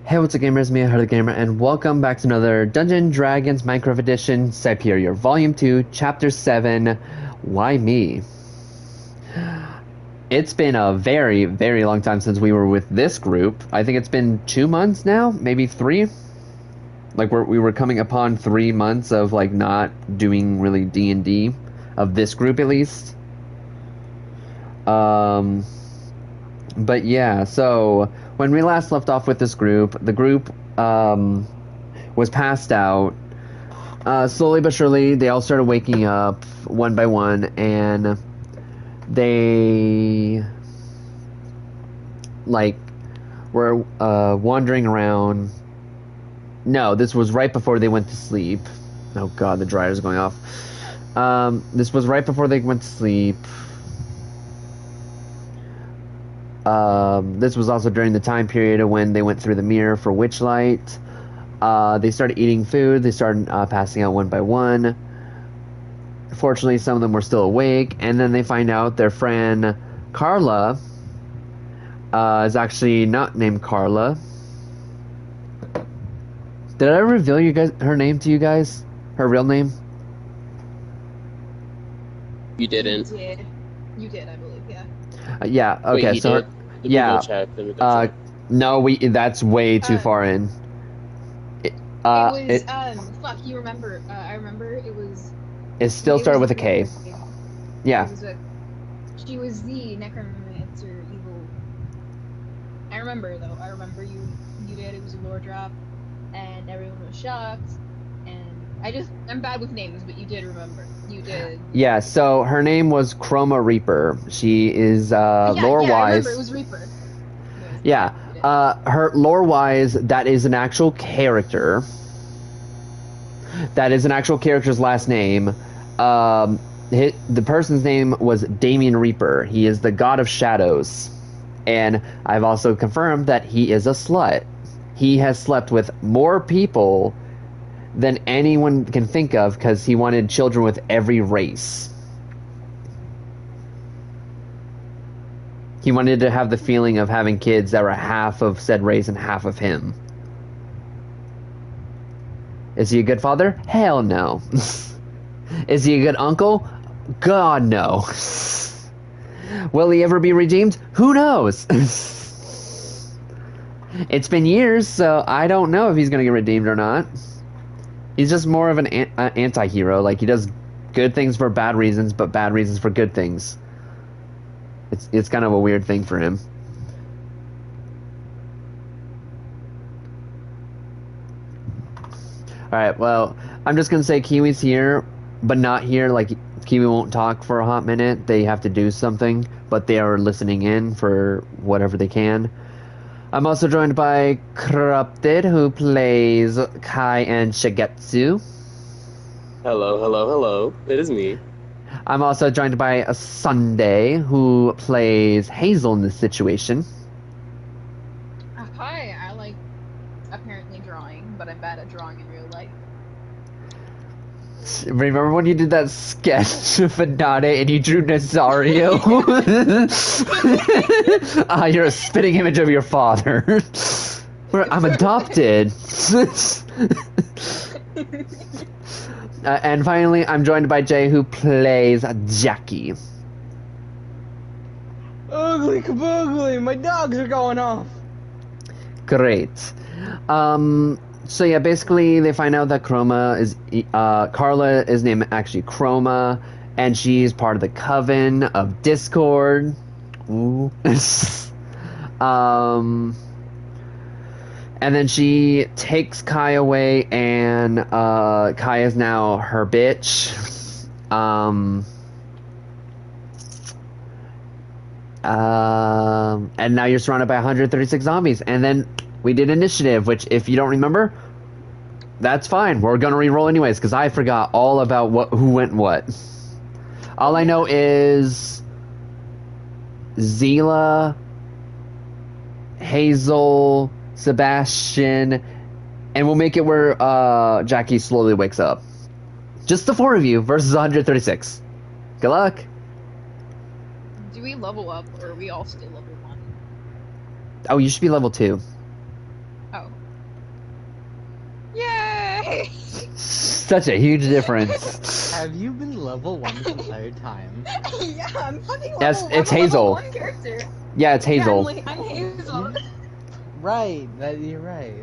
Hey, what's up, gamers? Me, Heart of the Gamer, and welcome back to another Dungeons & Dragons Minecraft Edition Cyperior, Volume 2, Chapter 7, Why Me? It's been a very, very long time since we were with this group. I think it's been 2 months now, maybe 3? Like, we were coming upon 3 months of, like, not doing really D&D, of this group at least. But yeah, so when we last left off with this group, the group was passed out. Slowly but surely, they all started waking up one by one, and they like were wandering around. No, this was right before they went to sleep. Oh god, the dryer's going off. This was right before they went to sleep. This was also during the time period of when they went through the mirror for Witchlight. They started eating food. They started passing out one by one. Fortunately, some of them were still awake. And then they find out their friend Carla is actually not named Carla. Did I reveal her name to you guys? Her real name? You didn't. You did, I believe, yeah. Yeah. Okay. Wait, so. did? Yeah. Check. No, that's way too far in. Fuck, you remember, I remember it was... It still started with a K. Yeah. She was the necromancer evil. I remember, though. I remember you did, it was a lore drop, and everyone was shocked, and I'm bad with names, but you did remember. You did. Yeah, so her name was Chroma Reaper. She is, lore-wise... Yeah, I remember, it was Reaper. Yeah, her lore-wise, that is an actual character. That is an actual character's last name. The person's name was Damien Reaper. He is the god of shadows. And I've also confirmed that he is a slut. He has slept with more people than anyone can think of because he wanted children with every race. He wanted to have the feeling of having kids that were half of said race and half of him. Is he a good father? Hell no. Is he a good uncle? God no. Will he ever be redeemed? Who knows? It's been years, so I don't know if he's going to get redeemed or not. He's just more of an anti-hero. Like, he does good things for bad reasons, but bad reasons for good things. It's kind of a weird thing for him. Alright, well, I'm just gonna say Kiwi's here, but not here. Like, Kiwi won't talk for a hot minute. They have to do something, but they are listening in for whatever they can. I'm also joined by Corrupted, who plays Kai and Shigetsu. Hello. It is me. I'm also joined by a Sunday, who plays Hazel in this situation. Hi, I like apparently drawing, but I'm bad at drawing in real life. Remember when you did that sketch of Anade and you drew Nazario? You're a spitting image of your father. I'm adopted. And finally, I'm joined by Jay, who plays Jackie. Ugly kaboogly, my dogs are going off. Great. So yeah, basically they find out that Carla is named actually Chroma, and she's part of the Coven of Discord. Ooh. And then she takes Kai away, and Kai is now her bitch. And now you're surrounded by 136 zombies. And then we did initiative, which, if you don't remember, that's fine. We're gonna re-roll anyways, because I forgot all about who went what. All I know is Zila, Hazel, Sebastian, and we'll make it where Jackie slowly wakes up. Just the 4 of you versus 136. Good luck. Do we level up, or are we all still level 1? Oh, you should be level 2. Oh, way. Such a huge difference. Have you been level 1 this entire time? Yeah, I'm fucking level. Yes, it's I'm a Hazel. level 1 character. Yeah, it's Hazel. Yeah, I'm Hazel. Right, you're right.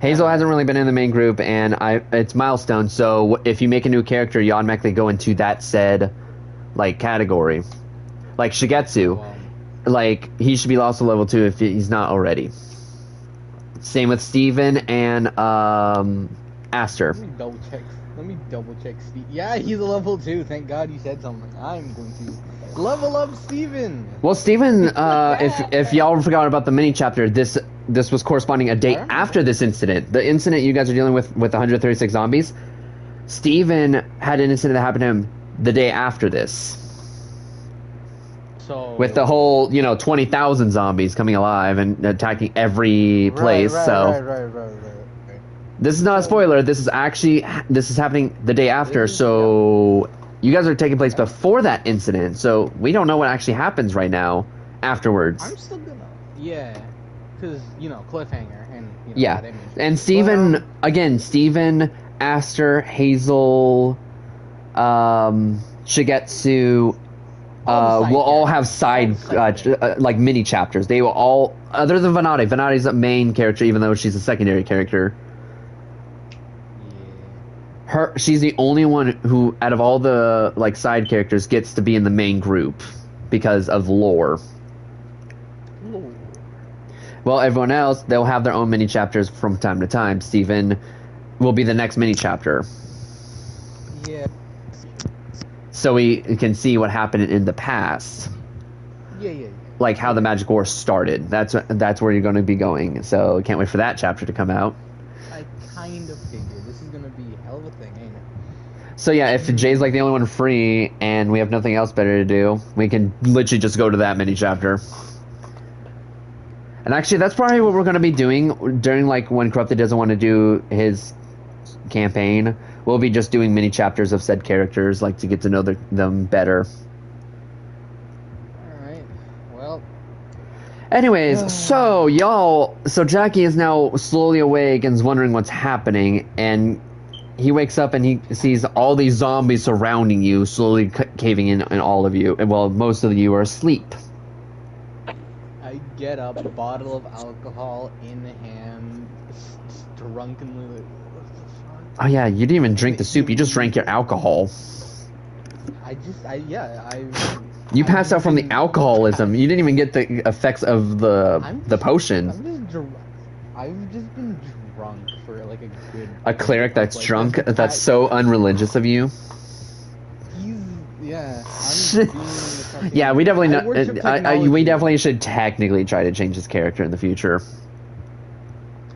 Hazel hasn't really been in the main group, and it's milestone. So if you make a new character, you automatically go into that said like category. Like Shigetsu, Well, like he should be also level 2 if he's not already. Same with Steven and Aster. let me double check. Let me double check Steve. Yeah, he's a level 2. Thank God you said something. I'm going to level up Steven. Well, Steven, if y'all forgot about the mini chapter, this was corresponding a day remember. after this incident. The incident you guys are dealing with 136 zombies. Steven had an incident that happened to him the day after this. So With the whole, 20,000 zombies coming alive and attacking every place. Right. This is not a spoiler. This is happening the day after. So you guys are taking place before that incident. So we don't know what actually happens right now afterwards. I'm still gonna. Yeah, because cliffhanger and Yeah. that image. And Steven, But, again, Steven, Aster, Hazel, Shigetsu, All the side will all have characters. side, All the side like mini chapters. They will all, other than Venati. Venati's a main character, even though she's a secondary character. She's the only one who, out of all the like side characters, gets to be in the main group because of lore. Yeah. Well, everyone else, they'll have their own mini chapters from time to time. Steven will be the next mini chapter. Yeah. So we can see what happened in the past. Yeah. Like how the Magic War started. That's where you're going to be going. So can't wait for that chapter to come out. I kind of figured this is gonna be a hell of a thing, ain't it? So yeah, if Jay's like the only one free and we have nothing else better to do, we can literally just go to that mini chapter. And actually, that's probably what we're going to be doing during like when Corrupted doesn't want to do his campaign. We'll be just doing mini chapters of said characters, like to get to know them better. Alright. Well, Anyways, so Jackie is now slowly awake and is wondering what's happening, and he wakes up and he sees all these zombies surrounding you, slowly caving in on all of you, and well, most of you are asleep. I get up, a bottle of alcohol in hand, drunkenly like, what the fuck? Oh yeah, you didn't even drink the soup, you just drank your alcohol. You passed out from the alcoholism. You didn't even get the effects of the potion. I've just been drunk for like a good. A cleric that's like, drunk? this That's so unreligious of you. Yeah. I'm being a fucking- Yeah, we definitely I worship we technology. definitely should technically try to change his character in the future.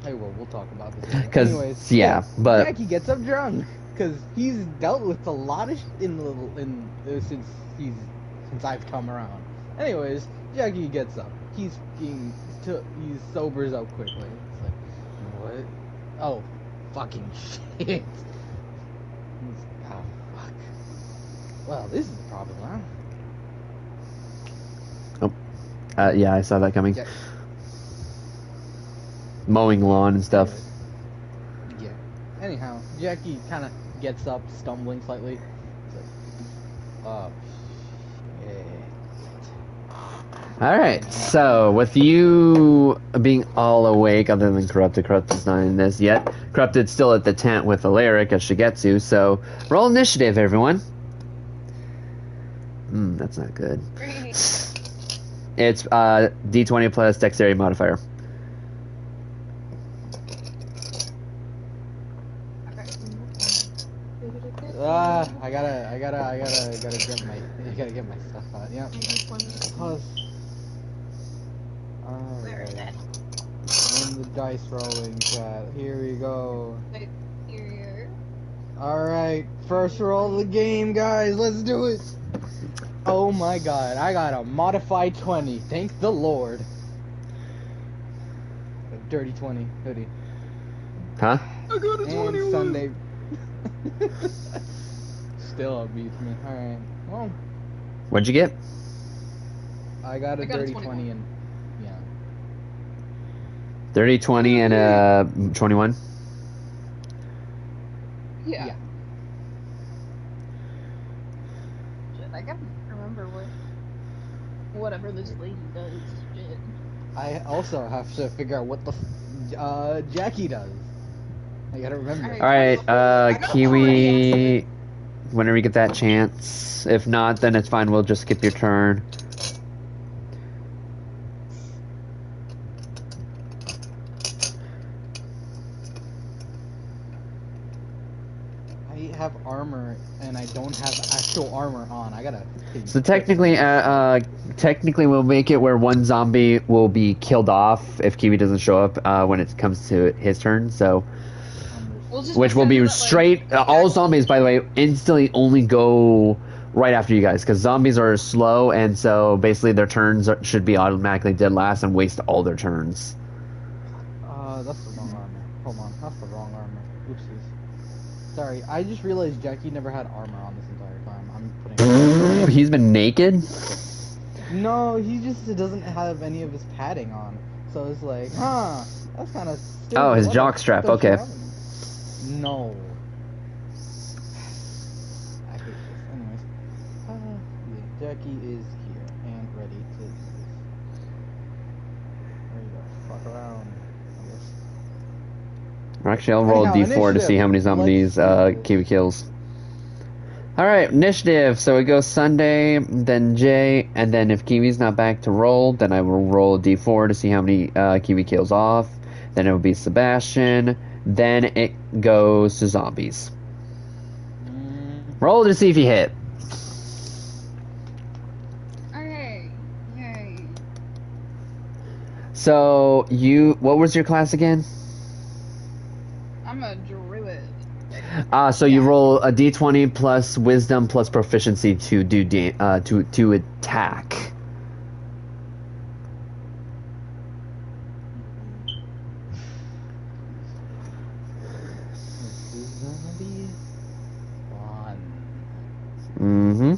Hey, well, we'll talk about this. later. 'Cause, Anyways, yeah, but- Jackie gets up drunk because he's dealt with a lot of since I've come around. Anyways, Jackie gets up. He sobers up quickly. It's like, what? Oh, fucking shit. Oh, fuck. Well, this is a problem, huh? Yeah, I saw that coming. Yeah. Mowing lawn and stuff. Yeah. Anyhow, Jackie kind of gets up, stumbling slightly. It's like, oh, shit. Alright, so with you being all awake, other than Corrupted's not in this yet. Corrupted's still at the tent with Alaric as Shigetsu, so roll initiative, everyone. That's not good. It's D20 plus dexterity modifier. I gotta get my stuff out. Yeah. Pause. Where is Alright. it? And the dice rolling chat. Here we go. Cyperior. Alright, first roll of the game, guys. Let's do it. Oh my god, I got a modified 20. Thank the Lord. A dirty 20 hoodie. Huh? I got a And Sunday. Still beats me. Alright. Well, What'd you get? I got a I got a dirty 21. 20 and yeah. 30, 20, and 21. Yeah. Yeah. Shit, I gotta remember whatever this lady does. Shit. I also have to figure out what the Jackie does. I gotta remember. All right, I know Kiwi. Whenever you get that chance. If not, then it's fine. We'll just skip your turn. I have armor and I don't have actual armor on. I gotta. So technically, we'll make it where one zombie will be killed off if Kiwi doesn't show up when it comes to his turn. So, We'll just which will be pretend that, like, straight. All zombies, by the way, instantly only go right after you guys because zombies are slow, and so basically their turns should be automatically dead last and waste all their turns. That's the wrong armor. Hold on, that's the wrong armor. Oopsies. Sorry, I just realized Jackie never had armor on this entire time. I'm putting. He's been naked. No, he just doesn't have any of his padding on. So it's like, that's kind of. Oh, his jock strap. Okay. No. I hate this. Anyways, yeah, Jackie is here and ready to do this. Ready to fuck around, I guess. Actually, I'll roll a Anyhow, d4 to see how many zombies Kiwi kills. Alright, initiative. So it goes Sunday, then Jay, and then if Kiwi's not back to roll, then I will roll a d4 to see how many Kiwi kills off. Then it will be Sebastian. Then it goes to zombies. Roll to see if you hit. Okay. Yay. So what was your class again? I'm a druid. So you roll a d20 plus wisdom plus proficiency to do to attack. This is gonna be fun. Mm-hmm.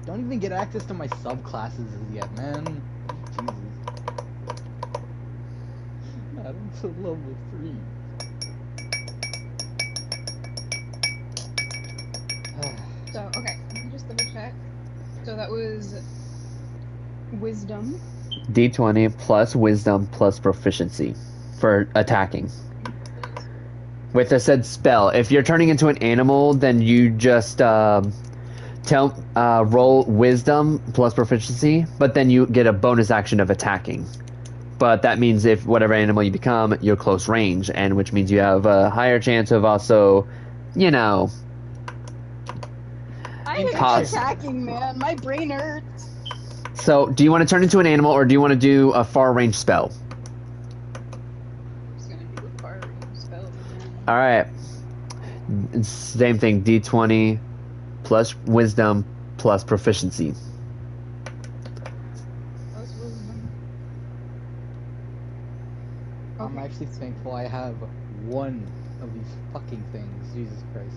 Don't even get access to my subclasses yet, man. Jesus. Not until level 3. So, okay, let me just double check. So that was wisdom. D20 plus wisdom plus proficiency for attacking. With a said spell. If you're turning into an animal, then you just roll wisdom plus proficiency, but then you get a bonus action of attacking. But that means if whatever animal you become, you're close range, and which means you have a higher chance of also, you know. I hate Pause. attacking, man. My brain hurts. So, do you want to turn into an animal, or do you want to do a far range spell? I'm just gonna do a far range spell. All right. Same thing. D20 plus wisdom plus proficiency. Plus wisdom. I'm actually thankful I have one of these fucking things. Jesus Christ.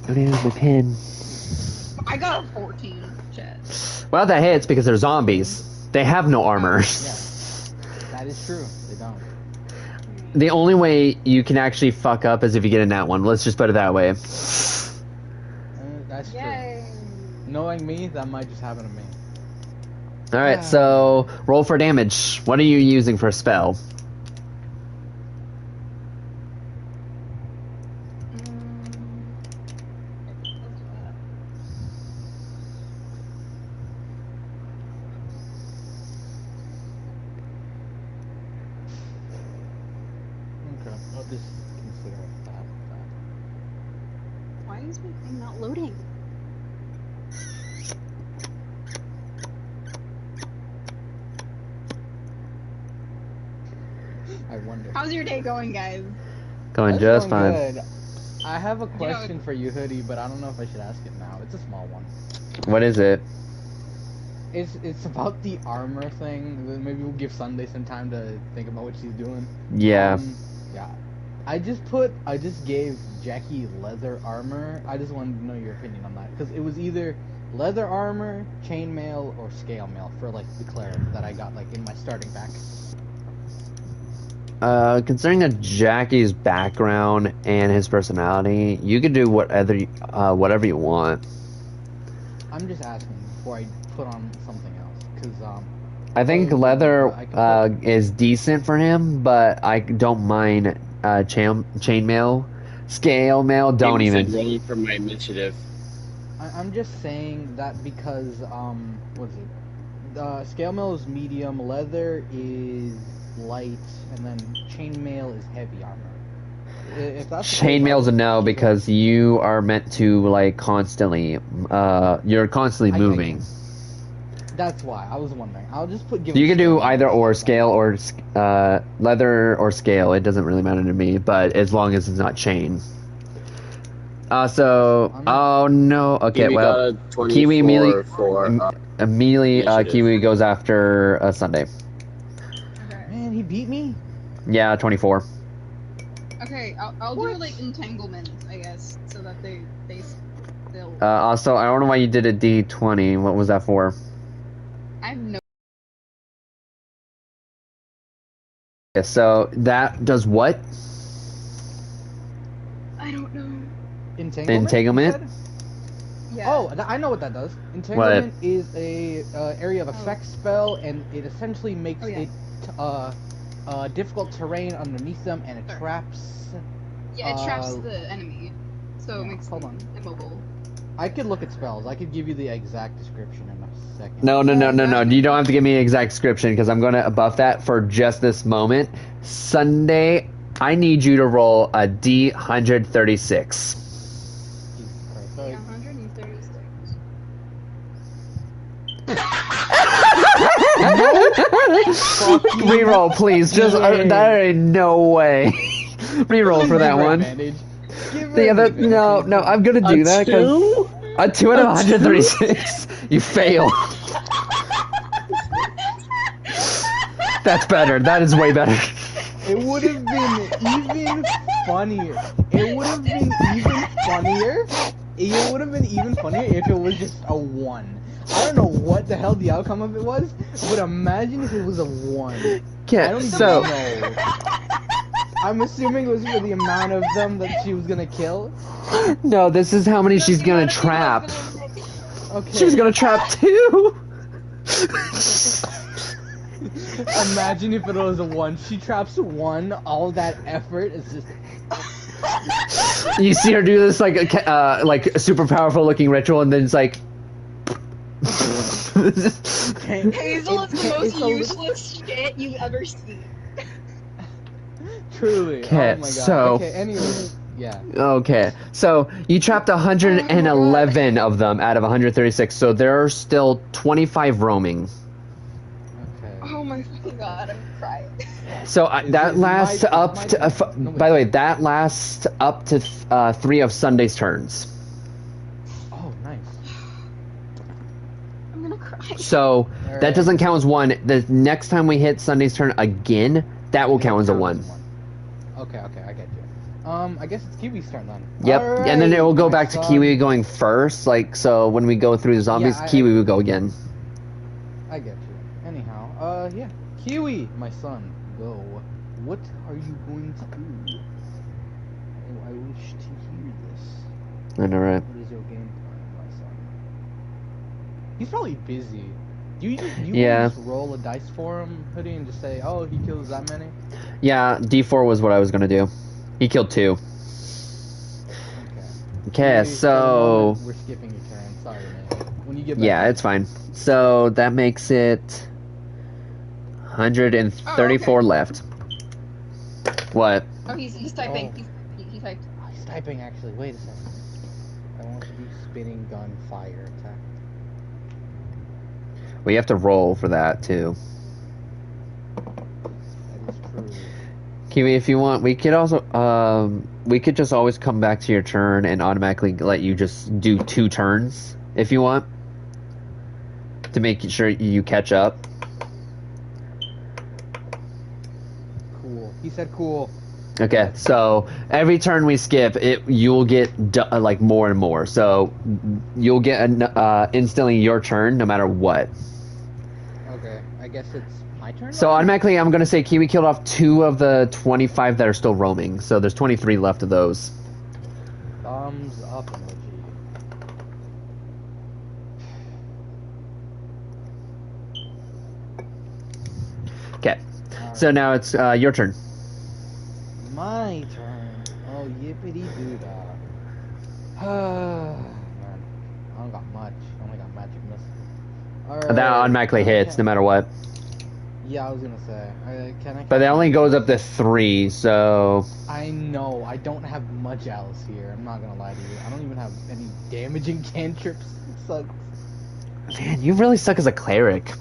Don't have my pen. I got a 14, Chet. Well, that hits because they're zombies. They have no armor. Yeah, that is true. They don't. The only way you can actually fuck up is if you get in that one. Let's just put it that way. That's Yay. true. Knowing me, that might just happen to me. All right, so roll for damage. What are you using for a spell? Okay, I'll just consider that. Why is my thing not loading? I wonder. How's your day going, guys? Going That's just going fine. good. I have a question for you, Hoodie, but I don't know if I should ask it now. It's a small one. What is it? It's about the armor thing. Maybe we'll give Sunday some time to think about what she's doing. Yeah. Yeah. I just gave Jackie leather armor. I just wanted to know your opinion on that because it was either leather armor, chainmail, or scale mail for like the cleric that I got like in my starting pack. considering Jackie's background and his personality, you could do whatever you want. I'm just asking before I put on something else, because I think leather is decent for him, but I don't mind chainmail, scale mail. Don't Maybe even. rolling for my initiative. I'm just saying that because what is it? Scale mail is medium, leather is light, and then chainmail is heavy armor. If that's Chainmail's a no because you are meant to like constantly. You're constantly moving. That's why I was wondering. I'll just put. You can do either or scale or leather or scale. It doesn't really matter to me, but as long as it's not chain. Oh no. Okay, Kiwi got well, a 24 Kiwi immediately for immediately Kiwi goes after Sunday. Okay. Man, he beat me. Yeah, 24. Okay, I'll do like entanglement, I guess, so that they still. Also, I don't know why you did a D20. What was that for? I have no. Yeah, so that does what? I don't know. Entanglement? Yeah. Oh, I know what that does. Entanglement is a area of effect spell, and it essentially makes it difficult terrain underneath them, and it traps. Yeah, it traps the enemy, so it makes hold them on. immobile. I could look at spells. I could give you the exact description in a second. No. You don't have to give me an exact description because I'm going to buff that for just this moment. Sunday, I need you to roll a D136. Jesus Christ. Yeah, 136. Reroll, please. Just there ain't no way. Reroll for that one. No, I'm gonna do that because a 2 out of 136. You fail. That's better. That is way better. It would have been even funnier. It would have been even funnier. It would have been even funnier if it was just a 1. I don't know what the hell the outcome of it was, but imagine if it was a 1. I don't even know. I'm assuming it was for the amount of them that she was gonna kill. No, this is how many she's gonna trap. Okay. She was gonna trap 2. Imagine if it was a 1. She traps 1. All that effort is just. You see her do this like a super powerful looking ritual, and then it's like. Hazel is the most useless shit you've ever seen. Truly. Okay, Oh my god. so- Okay, anyway. Yeah. Okay, so you trapped 111 of them out of 136, so there are still 25 roaming. Okay. Oh my fucking god, I'm crying. So that lasts up to. By the way, that lasts up to 3 of Sunday's turns. Oh, nice. I'm gonna cry. So that doesn't count as 1. The next time we hit Sunday's turn again, that will count as a 1. Okay, I get you. I guess it's Kiwi's turn then. Yep, Alright, and then it will go my back to son. Kiwi going first. Like, so when we go through the zombies, Yeah, Kiwi will go again. I get you. Anyhow, yeah. Kiwi, my son, go. What are you going to do? Oh, I wish to hear this. I know, right? What is your game plan, my son? He's probably busy. You Yeah. just roll a dice for him, Hoodie, and just say, oh, he kills that many? Yeah, D4 was what I was gonna do. He killed 2. Okay. Okay, Kiwi, for the so moment, we're skipping your turn. Sorry, man. When you get back yeah, it's fine. So that makes it 134 left. What? Oh, he's typing. Oh. He typed. Oh, he's typing, actually. Wait a second. I want to do spinning gun fire attack. We have to roll for that too. That is true. Kiwi, if you want, we could also we could just always come back to your turn and automatically let you just do 2 turns if you want to make sure you catch up. Cool. He said cool. Okay, so every turn we skip, you'll get like more and more. So you'll get instantly your turn no matter what. Okay, I I guess it's my turn. So now? automatically, I'm gonna say Kiwi killed off 2 of the 25 that are still roaming. So there's 23 left of those. Thumbs up emoji. Okay. So now it's your turn. My turn. Oh, yippity doo dah. Man, I don't got much. I only got magic missile. Alright. That automatically hits no matter what. Yeah, I was gonna say. Can I? But that only goes up to 3, so. I know. I don't have much else here. I'm not gonna lie to you. I don't even have any damaging cantrips. It sucks. Man, you really suck as a cleric.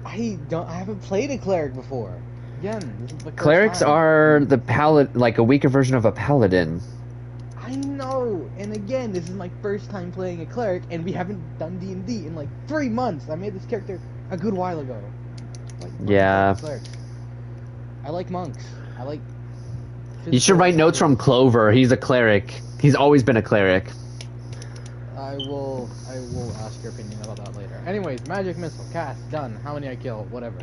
I haven't played a cleric before. Again, this is the first Clerics time. are the like a weaker version of a paladin. I know, and again, this is my first time playing a cleric, and we haven't done D&D in like 3 months. I made this character a good while ago. Like, Yeah. clerics. I like monks. I like. You should write notes from Clover. He's a cleric. He's always been a cleric. I will ask your opinion about that later. Anyways, magic missile cast done. How many I kill? Whatever.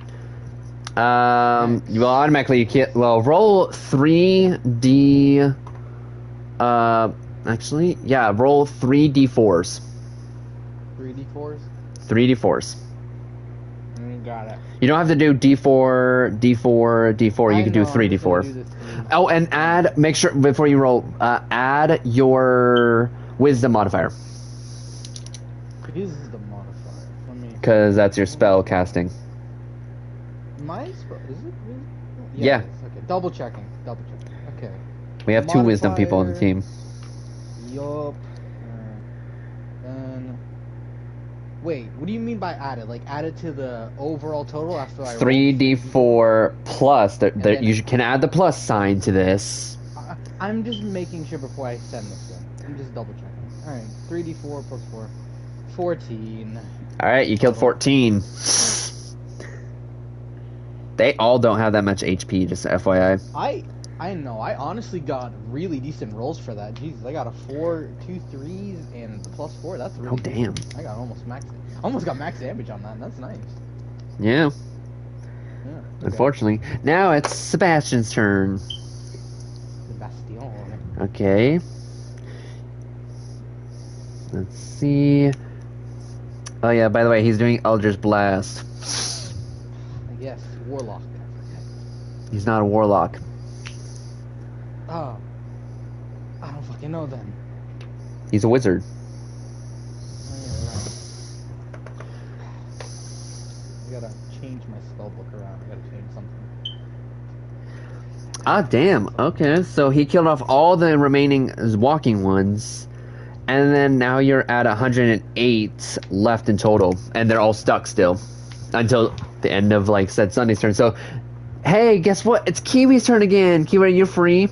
You will automatically roll 3d. Actually, yeah, roll 3d4s. 3d4s. 3d4s. Got it. You don't have to do d4, d4, d4. You can do 3d4. Oh, and make sure before you roll, add your wisdom modifier. Wisdom modifier. Let me. Because that's your spell casting. My spell is it? Yeah. It is. Okay. Double checking. Okay. We have 2 wisdom people on the team. Yup. Then. Wait, what do you mean by added? Like added to the overall total after I roll? 3d4 plus. You can add the plus sign to this. I'm just making sure before I send this in. I'm just double checking. Alright, 3d4 plus 4. 14. Alright, you killed 14. They all don't have that much HP, just FYI. I know, I honestly got really decent rolls for that. Jesus, I got a 4, 2 3s, and the plus 4. That's really Oh, damn. I got almost got max damage on that. That's nice. Yeah. Yeah. Okay. Unfortunately. Now it's Sebastian's turn. Bastion. Okay. Let's see. Oh yeah, by the way, he's doing Eldritch Blast. Yes, warlock. He's not a warlock. Oh. I don't fucking know then. He's a wizard. Oh, yeah, right. I gotta change my spellbook around. I gotta change something. Ah, damn. Okay, so he killed off all the remaining walking ones. And then now you're at 108 left in total. And they're all stuck still. Until the end of, like, said Sunday's turn. So, hey, guess what? It's Kiwi's turn again. Kiwi, you're free.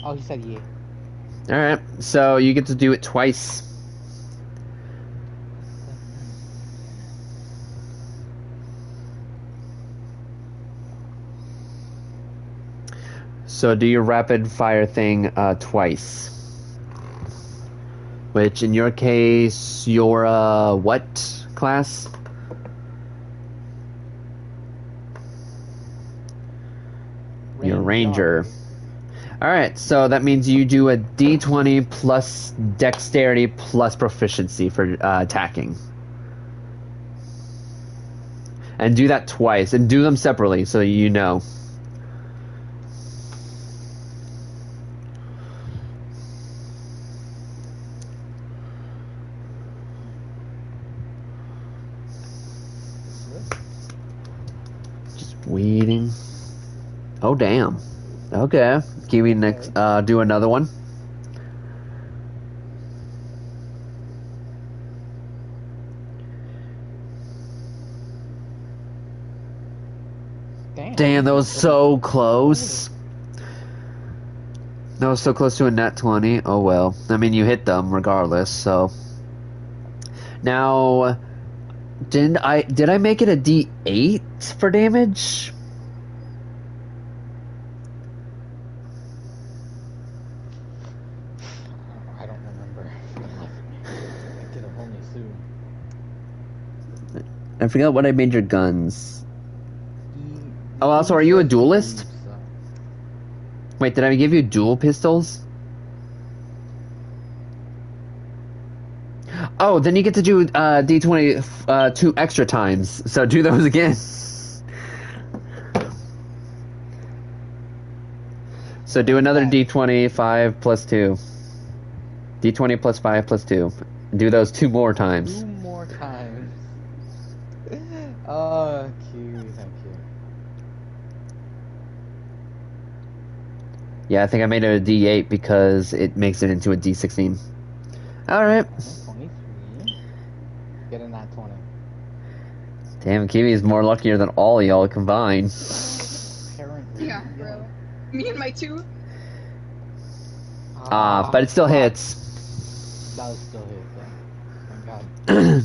Oh, he said yeah. Alright, so you get to do it twice. So do your rapid fire thing twice. Which in your case, you're what class? You're a ranger. Alright, so that means you do a d20 plus dexterity plus proficiency for attacking. And do that twice, and do them separately so you know. Just waiting. Oh, damn. Okay. Kiwi next. Do another one. Damn, that was so close. That was so close to a nat 20. Oh well. I mean, you hit them regardless, so. Now, did I make it a D8 for damage? I forgot what I made your guns. The- Oh, also, are you a duelist? Wait, did I give you dual pistols? Oh, then you get to do D20 two extra times. So do those again. So do another D20, 5 plus 2. D20 plus 5 plus 2. Do those 2 more times. 2 more times. Cute, thank you. Yeah, I think I made it a D8 because it makes it into a D16. Alright. 23. Get in that 20. Damn, Kiwi is more luckier than all y'all combined. Apparently. Yeah, bro. Me and my 2. But it still fuck. hits. That was still hit, though. Thank God.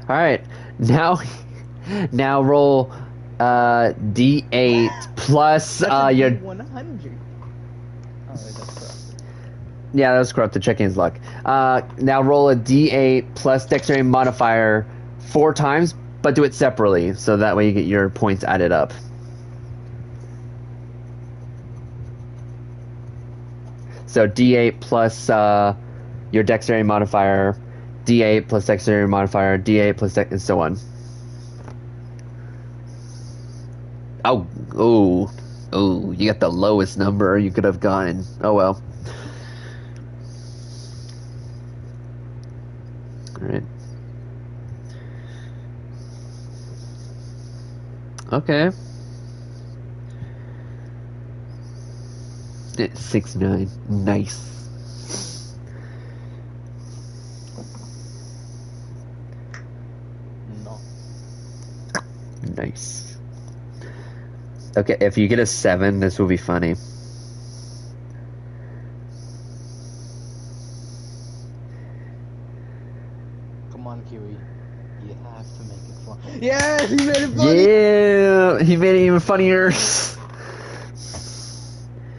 Alright, now roll D8 plus That's a your... D100. Oh, wait, that's correct. Yeah, that was corrupted. Checking his luck. Now roll a D8 plus dexterity modifier 4 times, but do it separately, so that way you get your points added up. So D8 plus your dexterity modifier, D8 plus dexterity modifier, D8 plus and so on. Oh, you got the lowest number you could have gotten. Oh well. Alright. Okay. It's 69. Nice. No. Nice. Okay, if you get a 7, this will be funny. Come on, Kiwi. You have to make it fun. Yes, he made it funny! Yeah! He made it even funnier.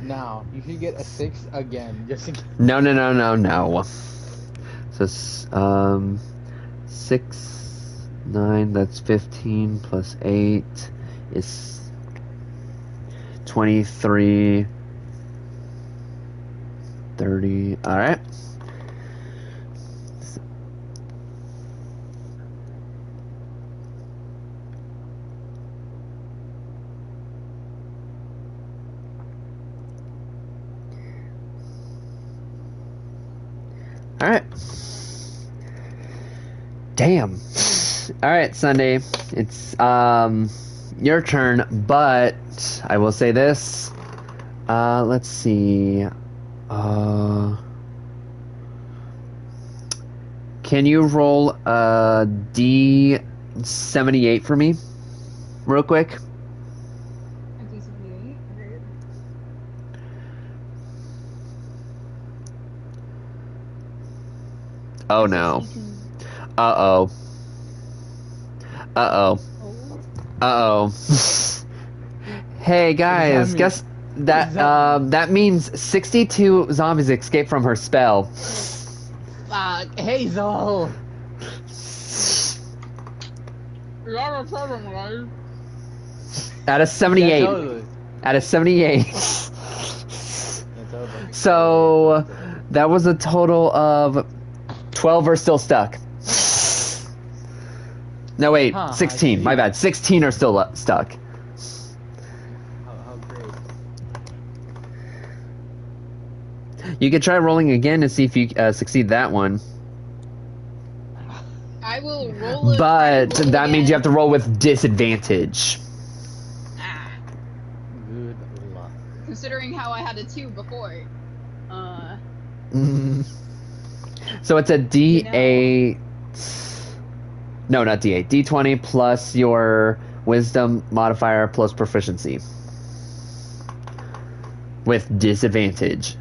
Now, you should get a 6 again, just in case. No. So, 6, 9, that's 15, plus 8 is 23, 30. Alright. Alright. Damn. Alright, Sunday. It's your turn, but I will say this. Let's see. Can you roll a D78 for me? Real quick. A D78. Okay. Oh no. Uh-oh. Uh-oh. Oh. Uh-oh. Hey guys, mean? guess that that means 62 zombies escaped from her spell. Fuck, Hazel! You got a problem, guys. Out of 78. Yeah, totally. Out of 78. Yeah, totally. So that was a total of 12 are still stuck. No wait, Huh, I 16. see. My bad. 16 are still stuck. How great. You could try rolling again to see if you succeed that one. I will roll it. But that means you have to roll with disadvantage. Ah, Good luck. considering how I had a 2 before. So it's a D8. No, not D8. D20 plus your wisdom modifier plus proficiency. With disadvantage.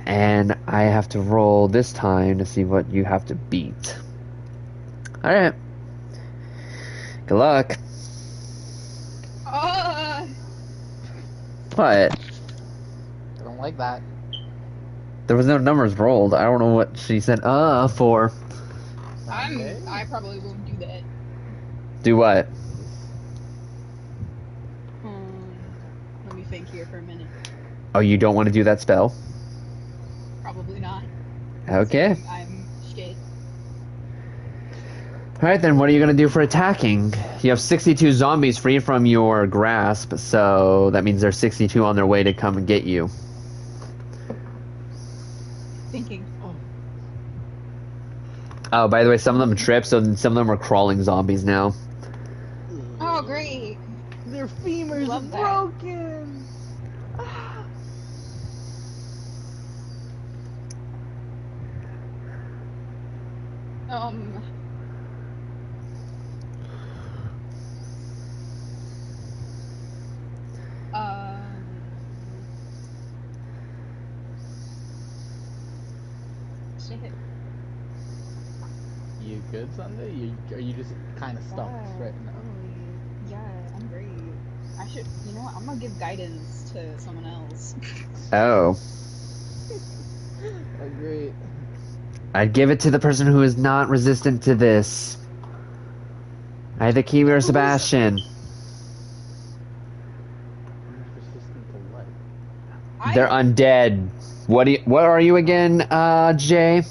And I have to roll this time to see what you have to beat. Alright. Good luck. What? I don't like that. There was no numbers rolled. I don't know what she said for. I probably won't do that. Do what? Let me think here for a minute. Oh, you don't want to do that spell? Probably not. Okay. I'm shit. Alright then, what are you going to do for attacking? You have 62 zombies free from your grasp, so that means there's 62 on their way to come and get you. Thinking. Oh, by the way, some of them trip, so some of them are crawling zombies now. Oh, great. Their femurs are Love that. broken. Um. Shit. You good, Sunday? Are you just kind of stumped right now? Oh, yeah, I'm great. I should, you know what? I'm gonna give guidance to someone else. Oh. Oh, great. I'd give it to the person who is not resistant to this. Either Kiwi or Sebastian. Resistant to what? They're undead. What are you again, Jay?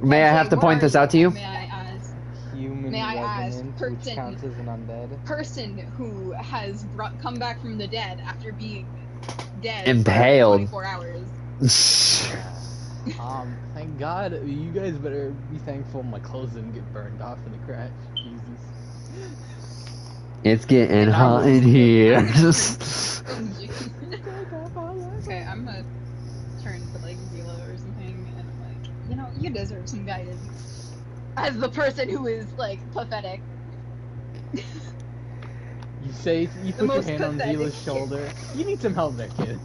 May I have to point this out to you? May I ask? Human May I ask, revenant, which person- counts as an undead. Person who has come back from the dead after being dead Impaled. for 24 hours. Thank God. You guys better be thankful my clothes didn't get burned off in the crash. Jesus. It's getting hot in here. Okay, I'm gonna turn to like Zila or something, and I'm like, you know, you deserve some guidance. As the person who is like pathetic. You say you put your most hand on pathetic Zila's kid. shoulder. You need some help there, kid.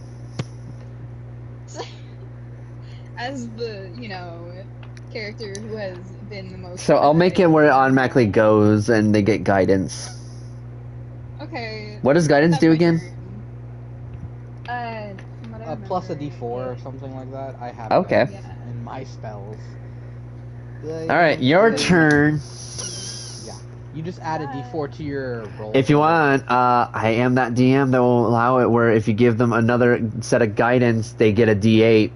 As the, you know, character who has been the most. So I'll make it pathetic. where it automatically goes and they get guidance. Okay. What does guidance that's do my again? turn. From what I Plus a remember, D4 or something like that. I have Okay. it in my spells. Alright, your turn. Yeah. You just add a D4 to your roll. If you want, I am that DM that will allow it where if you give them another set of guidance, they get a D8.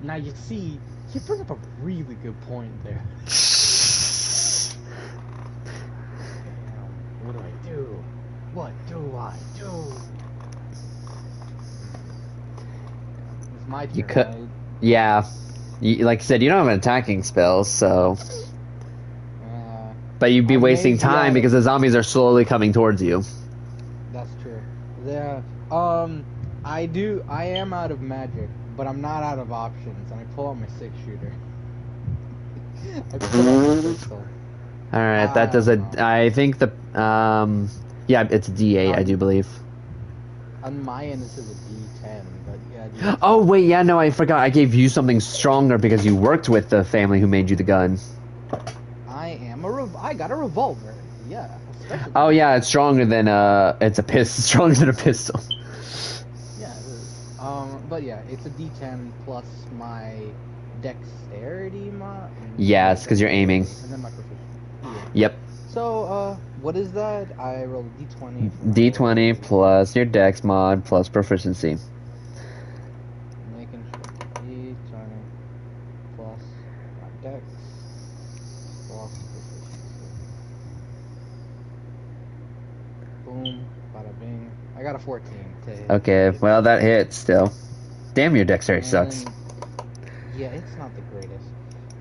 Now you see, you bring up a really good point there. Damn, what do I do? What do I do? It's my turn. You could- right? Yeah. Like I said, you don't have an attacking spell, so... But you'd be I wasting may be time out because of- the zombies are slowly coming towards you. That's true. Yeah. I am out of magic, but I'm not out of options, and I pull out my 6-shooter. I pull out my pistol. Alright, that does a... I think the... Yeah, it's a D8, I do believe. On my end, this is a D10, but yeah. Oh, wait, yeah, no, I forgot. I gave you something stronger because you worked with the family who made you the gun. I got a revolver. Yeah. especially- Oh, yeah, it's stronger than, it's a pistol. Stronger than a pistol. Yeah, it is. But yeah, it's a D10 plus my dexterity mod. Yes, because you're aiming. And then my proficiency. Yeah. Yep. So, what is that? I rolled a D20. D20 plus your dex mod plus proficiency. Making sure. D20 plus my dex plus proficiency. Boom. Bada bing. I got a 14 to hit. Okay, well, that hits still. Damn, your dexterity And- sucks. Yeah, it's not the greatest.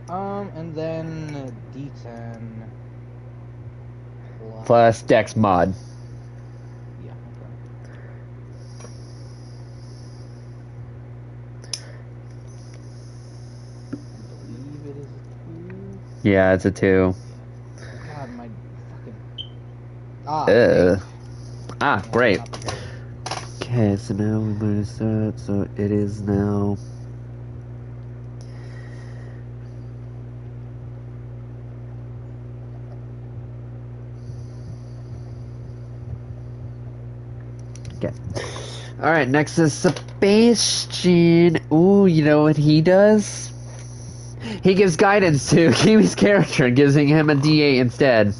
And then D10 Plus dex mod. Yeah, okay. I believe it is a 2. Yeah, it's a 2. God, my fucking. Ugh. great. Ah, Yeah, great. not the greatest. Okay, so now we minus that, so it is now... Okay. Alright, next is Sebastian. Ooh, you know what he does? He gives guidance to Kiwi's character, giving him a D8 instead.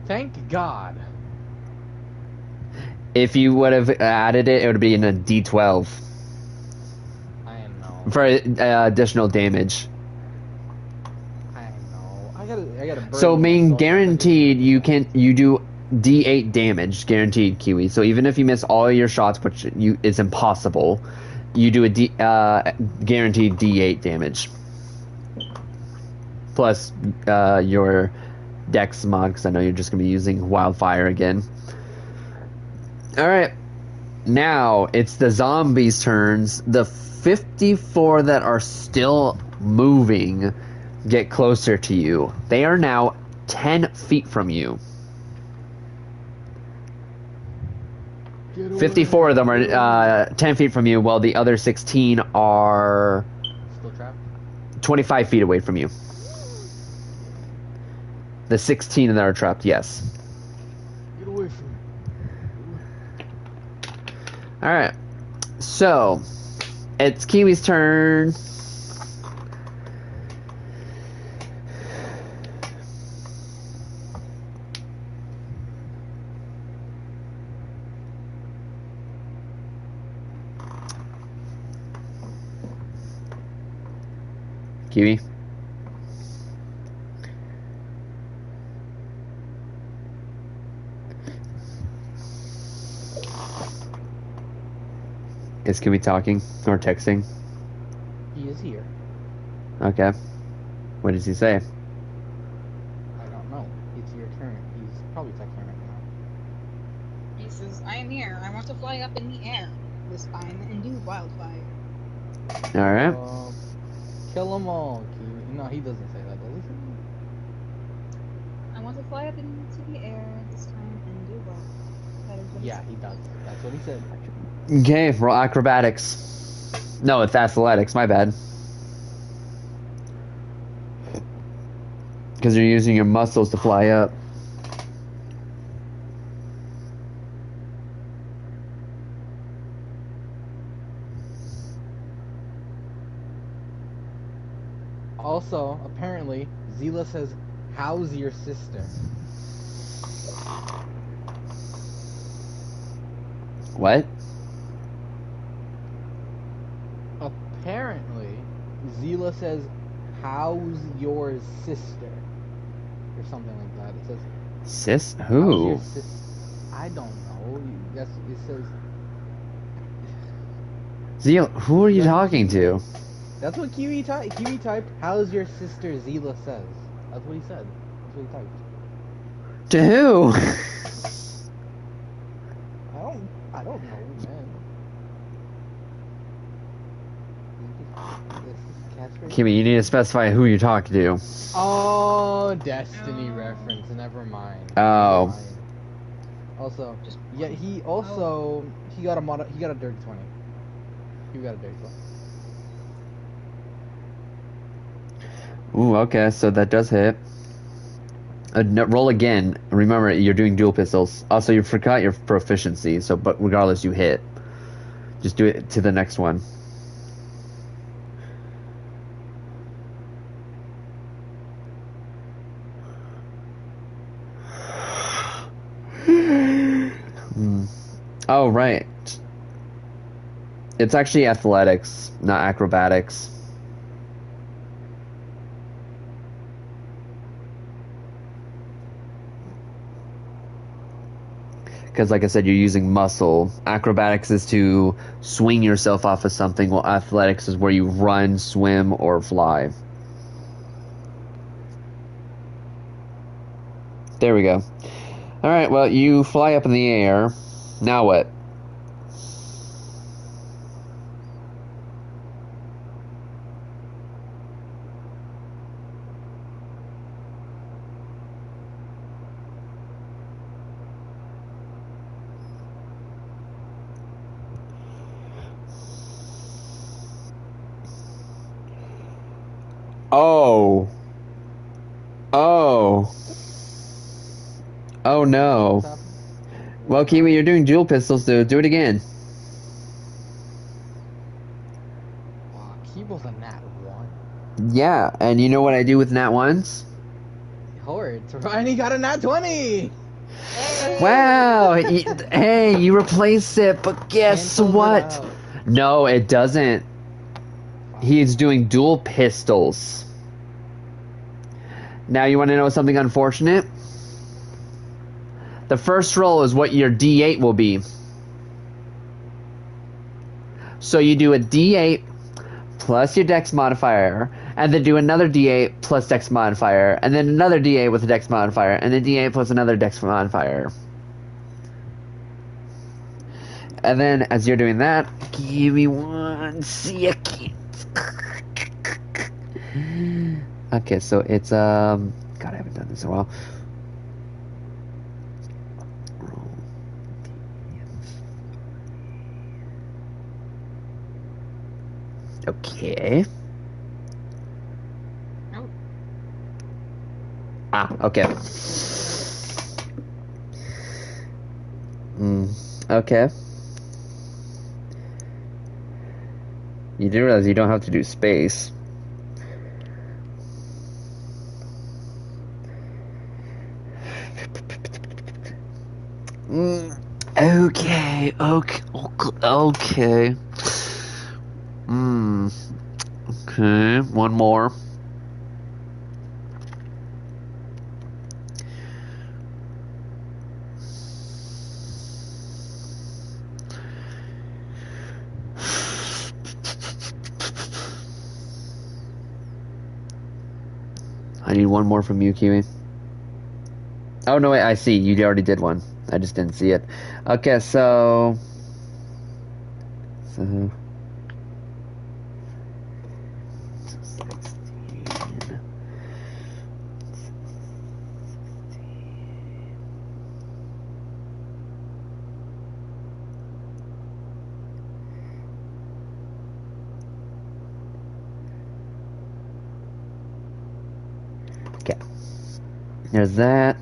Thank God. If you would have added it, it would be in a D12 I know. for additional damage. I know. I gotta. Burn So, mean myself. guaranteed, you do D8 damage, guaranteed, Kiwi. So even if you miss all your shots, which is impossible, you do a guaranteed D8 damage. Plus your Dex mod, because I know you're just gonna be using Wildfire again. All right, now it's the zombies' turns. The 54 that are still moving get closer to you. They are now 10 feet from you. 54 of them are 10 feet from you, while the other 16 are Still trapped? 25 feet away from you. The 16 that are trapped, yes. Get away from me. Alright. So, it's Kiwi's turn. Kiwi. Is Kiwi talking or texting? He is here. Okay. What does he say? I don't know. It's your turn. He's probably texting right now. He says, I am here. I want to fly up in the air this time and do wildfire. Alright. Kill them all, Kiwi. No, he doesn't say that, does I want to fly up into the air this time and do wildfire. That is what he? he Yeah, said. he does. That's what he said. Okay, roll acrobatics. No, it's athletics, my bad. Because you're using your muscles to fly up. Also, apparently, Zila says, how's your sister? What? Apparently, Zila says, how's your sister? Or something like that. It says, Sis? how's Who? your sis? I don't know. That's, it says, Zeal, who are you talking to? that's what Kiwi typed, how's your sister Zila says. That's what he said. That's what he typed. To who? I don't know, man. This is catchphrase. Kimmy, you need to specify who you're talking to. Oh, Destiny Oh. reference. Never mind. Oh. Never mind. Also, yeah, he also he got a dirty 20. He got a dirty 20. Ooh, okay, so that does hit. No, roll again. Remember, you're doing dual pistols. Also, you forgot your proficiency, so but regardless, you hit. Just do it to the next one. Oh, right. It's actually athletics, not acrobatics. Because, like I said, you're using muscle. Acrobatics is to swing yourself off of something, while athletics is where you run, swim, or fly. There we go. Alright, well, you fly up in the air. Now what? Oh. Oh. Oh no. Well, Kiwi, you're doing dual pistols, so do it again. Wow, he was a nat 1. Yeah, and you know what I do with nat ones? Horde. Ryan got a nat 20! Wow! Hey, you replace it, but guess Cancels it what? out. No, it doesn't. He's doing dual pistols. Now, you want to know something unfortunate? The first roll is what your D8 will be. So you do a D8 plus your dex modifier, and then do another D8 plus dex modifier, and then another D8 with a dex modifier, and then D8 plus another dex modifier. And then, as you're doing that, give me 1 second. Okay, so it's, God, I haven't done this in a while. Okay. Oh. Ah, okay. Okay. You do realize you don't have to do space. Okay, okay, okay. Okay, one more. I need one more from you, Kiwi. Oh, no, wait, I see. You already did one. I just didn't see it. Okay, so... So... 16... Okay. There's that.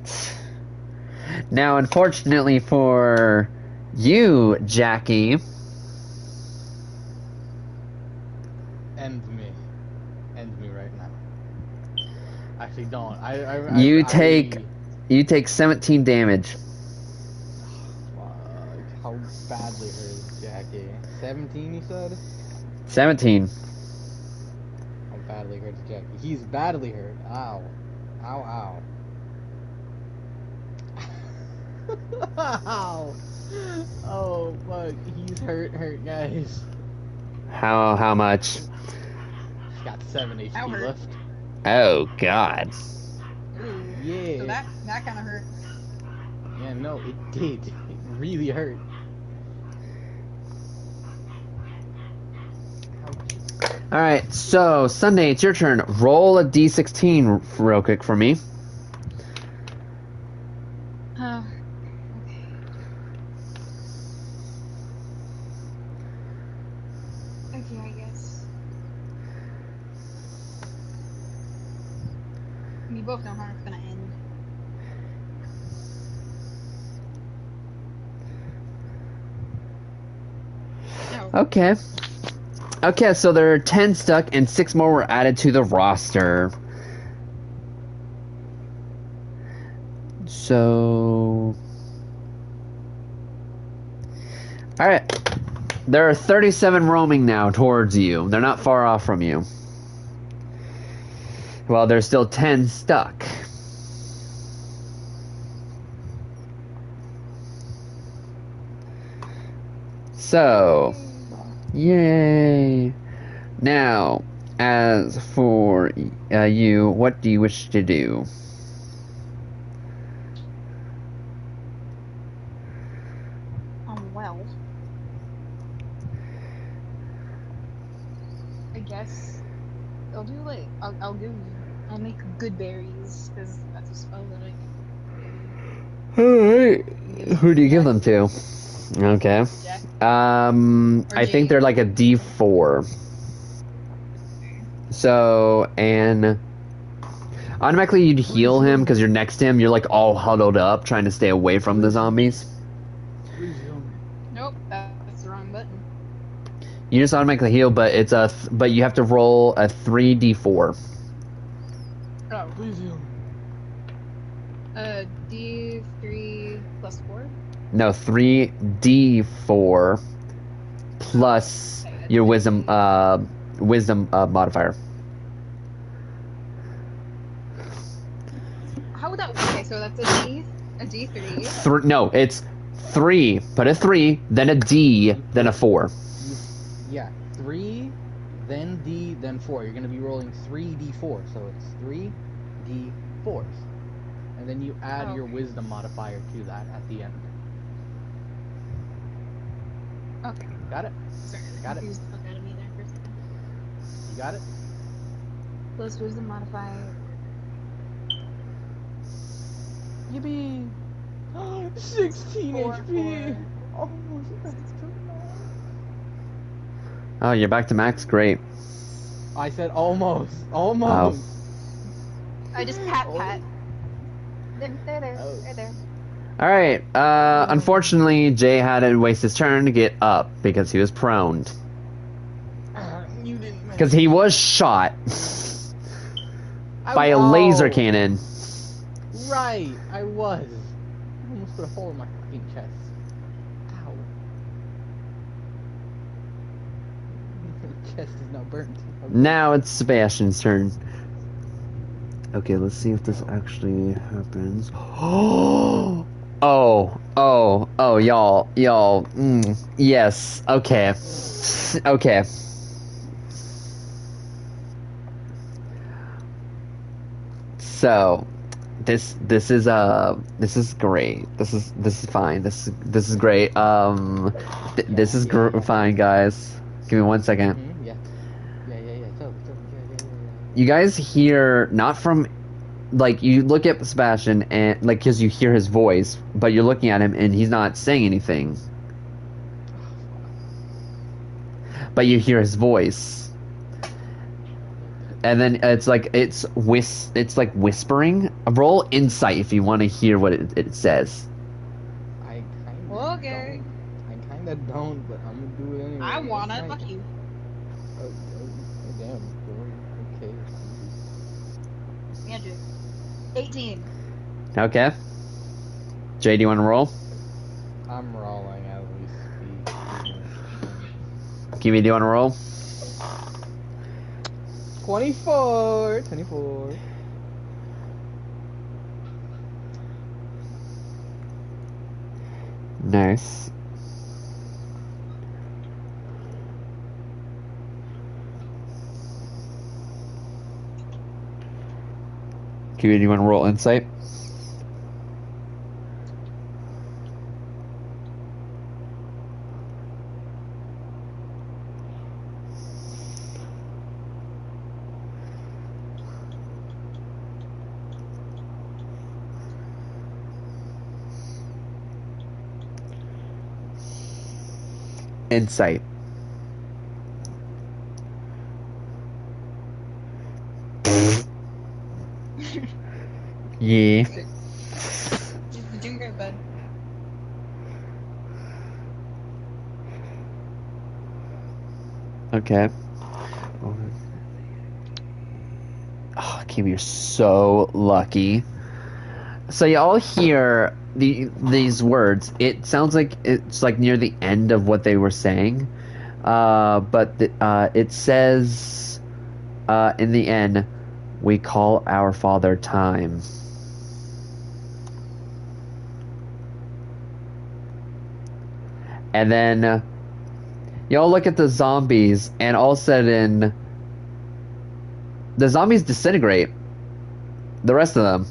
Now, unfortunately for you, Jackie... End me. End me right now. Actually, don't. You take 17 damage. Fuck. How badly hurt is Jackie? 17, you said? 17. How badly hurt is Jackie? He's badly hurt. Ow. Ow, ow. Ow. Oh, fuck. He's hurt, guys. How much? He's got 7 HP Ow, hurt. left. Oh, God. Ooh. Yeah. So that kind of hurt. Yeah, no, it did. It really hurt. Alright, so, Sunday, it's your turn. Roll a d16 real quick for me. Okay. Okay, I guess. We both know how it's gonna end. Oh. Okay. Okay, so there are 10 stuck and 6 more were added to the roster. So... Alright. There are 37 roaming now towards you. They're not far off from you. Well, there's still 10 stuck. So... Yay! Now, as for you, what do you wish to do? Well, I guess I'll do like I'll make good berries because that's a spell that I can Alright. do. Who do you give them to? Okay. Jack? I think they're like a D4. So, and automatically you'd heal him because you're next to him. You're like all huddled up trying to stay away from the zombies. Nope, that's the wrong button. You just automatically heal, but it's but you have to roll a 3d4. Oh. Please heal me. D3 plus 4? No, 3d4 plus your wisdom modifier. How would that work? Okay, so that's a D3. No, it's 3. Put a 3, then a D, then a 4. Yeah, 3, then D, then 4. You're gonna be rolling 3d4, so it's 3d4s, and then you add your wisdom modifier to that at the end. Okay. Got it? Sorry, Got it? confused the fuck out of me there for a second. You got it? Plus wisdom modifier. Yippee! 16 Four, HP! four. Oh, you're back to max? Great. I said almost. Almost. I just pat. There, Oh. right there. Alright, unfortunately, Jay had to waste his turn to get up because he was prone. You didn't. Because he was shot by a laser cannon. Right, I was. I almost put a hole in my fucking chest. Ow. My chest is now burnt. Now it's Sebastian's turn. Okay, let's see if this actually happens. Y'all. Yes, okay. Okay. So, this is great. This is fine. This is great. This is fine, guys. Give me 1 second. Yeah. So, You guys hear not from, like, you look at Sebastian and like because you hear his voice, but you're looking at him and he's not saying anything. But you hear his voice, and then it's like it's like whispering. Roll insight if you want to hear what it says. I kind of Okay. don't. I kind of don't, but I'm gonna do it anyway. I wanna. It's Fuck nice. you. Oh, damn. Okay. Andrew. 18. Okay. Jay, do you want to roll? I'm rolling as we speak. Kiwi, do you want to roll? 24. Nice. Kiwi, do you want to roll insight? Insight. Yeah. You're doing great, bud. Okay. Oh, Kim, you're so lucky. So you all hear these words. It sounds like it's like near the end of what they were saying, but it says in the end, "We call our Father time." And then y'all look at the zombies, and all of a sudden, the zombies disintegrate. The rest of them.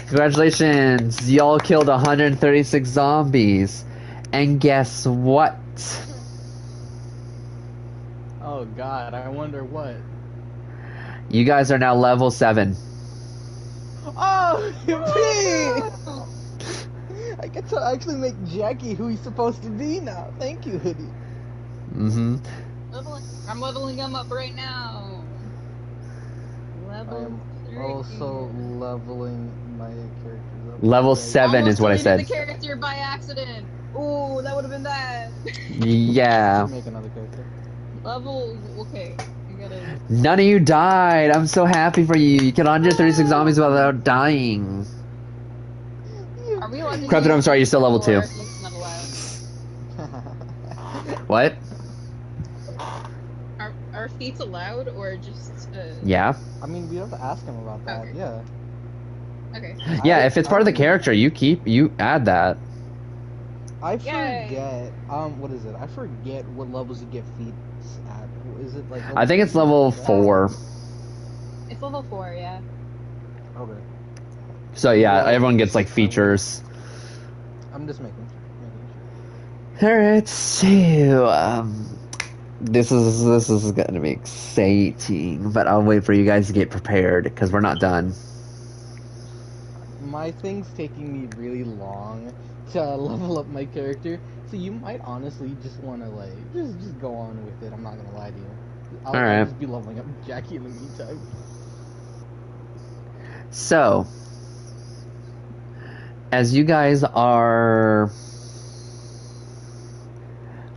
Congratulations! Y'all killed 136 zombies. And guess what? Oh god, I wonder what. You guys are now level 7. Oh, yippee! I get to actually make Jackie who he's supposed to be now. Thank you, Hoodie. Mm-hmm. I'm leveling him up right now. Level Also leveling my characters up. Level Like, 7 Almost is what I deleted said. the character by accident. Ooh, that would have been bad. Yeah. make another character. Level, okay. I gotta. None of you died. I'm so happy for you. You killed 136 zombies without dying. Are we allowed to Crafton, use I'm sorry, you're still level feats, or 2. are feats not allowed? What? Are feats allowed, or just Yeah. I mean, we have to ask him about that. Okay. Yeah. Okay. Yeah, if it's part of the don't- character, you add that. I Yay. forget. What is it? I forget what levels you get feats at. Is it like? I think it's level 4. It's level 4, yeah. Okay. So yeah, Well, everyone gets like I would- features. I'm just making sure. Alright, so this is gonna be exciting, but I'll wait for you guys to get prepared because we're not done. My thing's taking me really long to level up my character, so you might honestly just want to like just go on with it. I'm not gonna lie to you. I'll Alright. just be leveling up Jackie in the meantime. So, as you guys are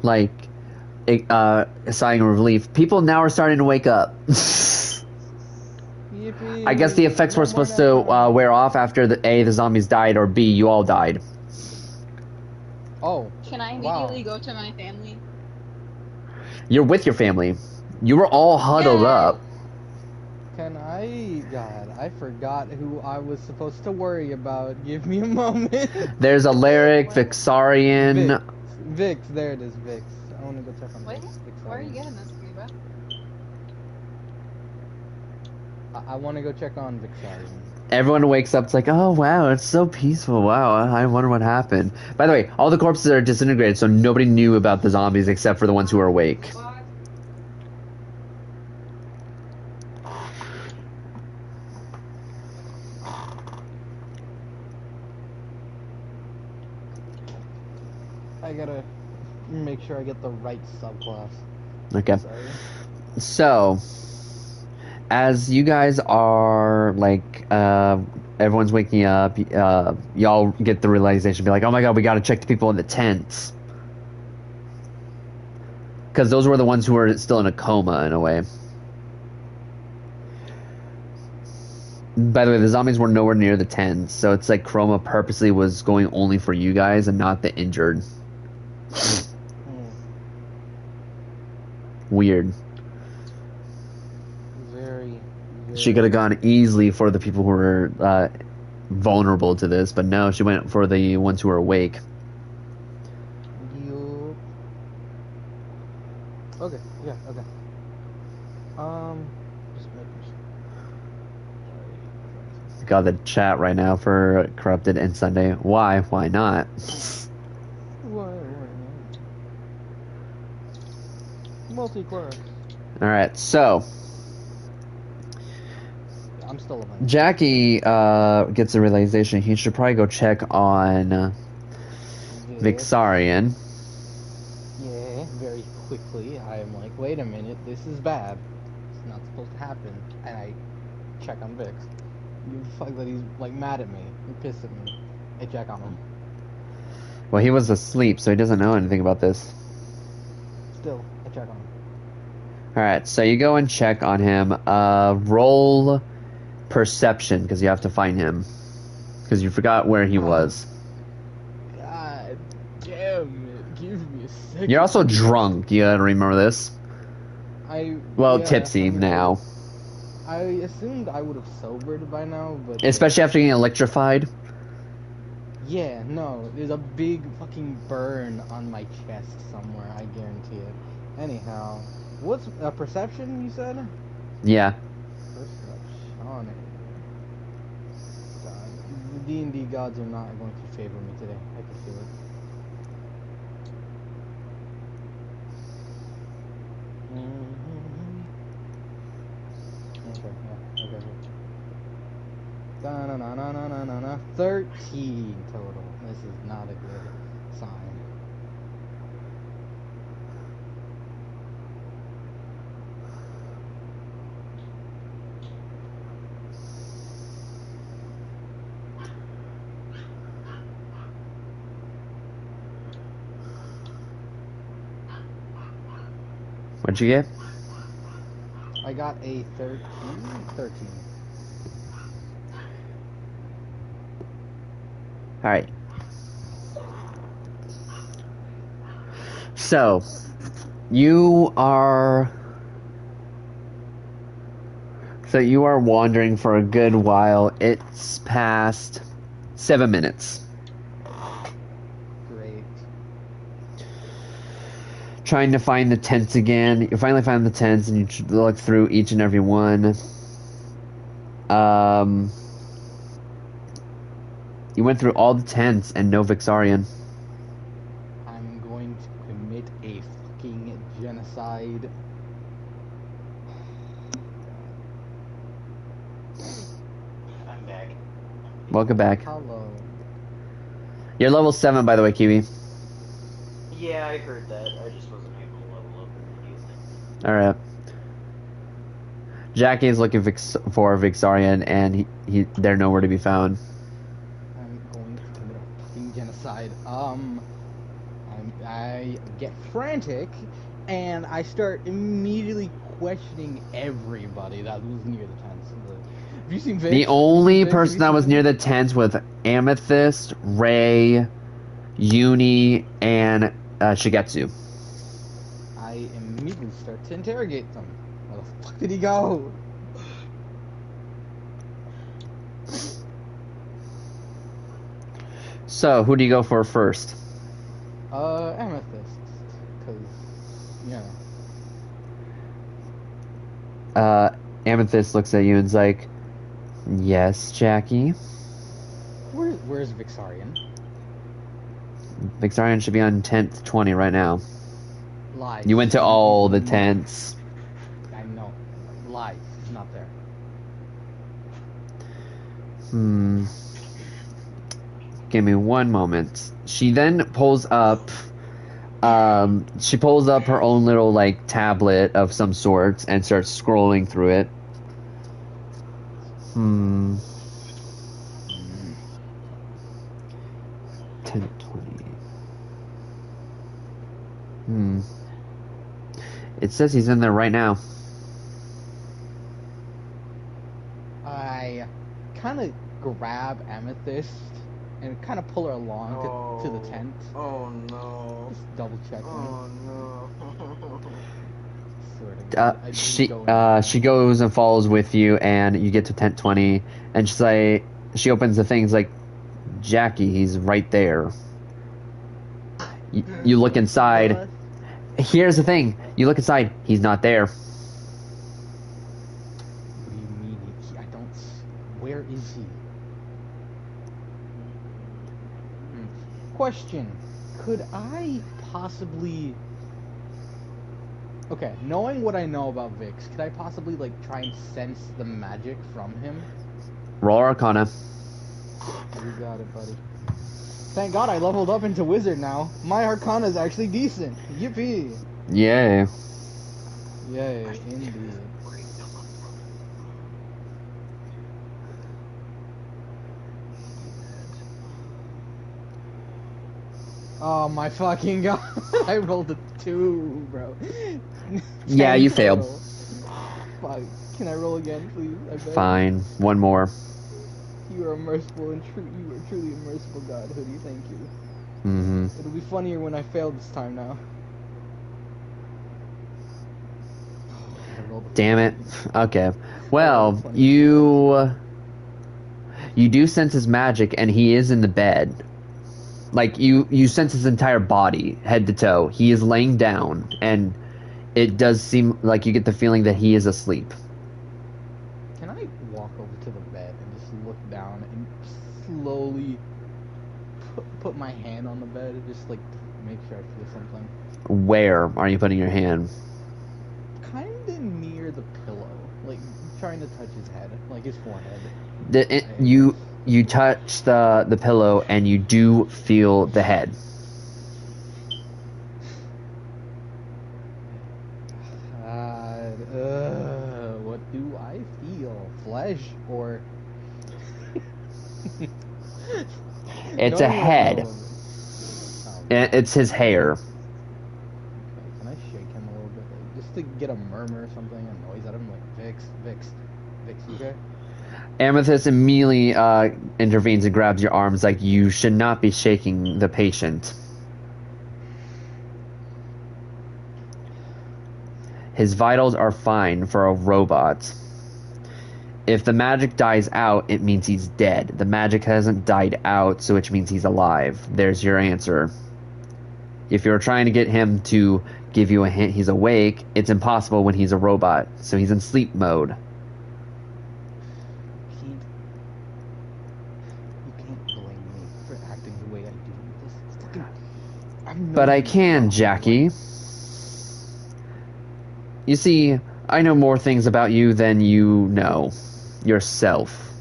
like sighing relief, people now are starting to wake up. Yippee! I guess the effects were No more supposed to night. wear off after the zombies died, or B, you all died. Oh, Can I Wow. immediately go to my family? You're with your family. You were all huddled Yay! up. can I? God, I forgot who I was supposed to worry about. Give me a moment. There's Alaric, Vixarian. Vix, there it is, Vix. I want to go check on Wait, Vix. where are you getting this, Reba? I want to go check on Vixarian. Everyone wakes up. It's like, oh wow, it's so peaceful. Wow, I wonder what happened. By the way, all the corpses are disintegrated, so nobody knew about the zombies except for the ones who are awake. I gotta make sure I get the right subclass. Okay. Sorry. So, as you guys are like, everyone's waking up. Y'all get the realization, be like, oh my god, we gotta check the people in the tents. Because those were the ones who were still in a coma, in a way. By the way, the zombies were nowhere near the tents, so it's like Chroma purposely was going only for you guys and not the injured. Weird. Very. She could have gone easily for the people who were vulnerable to this, but no, she went for the ones who were awake. Yup. Okay. Yeah. Okay. Just making sure. Got the chat right now for Corrupted and Sunday. Why? Why not? Why not? Multi-class. Alright, so I'm still a man. Jackie gets a realization he should probably go check on Vixarian. Yeah, very quickly. I am like, wait a minute, this is bad. It's not supposed to happen. And I check on Vix. You fuck that he's like mad at me. He pissed at me. I check on him. Well, he was asleep, so he doesn't know anything about this. Still, I check on him. Alright, so you go and check on him. Roll perception, because you have to find him. Because you forgot where he was. God damn it. Give me a second. You're also drunk, you gotta remember this. Well, yeah, tipsy I mean, now. I assumed I would have sobered by now, but Especially after getting electrified. yeah, no, there's a big fucking burn on my chest somewhere. I guarantee it. Anyhow, what's perception? You said Yeah. perception. God, the D&D gods are not going to favor me today. I can feel it. Okay, yeah, okay. Da-na-na-na-na-na-na. 13 total. This is not a good sign. What'd you get? I got a 13. 13. All right. So, you are. So you are wandering for a good while. It's past 7 minutes. Great. Trying to find the tents again. You finally find the tents and you look through each and every one. You went through all the tents and no Vixarian. I'm going to commit a fucking genocide. I'm back. Welcome back. Hello. You're level 7, by the way, Kiwi. Yeah, I heard that. I just wasn't able to level up immediately. Alright. Jackie is looking for Vixarian, and they're nowhere to be found. I'm going to commit a fucking genocide. I get frantic, and I start immediately questioning everybody that was near the tents. Have you seen Vix? The only Vix? person that was near the tents was Amethyst, Ray, Uni, and Shigetsu. I immediately start to interrogate them. Where the fuck did he go? So, who do you go for first? Amethyst. Because, yeah. Amethyst looks at you and's like, yes, Jackie? Where's Vixarian? Vixarian should be on tent 20 right now. Lies. You went to all the tents. I know. Lies. He's not there. Give me one moment. She then pulls up her own little like tablet of some sort and starts scrolling through it. 10, 20. It says he's in there right now. I kind of grab Amethyst and kind of pull her along to the tent. Oh no. Just double check. Oh no. Sort of. I didn't She go in. she goes and follows with you, and you get to tent 20, and she's like, she opens the things like, Jackie, he's right there. You look inside. What? Here's the thing. You look inside. He's not there. What do you mean? I don't. Where is he? Question. Could I possibly... Okay, knowing what I know about Vix, could I possibly, like, try and sense the magic from him? Roll Arcana. You got it, buddy. Thank God I leveled up into Wizard now. My Arcana is actually decent. Yippee! Yay. Yay, indeed. Oh my fucking God. I rolled a 2, bro. Yeah, you 10 failed. total. Fuck. Can I roll again, please? I beg. Fine. One more. You are a merciful and you are truly a merciful God, Hoodie. Thank you. It'll be funnier when I fail this time now. I rolled a Damn it. 14. Okay. Well, you do sense his magic, and he is in the bed. Like, you sense his entire body, head to toe. He is laying down, and it does seem like you get the feeling that he is asleep. Can I walk over to the bed and just look down and slowly put my hand on the bed and just, like, make sure I feel something? Where are you putting your hand? Kinda near the pillow. Like, trying to touch his head. Like, his forehead. You touch the pillow, and you do feel the head. What do I feel? Flesh or... It's No, a head. no. Oh, It's his hair. okay. Can I shake him a little bit? Like, just to to get a murmur or something, a noise out of him, like, Vix, you okay? Amethyst immediately intervenes and grabs your arms like you should not be shaking the patient. His vitals are fine for a robot. If the magic dies out, it means he's dead. The magic hasn't died out, so which means he's alive. There's your answer. If you're trying to get him to give you a hint he's awake, it's impossible when he's a robot, so he's in sleep mode. You can't blame me for acting the way I do. This fucking... But I can, Jackie. You see, I know more things about you than you know yourself.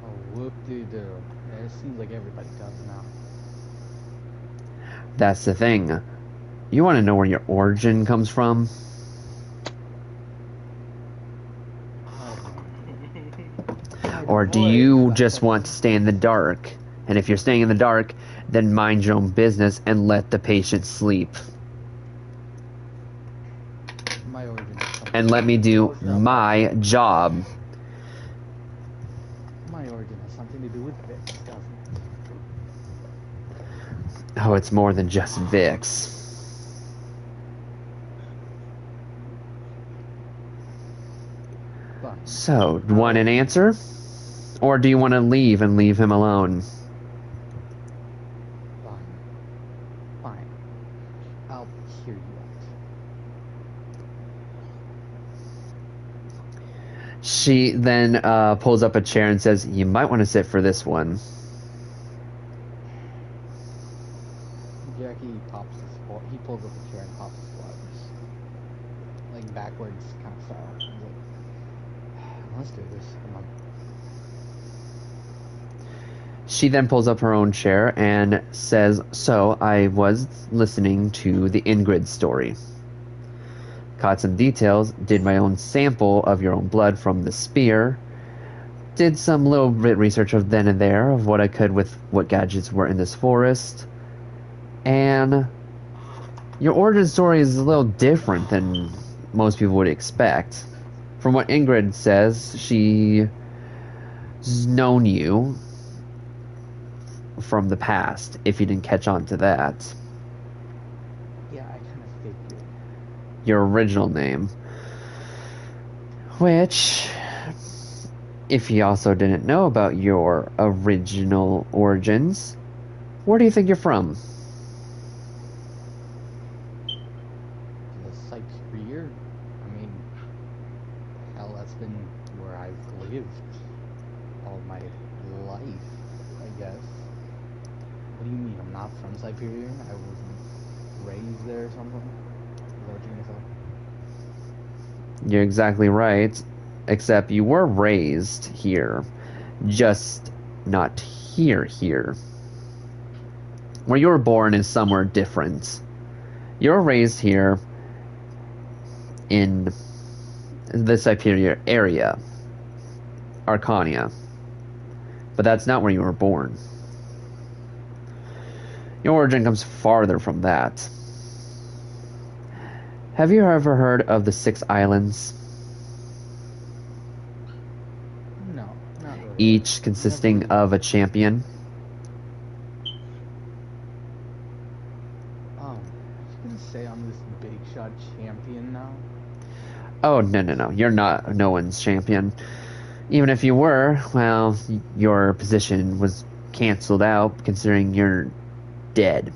Oh, whoop-de-doo. Yeah, it seems like everybody does now. That's the thing. You want to know where your origin comes from? Or do you just want to stay in the dark? And if you're staying in the dark, then mind your own business and let the patient sleep. My origin is something. And let me do my job. My origin has something to do with Vix, doesn't it? Oh, it's more than just Vix. Fine. So, want an answer? Or do you want to leave and leave him alone? Fine. I'll hear you out. She then pulls up a chair and says, "You might want to sit for this one." Jackie pops his squat. He pulls up a chair and pops his squats. Like backwards kind of style. He's like, let's do this. Come on. She then pulls up her own chair and says, "So, I was listening to the Ingrid story. Caught some details, did my own sample of your own blood from the spear, did some little bit research of then and there of what I could with what gadgets were in this forest, and your origin story is a little different than most people would expect. From what Ingrid says, she's known you from the past, if you didn't catch on to that. Yeah, I kind of figured. Your original name. Which, if you also didn't know about your original origins, where do you think you're from?" The Cyperior? I mean, hell, that's been where I've lived all my life, I guess. What do you mean? I'm not from Cyperior? I wasn't raised there or something? Is that what you're gonna say? You're exactly right, except you were raised here, just not here. Where you were born is somewhere different. You were raised here in the Cyperior area, Arcania, but that's not where you were born. Your origin comes farther from that. Have you ever heard of the 6 islands? No, not really. Each consisting of a champion? I was gonna say I'm this big shot champion now. Oh, no. You're not no one's champion. Even if you were, well, your position was canceled out considering you're dead.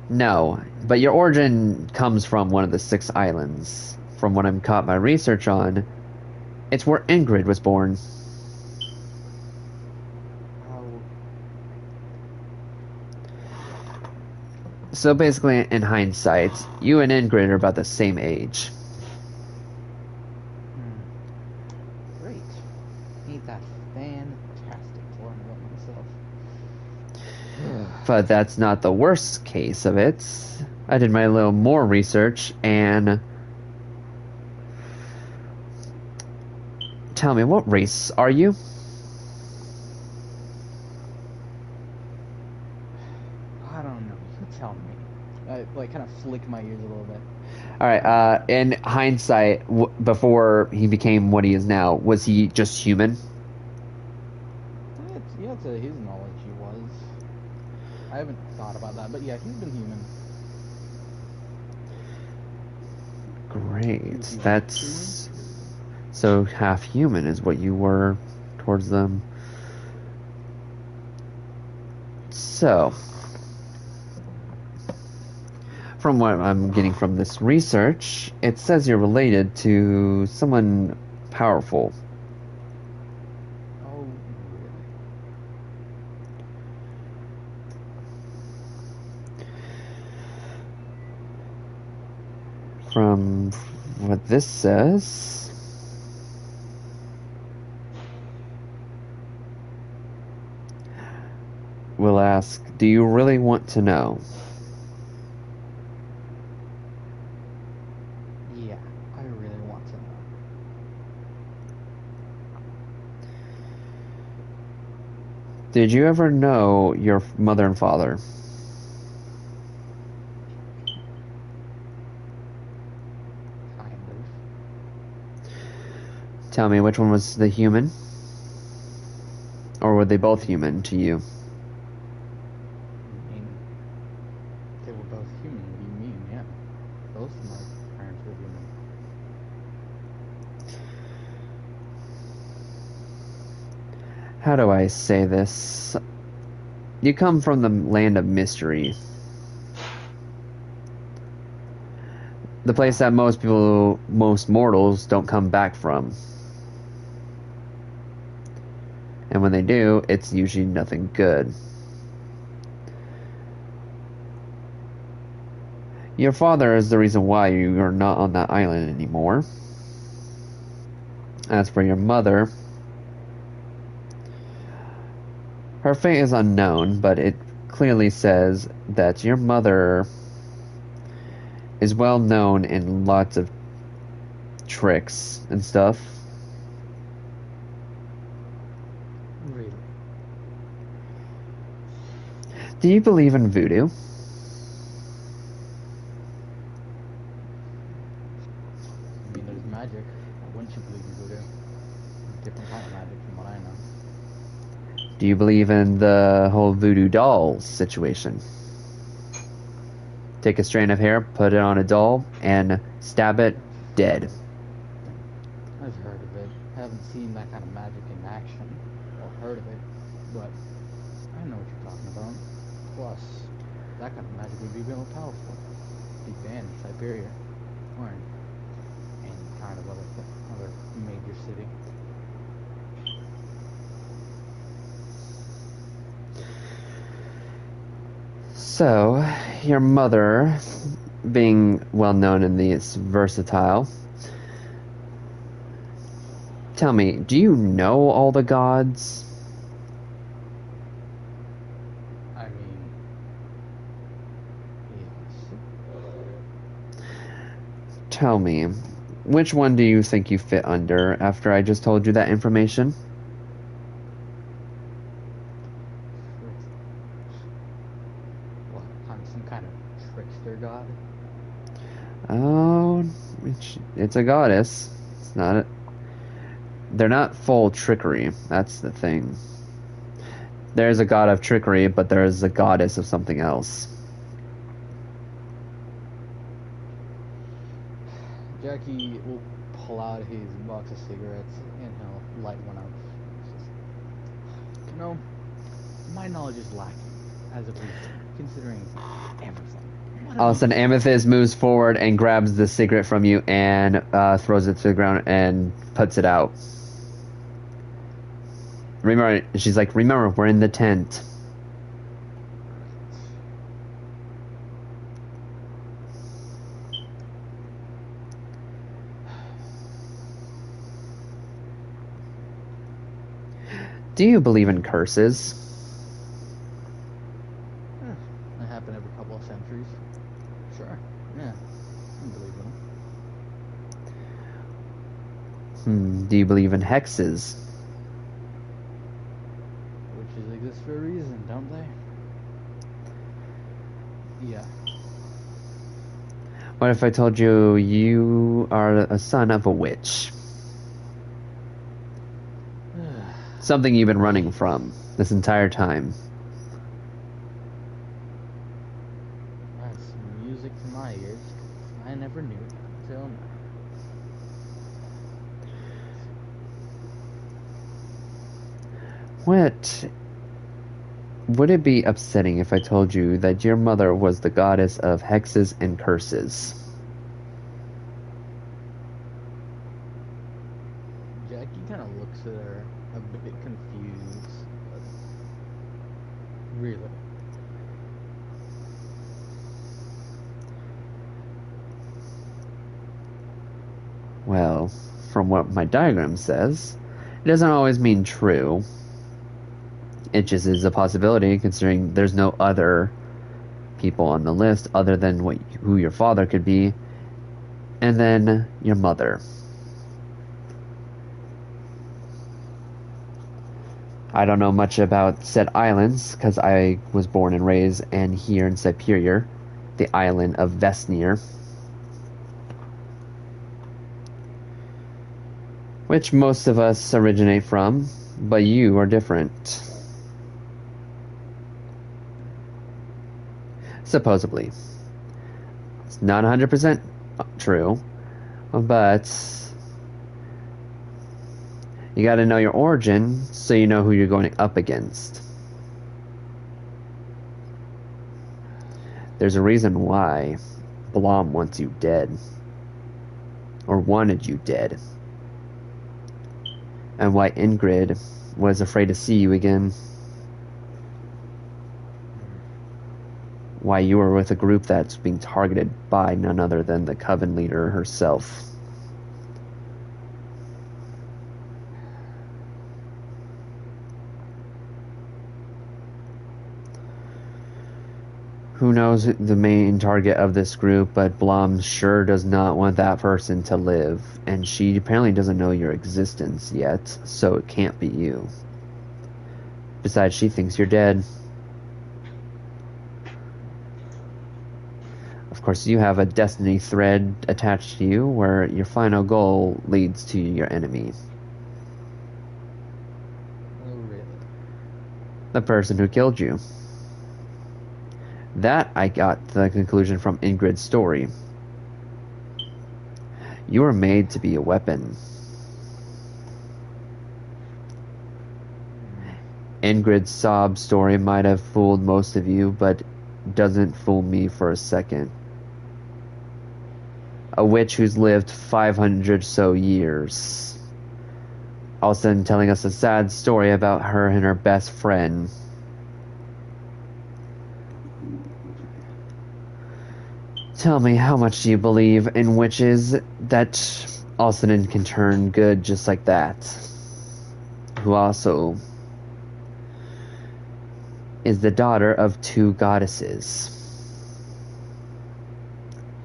No, but your origin comes from one of the 6 islands. From what I'm caught my research on, it's where Ingrid was born. How... So basically, in hindsight, you and Ingrid are about the same age. Great. Ain't that fantastic for me about myself. But that's not the worst case of it. I did my little more research and... Tell me, what race are you? I don't know. You tell me. I like kind of flick my ears a little bit. All right. In hindsight, before he became what he is now, was he just human? Yeah, to his knowledge, he was. I haven't thought about that, but yeah, he's been human. Great. Was he That's so half human is what you were towards them. So, from what I'm getting from this research, it says you're related to someone powerful. Oh, really? From what this says, we'll ask, do you really want to know? Yeah, I really want to know. Did you ever know your mother and father? Kind of. Tell me, which one was the human? Or were they both human to you? I mean, they were both human. What do you mean? Yeah, both of my parents were human. How do I say this? You come from the land of mystery. The place that most people, most mortals, don't come back from. And when they do, it's usually nothing good. Your father is the reason why you are not on that island anymore. As for your mother, her fate is unknown, but it clearly says that your mother is well known in lots of tricks and stuff. Really? Do you believe in voodoo? I mean, there's magic. Why wouldn't you believe in voodoo? Different kind of magic from what I know. Do you believe in the whole voodoo doll situation? Take a strand of hair, put it on a doll, and stab it dead. I've heard of it. I haven't seen that kind of magic in action, or heard of it, but I know what you're talking about. Plus, that kind of magic would be real powerful. Big Band, Cyperior, or in any kind of other major city. So, your mother, being well known in this versatile, tell me, do you know all the gods? I mean, yes. Tell me, which one do you think you fit under after I just told you that information? What? I'm some kind of trickster god? Oh, it's a goddess. It's not a, they're not full trickery. That's the thing. There's a god of trickery, but there's a goddess of something else. Jackie will pull out his box of cigarettes and he'll light one up. It's just, my knowledge is lacking as of recent, considering everything. All of a sudden, Amethyst moves forward and grabs the cigarette from you and throws it to the ground and puts it out. Remember, she's like, remember, we're in the tent. Do you believe in curses? That happen every couple of centuries. Sure. Yeah. I believe them. Do you believe in hexes? Witches exist for a reason, don't they? Yeah. What if I told you you are a son of a witch? Something you've been running from this entire time. That's music to my ears. I never knew until now. What would it be upsetting if I told you that your mother was the goddess of hexes and curses? Jackie kind of looks at her a bit confused. But really? Well, from what my diagram says, it doesn't always mean true. It just is a possibility, considering there's no other people on the list other than who your father could be, and then your mother. I don't know much about said islands, because I was born and raised and here in Cyperior, the island of Vesnir, which most of us originate from, but you are different. Supposedly. It's not 100% true, but you gotta know your origin so you know who you're going up against. There's a reason why Blom wants you dead. Or wanted you dead. And why Ingrid was afraid to see you again. Why you were with a group that's being targeted by none other than the Coven leader herself. Who knows the main target of this group, but Blom sure does not want that person to live, and she apparently doesn't know your existence yet, so it can't be you. Besides, she thinks you're dead. Of course, you have a destiny thread attached to you where your final goal leads to your enemy. Oh, really? The person who killed you. That I got the conclusion from Ingrid's story. You were made to be a weapon. Ingrid's sob story might have fooled most of you, but doesn't fool me for a second. A witch who's lived 500 so years. All of a sudden telling us a sad story about her and her best friend. Tell me, how much do you believe in witches that all of a sudden can turn good just like that? Who also is the daughter of two goddesses.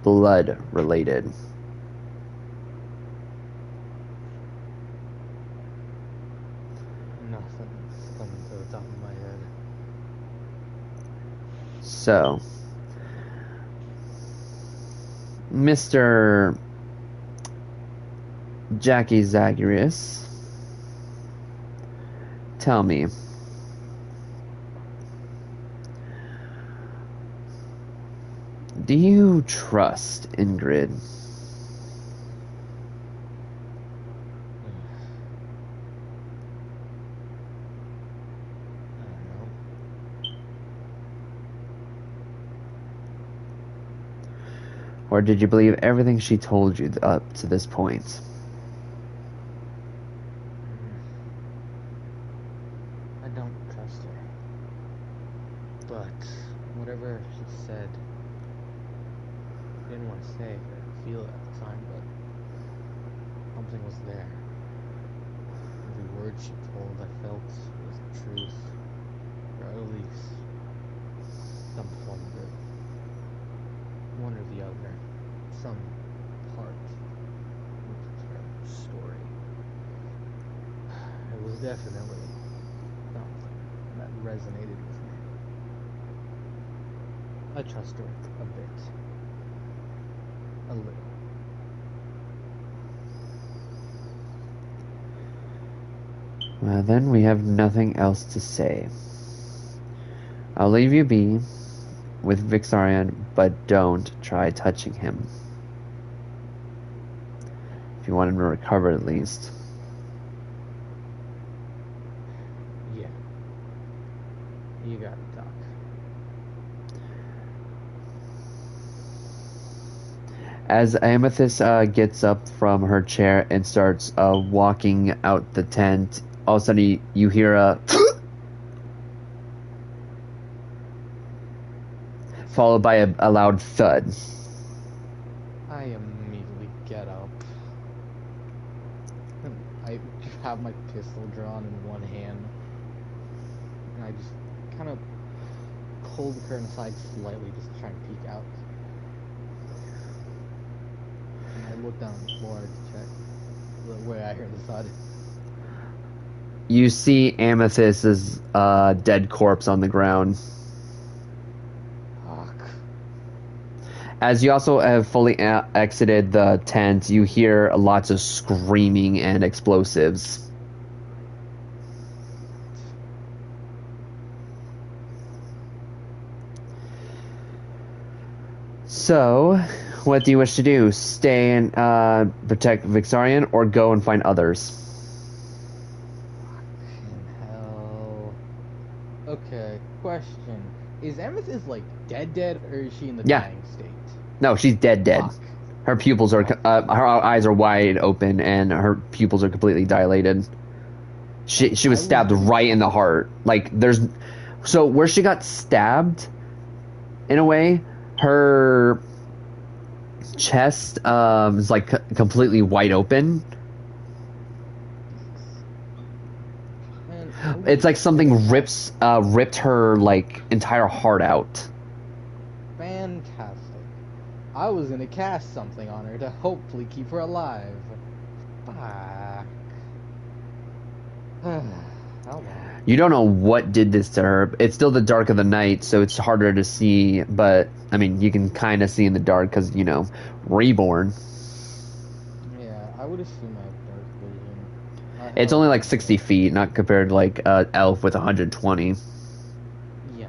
Blood related. Nothing's coming to the top of my head. So, Mr. Jackie Zagreus, tell me, do you trust Ingrid? I don't know. Or did you believe everything she told you up to this point? I don't trust her. But whatever she said, I didn't want to say or feel it at the time, but something was there. Every word she told, I felt was the truth, or at least some form of it. One or the other, some part of her story. It was definitely something that resonated with me. I trust her a bit. A little. Well, then we have nothing else to say. I'll leave you be with Vixarion, but don't try touching him. If you want him to recover, at least. Yeah. You got it, Doc. As Amethyst gets up from her chair and starts walking out the tent, all of a sudden you hear a followed by a loud thud. I immediately get up. I have my pistol drawn in one hand. And I just kind of pull the curtain aside slightly just to try and peek out. And I look down the floor to check where I hear the thud. You see Amethyst's dead corpse on the ground. Fuck. As you also have fully exited the tent, you hear lots of screaming and explosives. So, what do you wish to do? Stay and protect Vixarion, or go and find others? Fucking hell. Okay, question. Is Amethyst, like, dead, or is she in the Yeah. dying state? No, she's dead. Fuck. Her pupils are, her eyes are wide open, and her pupils are completely dilated. She was stabbed right in the heart. Like, so where she got stabbed, in a way, her chest is like completely wide open. Man, It's like something ripped her like entire heart out. fantastic. I was gonna cast something on her to hopefully keep her alive. Fuck. How long? You don't know what did this to her. It's still the dark of the night, so it's harder to see. But I mean, you can kind of see in the dark because reborn. Yeah, I would assume I have dark vision. It's only like 60 feet, not compared to like elf with 120. Yeah.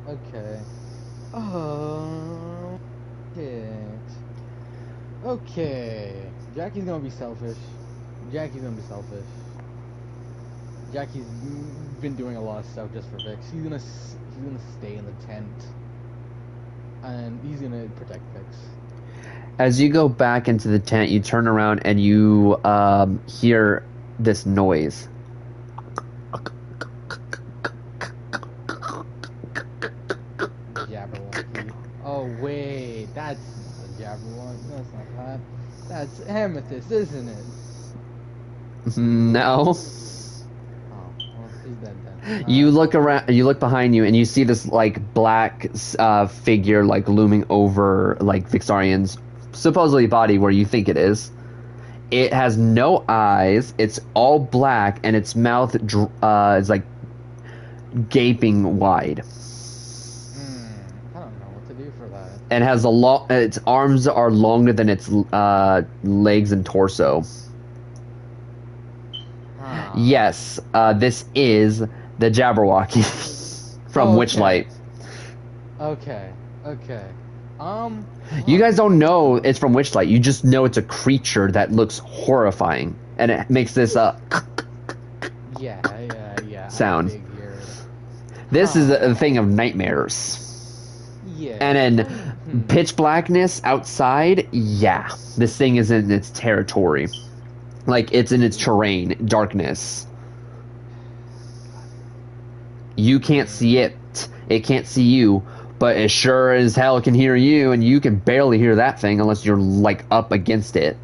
Okay. Oh. Shit. Okay. Jackie's gonna be selfish. Jackie's been doing a lot of stuff just for Vix. He's gonna stay in the tent, and he's gonna protect Vix. As you go back into the tent, you turn around and you hear this noise. Jabberwocky. Oh wait, that's not a Jabberwocky. That's not that. That's Amethyst, isn't it? No. Oh, well, he's dead then. You look around. You look behind you, and you see this like black figure like looming over like Vixarion's supposedly body where you think it is. It has no eyes. It's all black, and its mouth is like gaping wide. I don't know what to do for that. And has its arms are longer than its legs and torso. Ah. Yes, this is the Jabberwocky from Oh, Witchlight. Okay. You guys don't know it's from Witchlight. You just know it's a creature that looks horrifying, and it makes this Yeah. sound. I figured. This is a thing of nightmares. Yeah. And in pitch blackness outside, yeah, this thing is in its territory. Like, it's in its terrain, darkness. You can't see it. It can't see you, but it sure as hell can hear you, and you can barely hear that thing unless you're, like, up against it.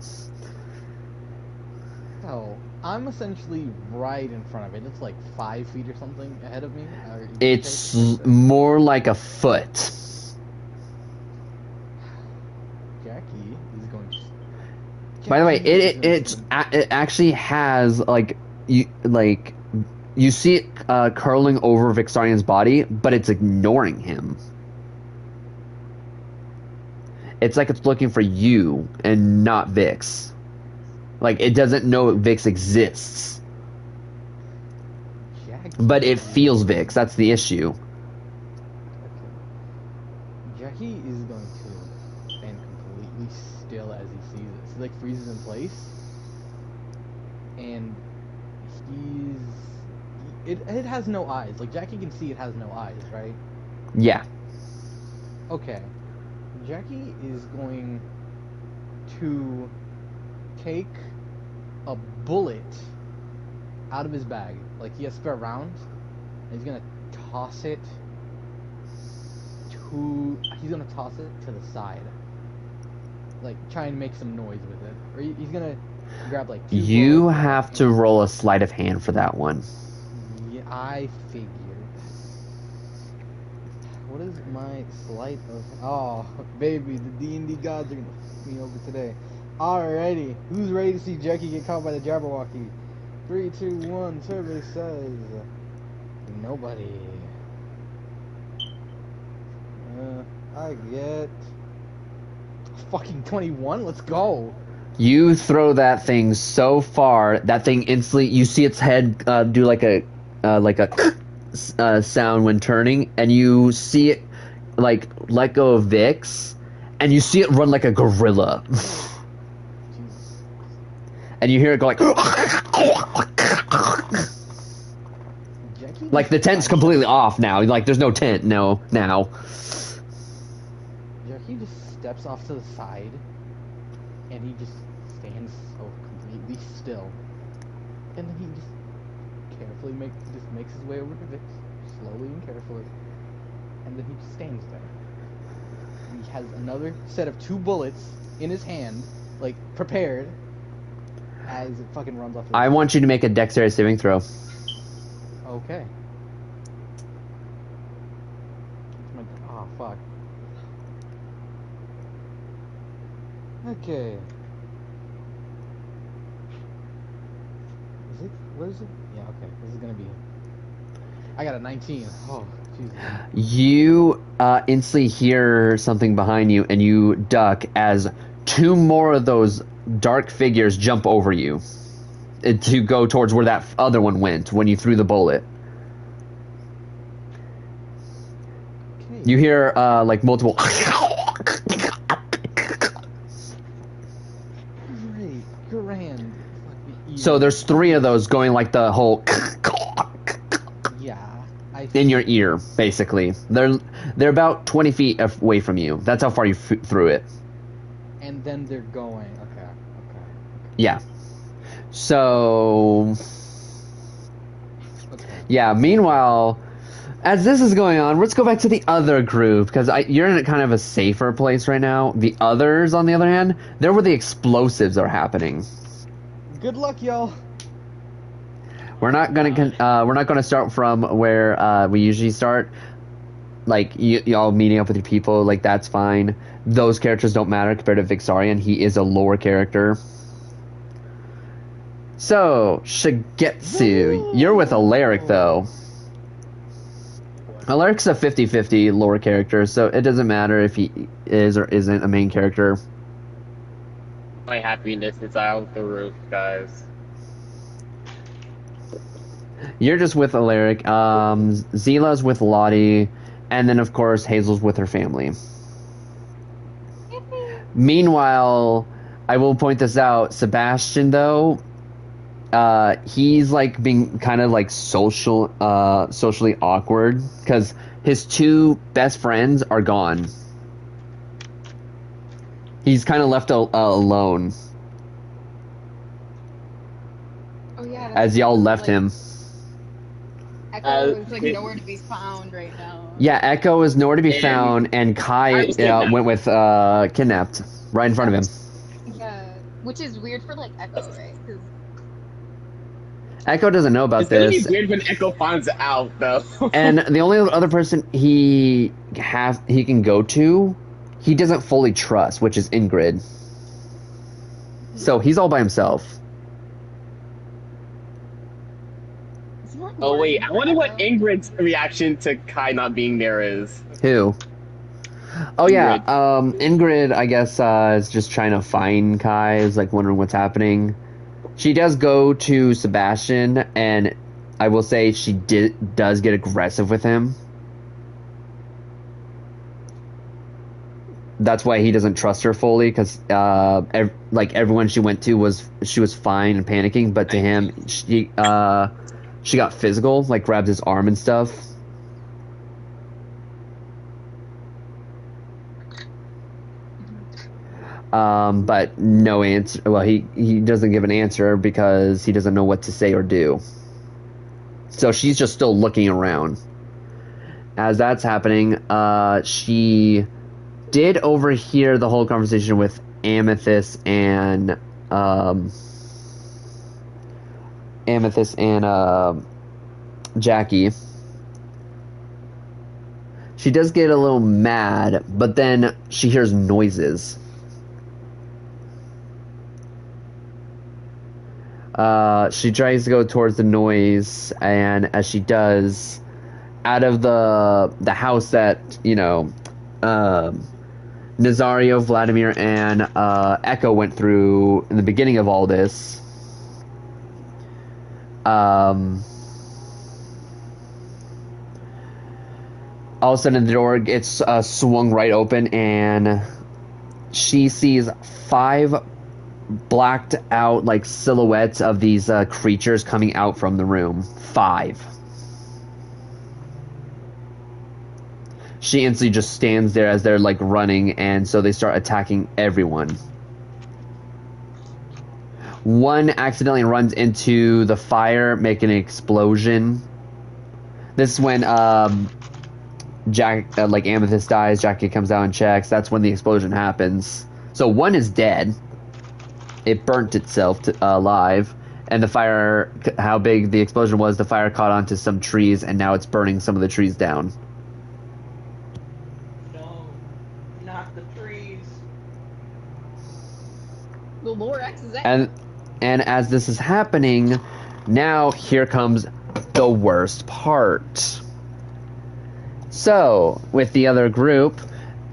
Oh, I'm essentially right in front of it. It's like 5 feet or something ahead of me. It's more like a foot. Jackie is going to... By the way, Jackie it is actually has like you see it curling over Vixarion's body, but it's ignoring him. it's like it's looking for you and not Vix. Like it doesn't know Vix exists, Jackie. but it feels Vix. That's the issue. Jackie is going to stand completely still as he sees it. He like freezes in place, and it has no eyes. Like Jackie can see it has no eyes, right? Yeah. Okay. Jackie is going to take a bullet out of his bag. Like he has spare rounds, and he's gonna toss it to the side. Like try and make some noise with it. Or he's gonna grab like two You bullets have to roll a sleight of hand for that one. Yeah, I figured. What is my sleight of... Oh, baby, the D&D gods are gonna f me over today. Alrighty, who's ready to see Jackie get caught by the Jabberwocky? 3, 2, 1, survey says... Nobody. I get... Fucking 21, let's go! You throw that thing so far, that thing instantly, you see its head do like a sound when turning, and you see it like let go of Vix, and you see it run like a gorilla. And you hear it go like the tent's completely off now. Like there's no tent now. Jackie just steps off to the side, and he just stands so completely still, and then he just carefully makes his way over to Vix, slowly and carefully, and then he just stands there. And he has another set of 2 bullets in his hand, like prepared, as it fucking runs off. I want you to make a dexterity saving throw. Okay. Oh fuck. Okay. Is it? What is it? Yeah, okay. This is gonna be... I got a 19. Oh, Jesus. You instantly hear something behind you, and you duck as 2 more of those dark figures jump over you to go towards where that other one went when you threw the bullet. Okay. You hear like multiple... Grand. So there's 3 of those going like the whole... Yeah. in your ear, basically. They're about 20 feet away from you. That's how far you threw it. And then they're going. Okay. Yeah. So... Okay. Yeah, meanwhile, as this is going on, let's go back to the other group, because you're in a kind of a safer place right now. The others, on the other hand, they're where the explosives are happening. Good luck, y'all. We're not gonna start from where we usually start. Like y'all meeting up with your people, like that's fine. Those characters don't matter compared to Vixarian. He is a lower character. So Shigetsu, you're with Alaric though. Alaric's a 50-50 lower character, so it doesn't matter if he is or isn't a main character. My happiness is out the roof, guys. You're just with Alaric. Zila's with Lottie, and then of course Hazel's with her family. Meanwhile, I will point this out. Sebastian, though, he's like being kind of like socially awkward because his 2 best friends are gone. He's kind of left alone. Oh yeah. As y'all left him. Echo is like nowhere to be found right now. Yeah, Echo is nowhere to be found, and Kai went with kidnapped right in front of him. Yeah, which is weird for like Echo, right? 'Cause Echo doesn't know about It's gonna this. be weird when Echo finds out, though. And the only other person he can go to, he doesn't fully trust, which is Ingrid. So he's all by himself. Oh wait, I wonder what Ingrid's reaction to Kai not being there is. Who? Oh yeah, Ingrid. Ingrid, I guess, is just trying to find Kai, is like wondering what's happening. She does go to Sebastian, and I will say she does get aggressive with him. That's why he doesn't trust her fully, because like everyone she went to she was fine and panicking, but to him she got physical, like grabbed his arm and stuff. But no answer. Well, he doesn't give an answer because he doesn't know what to say or do. So she's just still looking around. As that's happening, she did overhear the whole conversation with Amethyst and Jackie. She does get a little mad, but then she hears noises. She tries to go towards the noise, and as she does, out of the house that, you know, Nazario, Vladimir, and Echo went through in the beginning of all this, all of a sudden the door gets swung right open, and she sees 5 blacked out like silhouettes of these creatures coming out from the room. 5. She instantly just stands there as they're like running, and so they start attacking everyone. One accidentally runs into the fire, making an explosion. This is when like Amethyst dies. Jackie comes out and checks. That's when the explosion happens. So one is dead. It burnt itself alive, and the fire, how big the explosion was, the fire caught onto some trees, and now it's burning some of the trees down. No, not the trees. The lower X is X. And as this is happening, now here comes the worst part. So, with the other group,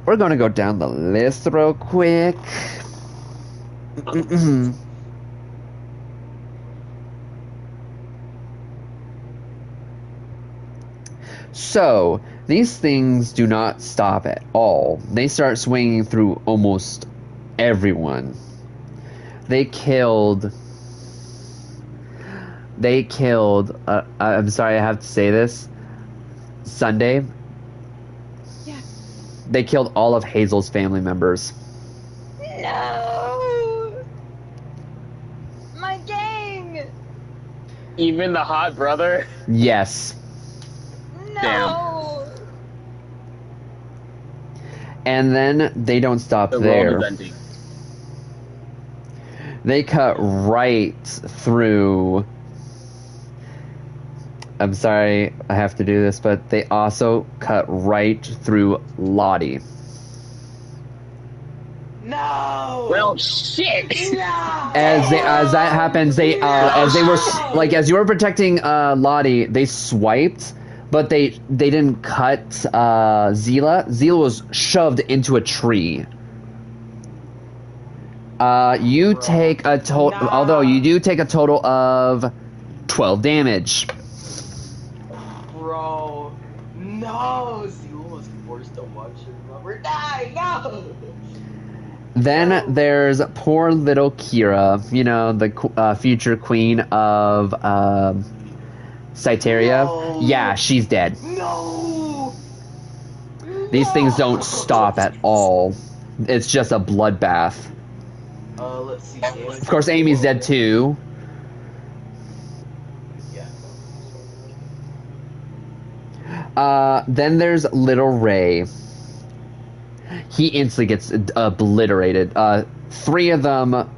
we're going to go down the list real quick. So, these things do not stop at all. They start swinging through almost everyone. They killed, I'm sorry I have to say this, Sunday. Yeah. They killed all of Hazel's family members. No! My gang! Even the hot brother? Yes. No! And then they don't stop The there. world is ending. They cut right through. I'm sorry I have to do this, but they also cut right through Lottie. No! Well, shit! No! As that happens, as you were protecting Lottie, they swiped, but they didn't cut Zila. Zila was shoved into a tree. You take a total, although you do take a total of 12 damage. Bro, no! Zula was forced to watch her lover die. No! Then there's poor little Kira, you know, the future queen of Cyperior. No. Yeah, she's dead. No! These things don't stop at all. It's just a bloodbath. Let's see. Damage. Of course, Amy's dead too. Yeah. Then there's Little Ray. He instantly gets obliterated. 3 of them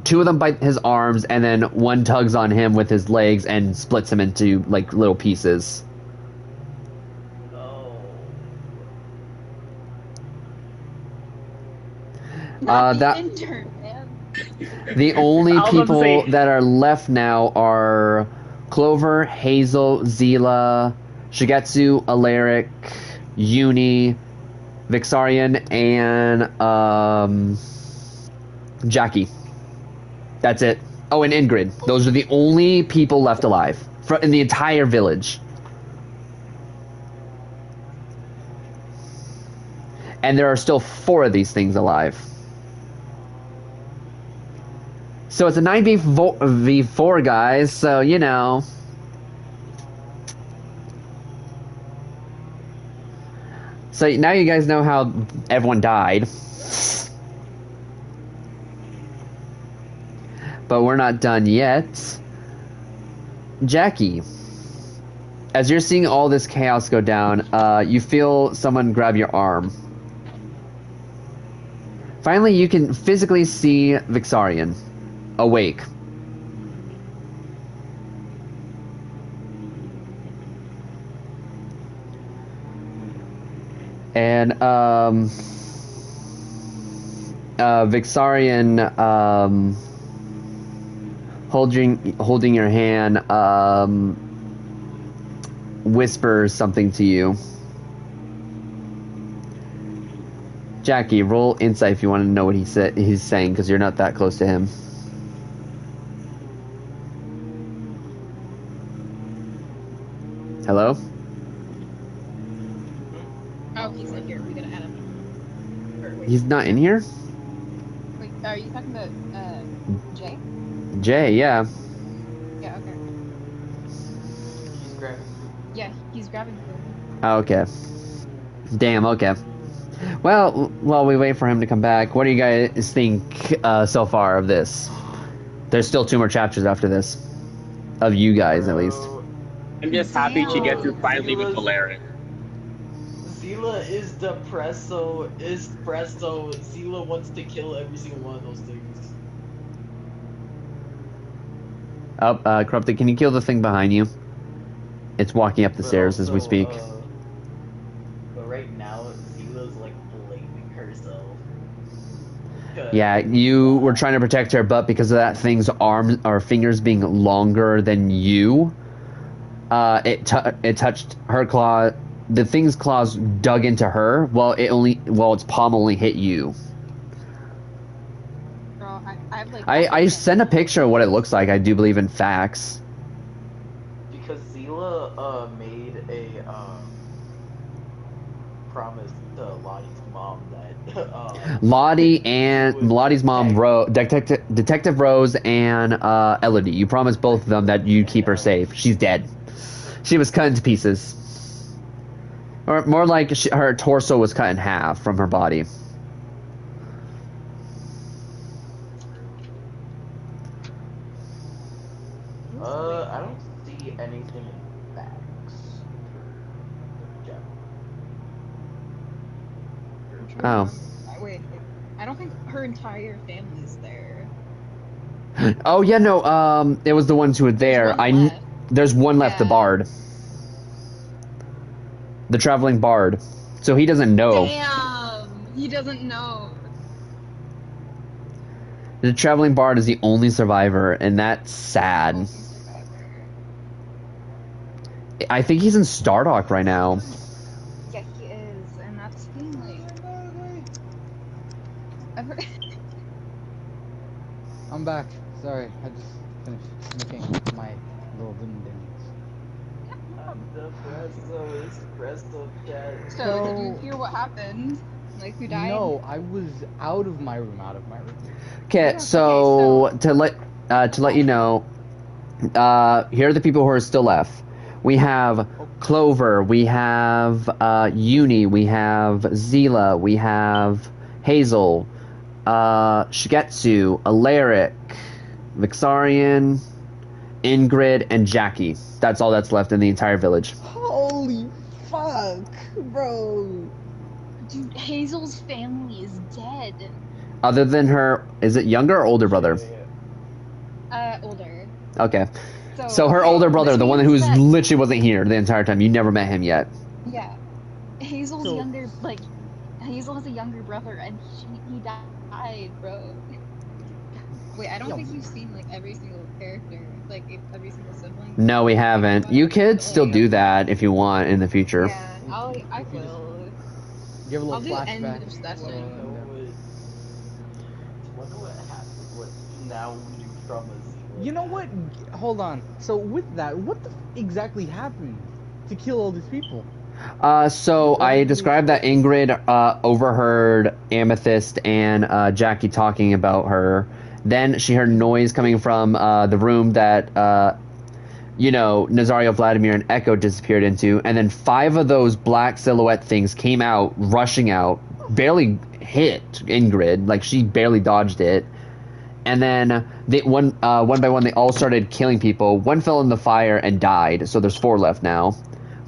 two of them bite his arms, and then one tugs on him with his legs and splits him into like little pieces. No. Not the that- intern, man. The only I was about to people say- that are left now are Clover, Hazel, Zila, Shigetsu, Alaric, Uni, Vixarian, and Jackie. That's it. Oh, and Ingrid. Those are the only people left alive in the entire village. And there are still 4 of these things alive. So it's a 9v4, guys, so, you know. So now you guys know how everyone died. But we're not done yet. Jackie, as you're seeing all this chaos go down, you feel someone grab your arm. Finally, you can physically see Vixarian awake. And Vixarian holding your hand whispers something to you. Jackie, roll insight if you want to know what he's saying, because you're not that close to him. Hello? Oh, he's in here. We gotta add him. Or, wait, He's not in here? wait, are you talking about Jay? Jay, yeah. Yeah. Okay. She's grabbing. Yeah, he's grabbing food. Oh, okay. Damn, okay. Well, while we wait for him to come back, what do you guys think so far of this? There's still 2 more chapters after this. Of you guys, at least. I'm just happy to get to finally with Valerian. Zila is depressed, so Zila wants to kill every single one of those things. Oh, Corrupted, can you kill the thing behind you? It's walking up the stairs as we speak. But right now, Zila's like blaming herself. Yeah, you were trying to protect her, but because of that thing's arms or fingers being longer than you, it touched her claw. The thing's claws dug into her, while its palm only hit you. Bro, I've like. I sent a picture of what it looks like. I do believe in facts. Because Zila made a promise to Lottie's mom that Lottie's mom, Detective Rose, and Elodie. You promised both of them that you'd keep her safe. She's dead. She was cut into pieces. Or more like her torso was cut in half from her body. I don't see anything in facts. Oh. Wait, I don't think her entire family's there. Oh yeah, no. It was the ones who were there. There's one left. The Yeah. bard, the traveling bard. So he doesn't know. Damn, he doesn't know. The traveling bard is the only survivor, and that's sad. I think he's in Stardock right now. Yeah, he is, and that's being like. I've heard. I'm back. Sorry, I just finished making my little wooden things. I'm depressed, so espresso cat. So, did you hear what happened? Like, who died? No, I was out of my room. Okay, so to let you know, here are the people who are still left. We have Clover, we have Uni, we have Zila, we have Hazel, Shigetsu, Alaric, Vixarian, Ingrid, and Jackie. That's all that's left in the entire village. Holy fuck, bro. Dude, Hazel's family is dead. Other than her, is it younger or older brother? Older. Okay. So her older brother, the one who literally wasn't here the entire time, you never met him yet. Yeah. Hazel's younger, like, Hazel has a younger brother, and he died, bro. Wait, I don't think you've seen, like, every single character, like, every single sibling. No, we haven't. You could still do that if you want in the future. Yeah. I if you just will. give a I'll little do end flashback. of session. I wonder what happened. What now we do from a You know what? Hold on. So with that, what the exactly happened to kill all these people? So I described that Ingrid overheard Amethyst and Jackie talking about her. Then she heard noise coming from the room that Nazario, Vladimir, and Echo disappeared into, and then 5 of those black silhouette things came out, rushing out, barely hit Ingrid, like she barely dodged it. And then one by one, they all started killing people. One fell in the fire and died, so there's 4 left now.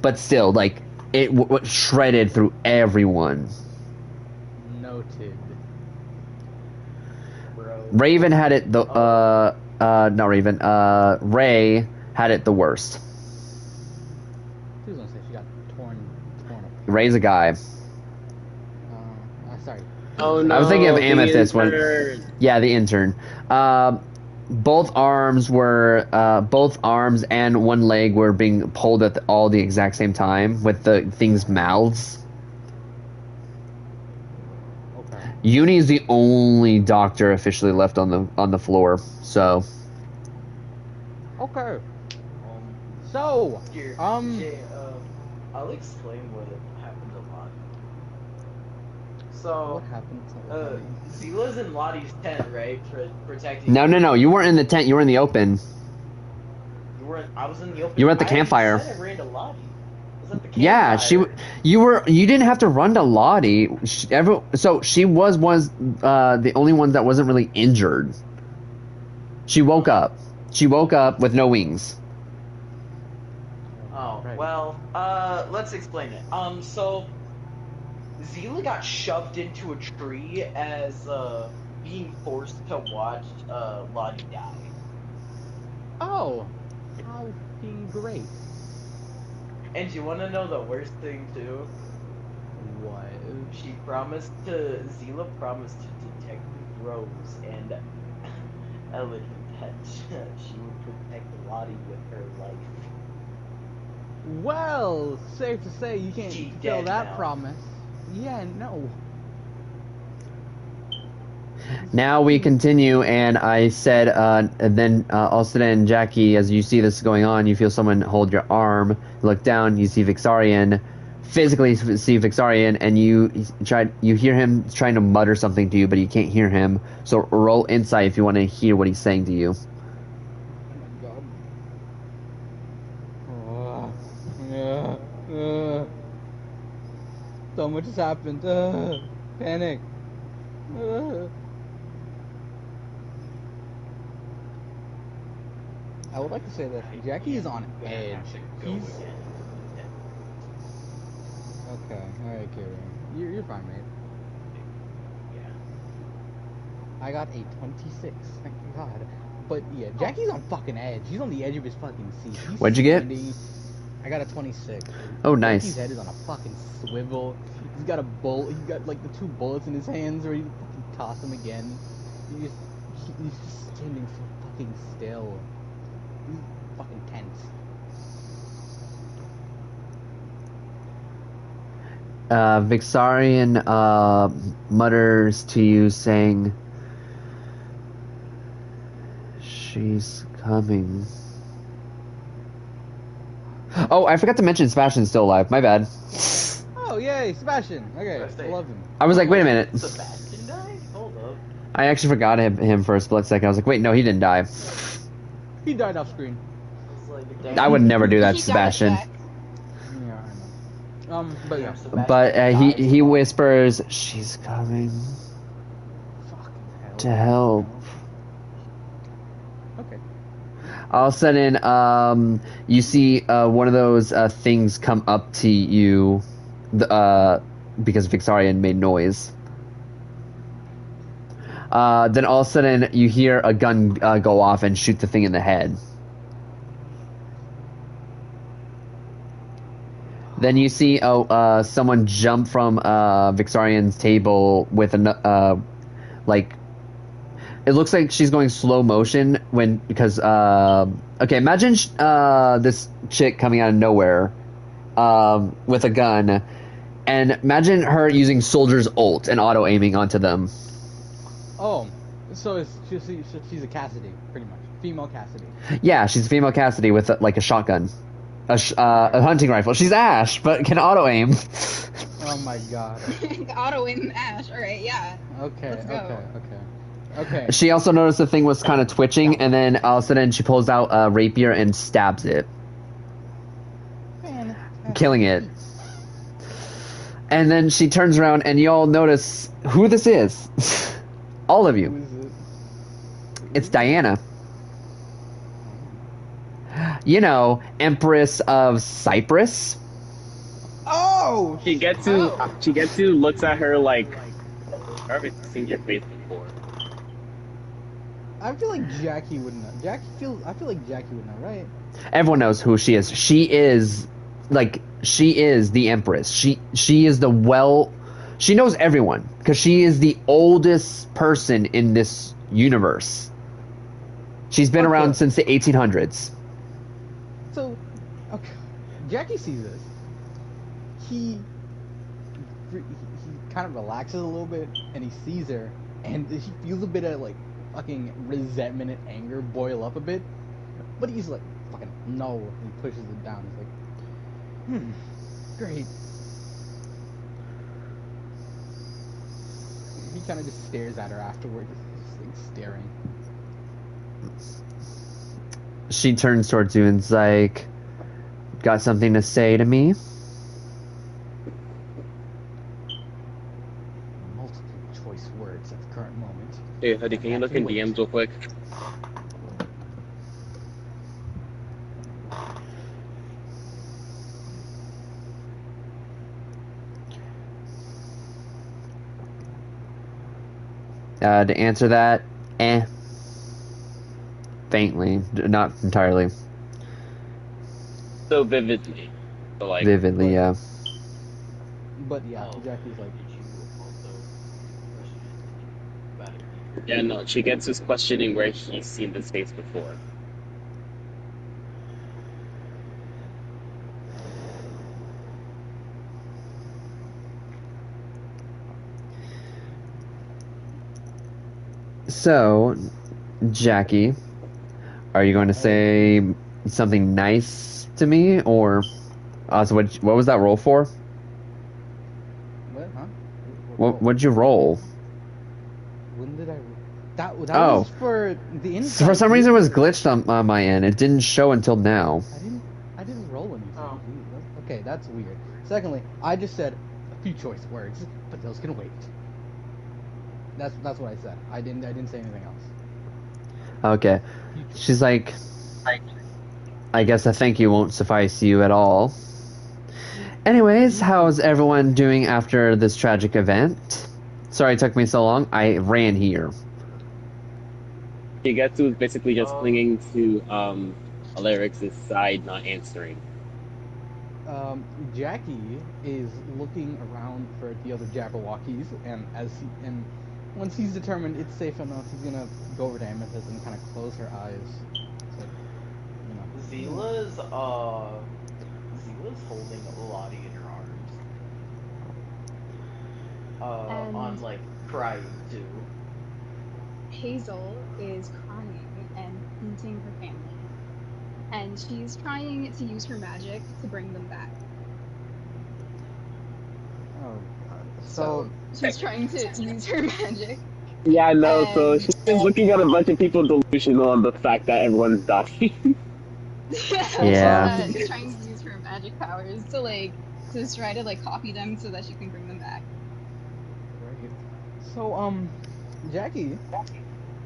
But still, like it shredded through everyone. Noted. bro. Raven had it not Raven. Ray had it the worst. She was gonna say she got torn apart. Ray's a guy. Sorry. Oh no! I was thinking of the Amethyst when. intern. Yeah, the intern. Both arms and one leg were being pulled at all the exact same time with the thing's mouths. Okay. Uni is the only doctor officially left on the floor. So Okay. So, Here, Jay, I'll explain what happened to Lottie. So, what happened to Zila's in Lottie's tent, right? Protecting. no, you weren't in the tent. You were in the open. You weren't. I was in the open. You were at the campfire. I said I ran to Lottie. I was at the campfire. Yeah, you didn't have to run to Lottie. So she was the only one that wasn't really injured. She woke up. She woke up with no wings. Oh, Right. well, let's explain it. So Zila got shoved into a tree as being forced to watch Lottie die. Oh, how fucking great. And you want to know the worst thing too? What? Zila promised to detect Rose and Ellen that she would protect Lottie with her life. Well, safe to say you can't She's fulfill dead that now. promise. Yeah, no. Now we continue, and I said, and then Alston and Jackie, as you see this going on, you feel someone hold your arm. You look down, you see Vixarian, physically see Vixarian, and you hear him trying to mutter something to you, but you can't hear him. So roll insight if you want to hear what he's saying to you. Oh my god. So much has happened. Panic. I would like to say that Jackie is on edge. He's... Okay, alright, Kieran. You're fine, mate. I got a 26, thank God. But yeah, Jackie's on fucking edge. He's on the edge of his fucking seat. He's What'd you get? I got a 26. Oh, nice. Jackie's head is on a fucking swivel. He's got a bullet. He's got like the 2 bullets in his hands ready to fucking toss them again. He's just standing so fucking still. He's fucking tense. Vixarian mutters to you, saying, "She's coming." Oh, I forgot to mention Sebastian's still alive. My bad. Oh yay, Sebastian. Okay, I love him. I was like, wait a minute. Sebastian died? Hold up. I actually forgot him for a split second. I was like, wait, no, he didn't die. He died off screen. I was like, I would never do that, He died Sebastian. back. Yeah, I know. But yeah. Sebastian But died. he whispers, "She's coming Fucking hell. to help." Okay. All of a sudden, you see one of those things come up to you, because Vixarian made noise. Then all of a sudden, you hear a gun go off and shoot the thing in the head. Then you see someone jump from Vixarian's table with like. It looks like she's going slow motion because okay, imagine this chick coming out of nowhere, with a gun, and imagine her using Soldier's ult and auto aiming onto them. Oh, so she's a Cassidy, pretty much. Female Cassidy. Yeah, she's a female Cassidy with like a shotgun, a hunting rifle. She's Ash, but can auto aim. Oh my god. Auto aim Ash. All right, yeah. Okay, Let's go. okay. She also noticed the thing was kind of twitching, and then all of a sudden she pulls out a rapier and stabs it, killing it. And then she turns around, and you all notice who this is. All of Who you. is it? It's Diana. You know, Empress of Cyprus. Oh! Shigetsu looks at her like, I've already seen your face before. I feel like Jackie would know. I feel like Jackie would know, right? Everyone knows who she is. She is the Empress. She is she knows everyone because she is the oldest person in this universe. She's been around since the 1800s. So, okay, Jackie sees this. He kind of relaxes a little bit, and he sees her, and he feels a bit of like fucking resentment and anger boil up a bit. But he's like, fucking no, and he pushes it down. He's like, great. He kind of just stares at her afterwards, just like staring. She turns towards you and's like, got something to say to me? Multiple choice words at the current moment. Hey, Huddy, can you look in DMs real quick? To answer that, faintly, not entirely. So vividly. So like, Vividly, yeah. But yeah, Jackie's like, yeah, no, she gets this questioning where he's seen this face before. So, Jackie, are you going to say something nice to me, or so what was that roll for? what, huh? What'd you roll? When did I? That Oh. was for the inside. For some reason, it was glitched on my end. It didn't show until now. I didn't roll anything. Oh. Okay, that's weird. Secondly, I just said a few choice words, but those can wait. That's what I said. I didn't say anything else. Okay. She's like, I guess a thank you won't suffice you at all. Anyways, how's everyone doing after this tragic event? Sorry it took me so long. I ran here. Shigetsu is basically just clinging to Alarix's side, not answering. Jackie is looking around for the other Jabberwockies, and once he's determined it's safe enough, he's gonna go over to Amethyst and kind of close her eyes. So, you know. Zila's holding Lottie in her arms. On like crying too. Hazel is crying and hunting her family, and she's trying to use her magic to bring them back. Oh, God. So she's trying to use her magic. Yeah, I know. So And- she's looking at a bunch of people delusional on the fact that everyone's dying. Yeah. She's trying to use her magic powers to try to copy them so that she can bring them back. Right. So, Jackie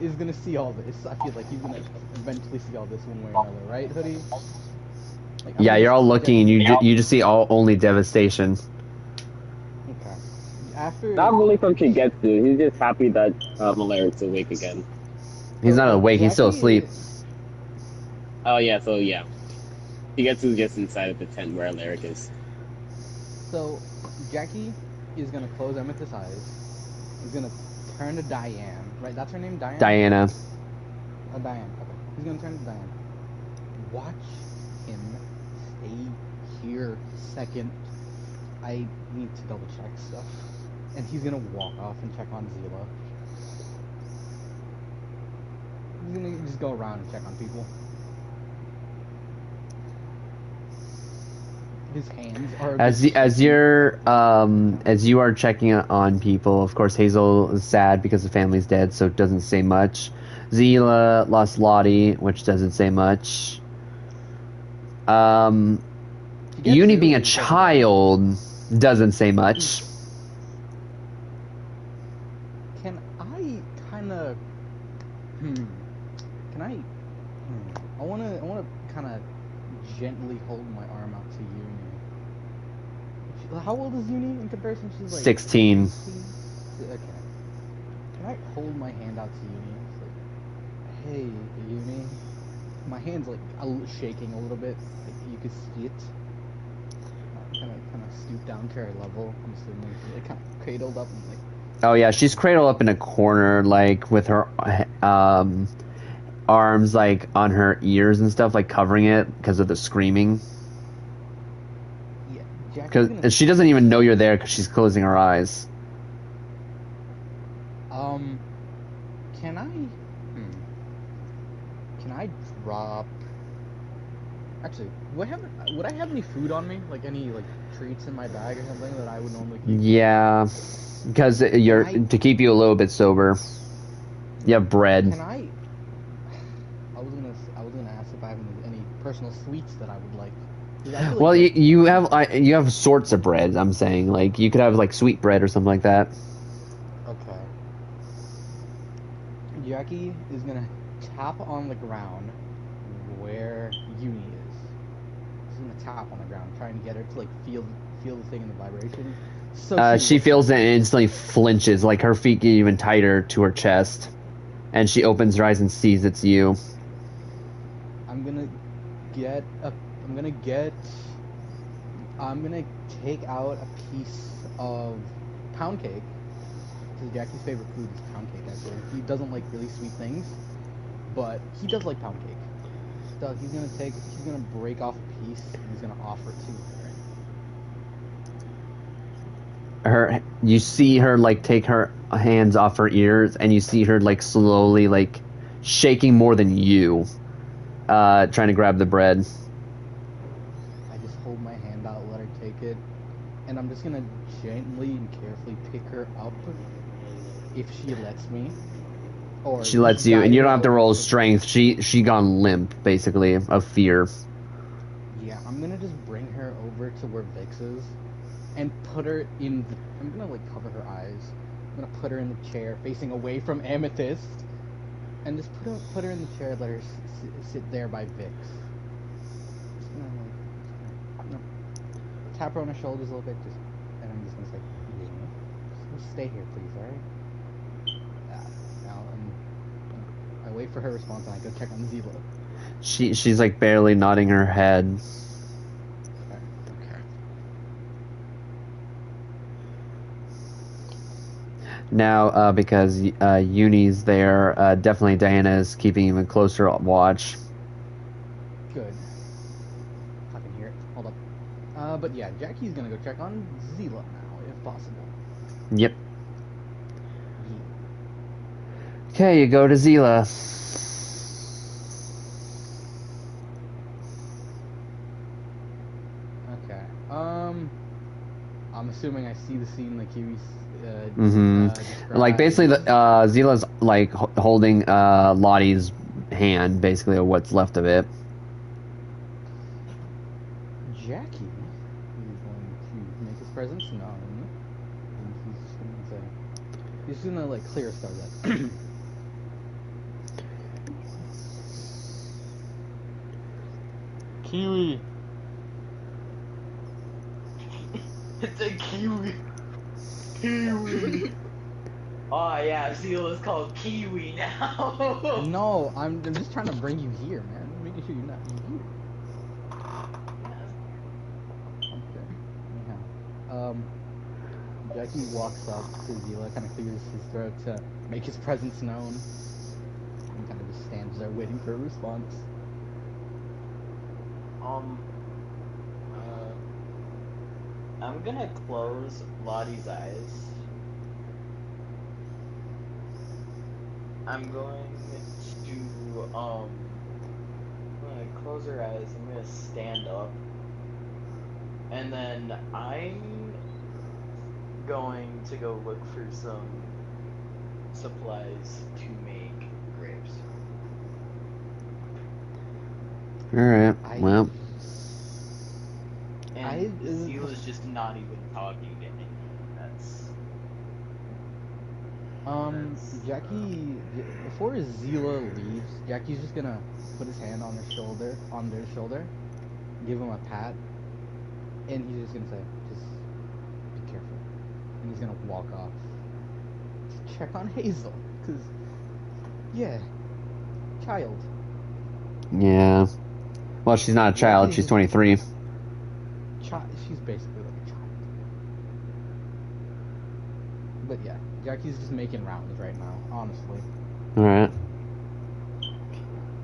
is gonna see all this. I feel like he's gonna eventually see all this one way or another, right, Hoodie? Like, I'm Yeah, gonna you're all see looking and you just see only devastation. Okay. After. Not really from Shigetsu. He's just happy that Alarix is awake again. He's not awake, he's still Jackie asleep. Oh yeah, so yeah. Shigetsu's just inside of the tent where Alaric is. So, Jackie is gonna close Amethyst's eyes. He's gonna turn to Diane. Right, that's her name, Diane? Diana. Diane. Okay. He's gonna turn to Diane. Watch him stay here, second. I need to double check stuff. And he's gonna walk off and check on Zila. He's gonna just go around and check on people. His hands are as you are checking on people. Of course, Hazel is sad because the family's dead, so it doesn't say much. Zila lost Lottie, which doesn't say much. Uni being a child doesn't say much. Can I kind of? Can I? I wanna kind of gently hold my arm out to Uni. How old is Uni in comparison? She's like 16. 16? Okay. Can I hold my hand out to Uni? It's like, hey, Uni. My hand's like shaking a little bit. Like, you could see it. Kind of stoop down to her level. I'm assuming she's like kind of cradled up and like. Oh yeah, she's cradled up in a corner, like with her arms like on her ears and stuff, like covering it because of the screaming. Yeah, Jackie's Because gonna. she doesn't even know you're there because she's closing her eyes. Can I? Can I drop? Actually, would I have any food on me? Like any like treats in my bag or something that I would normally keep? Yeah, because to keep you a little bit sober. You have bread. Can I? I was gonna ask if I have any personal sweets that I would like. 'Cause I feel Well, like you have sorts of bread. I'm saying like you could have like sweet bread or something like that. Okay. Jackie is gonna tap on the ground where Uni is. She's gonna tap on the ground, trying to get her to like feel the thing in the vibration. So She feels it and instantly flinches, like her feet get even tighter to her chest, and she opens her eyes and sees it's you. I'm gonna take out a piece of pound cake. Because Jackie's favorite food is pound cake, actually. He doesn't like really sweet things, but he does like pound cake. So he's gonna break off a piece and he's gonna offer it to her. You see her like take her hands off her ears, and you see her like slowly like shaking more than you, trying to grab the bread. I just hold my hand out, let her take it, and I'm just gonna gently and carefully pick her up if she lets me. Or She lets you, and you don't have to roll strength. She gone limp, basically, of fear. Yeah, I'm gonna just bring her over to where Vix is, and put her in. I'm gonna like cover her eyes. I'm gonna put her in the chair, facing away from Amethyst, and just put her in the chair. Let her sit there by Vix. Just gonna tap her on her shoulders a little bit, and I'm just gonna say, just stay here, please, alright? Now, I wait for her response, and I go check on Zila. She's like barely nodding her head. Okay. Now, because Uni's there, definitely Diana is keeping even closer watch. Good. I can hear it. Hold up. But yeah, Jackie's gonna go check on Zila now, if possible. Yep. Okay, you go to Zila. Okay. I'm assuming I see the scene like Kiwi's. Like basically, Zila's like holding Lottie's hand, basically, or what's left of it. Jackie is going to make his presence known, and he's gonna like clear stuff that. Kiwi. It's a kiwi. Kiwi. Oh yeah, Zila's called Kiwi now. No, I'm just trying to bring you here, man. I'm making sure you're not here. Okay. Anyhow, Jackie walks up to Zila, kind of clears his throat to make his presence known, and kind of just stands there waiting for a response. I'm gonna close Lottie's eyes. I'm going I'm gonna close her eyes. I'm gonna stand up, and then I'm going to go look for some supplies to make grapes. All right. Well, And Zila's just not even talking to me. That's Jackie, before Zila leaves, Jackie's just gonna put his hand on their shoulder, give him a pat, and he's just gonna say, just be careful. And he's gonna walk off to check on Hazel, cause, yeah, child. yeah. Well, she's not a child. She's 23. She's basically like a child. But yeah, Jackie's just making rounds right now, honestly. All right.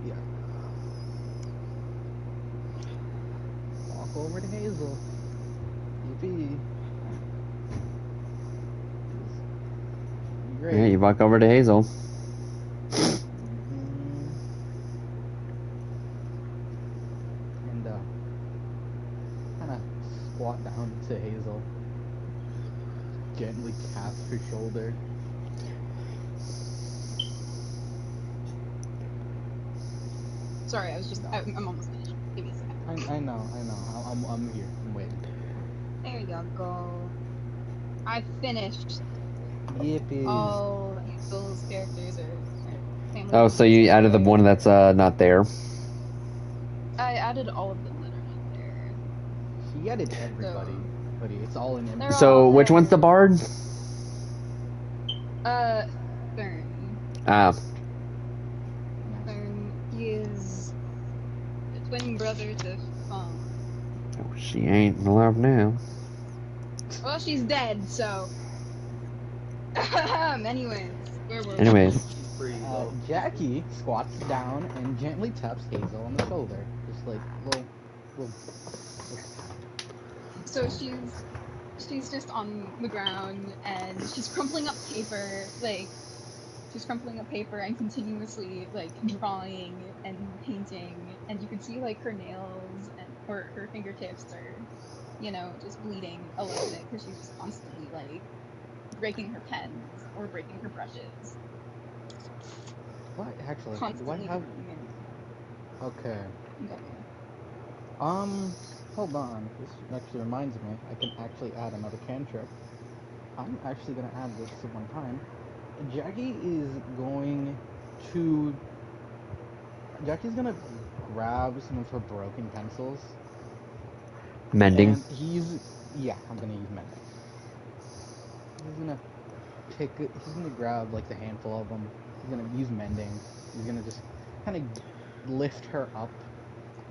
Yeah. Walk over to Hazel. Yippee. Great. Yeah, you walk over to Hazel. And kind of squat down to Hazel. Gently tap her shoulder. Sorry, I'm almost finished. Give me a second. I know. I'm here. I'm waiting. There you go. I finished. Yippee. All those characters are family. Oh, so you added the one that's not there. I added all of them that are not there. She added everybody. Buddy, it's all in They're So all which there. one's the bard? Thurn. Ah. Thurn. He is the twin brother to Fong. Oh, she ain't alive now. Well, she's dead, so. Anyways, where were we? Anyways. pretty low. Jackie squats down and gently taps Hazel on the shoulder. Just like little So she's just on the ground and she's crumpling up paper, she's crumpling up paper and continuously drawing and painting, and you can see her nails and or her fingertips are, just bleeding a little bit because she's just constantly breaking her pens or breaking her brushes. What actually? Constantly Do I have? doing it. Okay. Okay. Hold on. This actually reminds me. I can actually add another cantrip. I'm actually gonna add this to one time. Jackie's gonna grab some of her broken pencils. Mending. And I'm gonna use mending. He's gonna grab the handful of them. He's gonna use mending. He's gonna just kind of lift her up.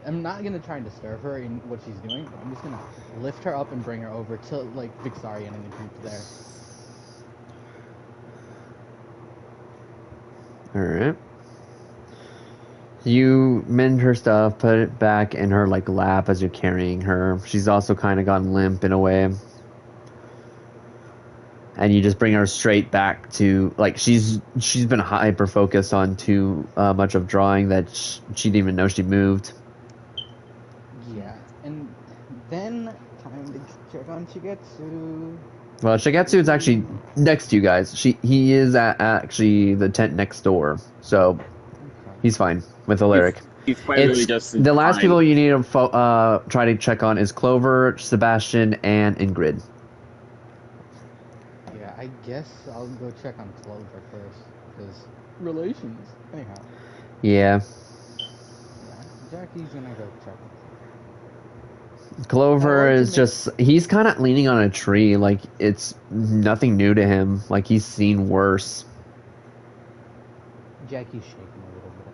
I'm not gonna try and disturb her in what she's doing. I'm just gonna lift her up and bring her over to Vixarian and the group there. Alright. You mend her stuff, put it back in her lap as you're carrying her. She's also kind of gone limp in a way. And you just bring her straight back to she's been hyper focused on too much of drawing that she didn't even know she moved. Yeah, and then time to check on Shigetsu. Well, Shigetsu is actually next to you guys. He is at actually the tent next door, so he's fine with the lyric. He's finally just in the last time. people you need to try to check on is Clover, Sebastian, and Ingrid. Yeah, I guess I'll go check on Clover first, because relations. Anyhow. Yeah. Yeah, Jackie's gonna go check on Clover is he's kind of leaning on a tree, it's nothing new to him, he's seen worse. Jackie's shaking a little bit,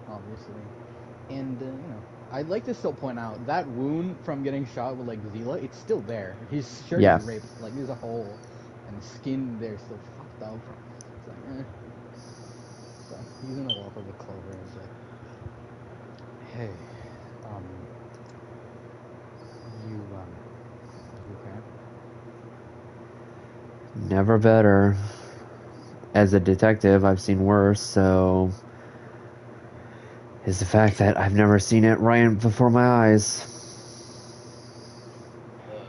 obviously. And, I'd like to still point out, that wound from getting shot with, Zila, it's still there. His shirt is ripped, there's a hole, and the skin there's still fucked up. It's So, he's gonna walk over to Clover and say, hey, you okay? Never better. As a detective, I've seen worse, so is the fact that I've never seen it right before my eyes. Yeah,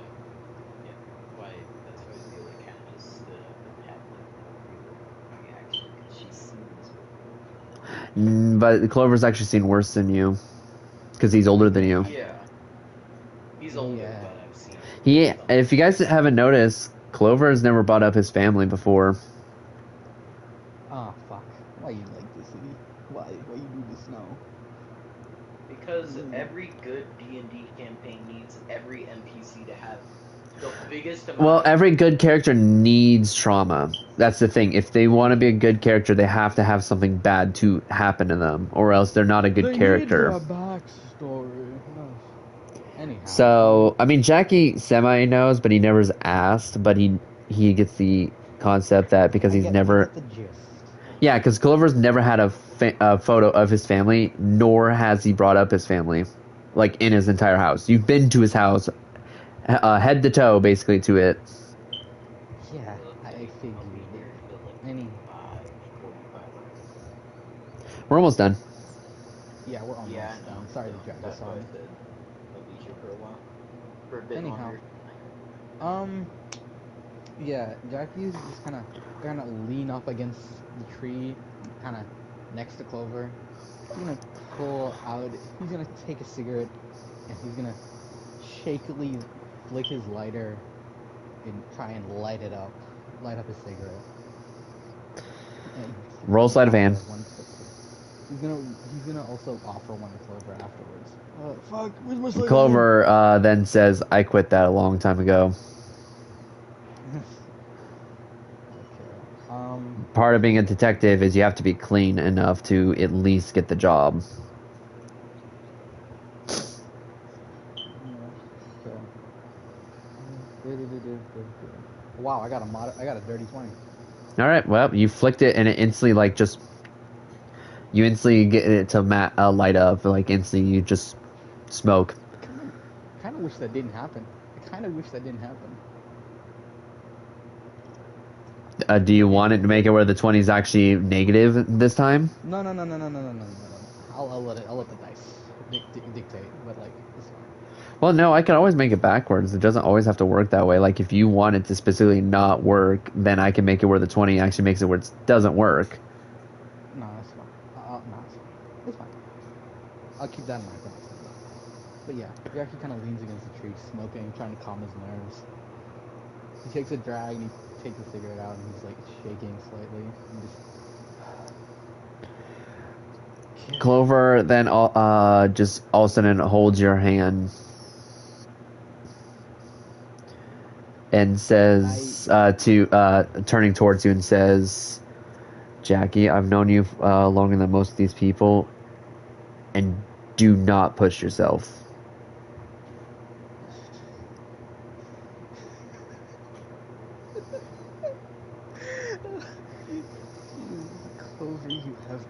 that's why Zila kind of just stood up and had like no real reaction because she's seen this before. But Clover's actually seen worse than you, because he's older than you. Yeah, he's older, Yeah. but I've seen. If you guys haven't noticed, Clover has never brought up his family before. Ah, fuck. Why you like this, City? Why you do this now? Because every good D&D campaign needs every NPC to have the biggest amount. Well, every good character needs trauma. That's the thing. If they want to be a good character, they have to have something bad to happen to them, or else they're not a good character. Need a backstory. Anyhow. So, I mean, Jackie semi knows, but he never's asked. But he gets the concept that because he's never. the gist. Yeah, because Clover's never had a photo of his family, nor has he brought up his family, like in his entire house. You've been to his house, head to toe, basically to it. Yeah, I figured. Any. 45. We're almost done. Yeah, we're almost Yeah, no. done. Sorry to drag That's this why I on. said I'll beat you for a while, for a bit Anyhow. longer. Yeah, Jackie's just kind of lean up against the tree, kind of next to Clover. He's gonna pull out. He's gonna take a cigarette, and he's gonna shakily flick his lighter and try and light up his cigarette. And Roll sleight of hand. He's gonna also offer one to Clover afterwards. Fuck, where's my sleight of hand? Clover then says, "I quit that a long time ago." Okay. Part of being a detective is you have to be clean enough to at least get the job. Wow, I got a dirty 20. All right, well, you flicked it and it instantly you instantly get it to light up, like instantly you just smoke. Kind of wish that didn't happen. Do you want it to make it where the 20 is actually negative this time? No. I'll let the dice dictate, but like it's fine. Well, no, I can always make it backwards. It doesn't always have to work that way. Like if you want it to specifically not work, then I can make it where the 20 actually makes it where it doesn't work. No, that's fine. No, it's fine. I'll keep that in mind. But yeah, Jackie kind of leans against the tree, smoking, trying to calm his nerves. He takes a drag and he takes the cigarette out and he's like shaking slightly. And just... Clover then just all of a sudden holds your hand and says turning towards you and says, "Jackie, I've known you longer than most of these people, and do not push yourself." Clover, you have...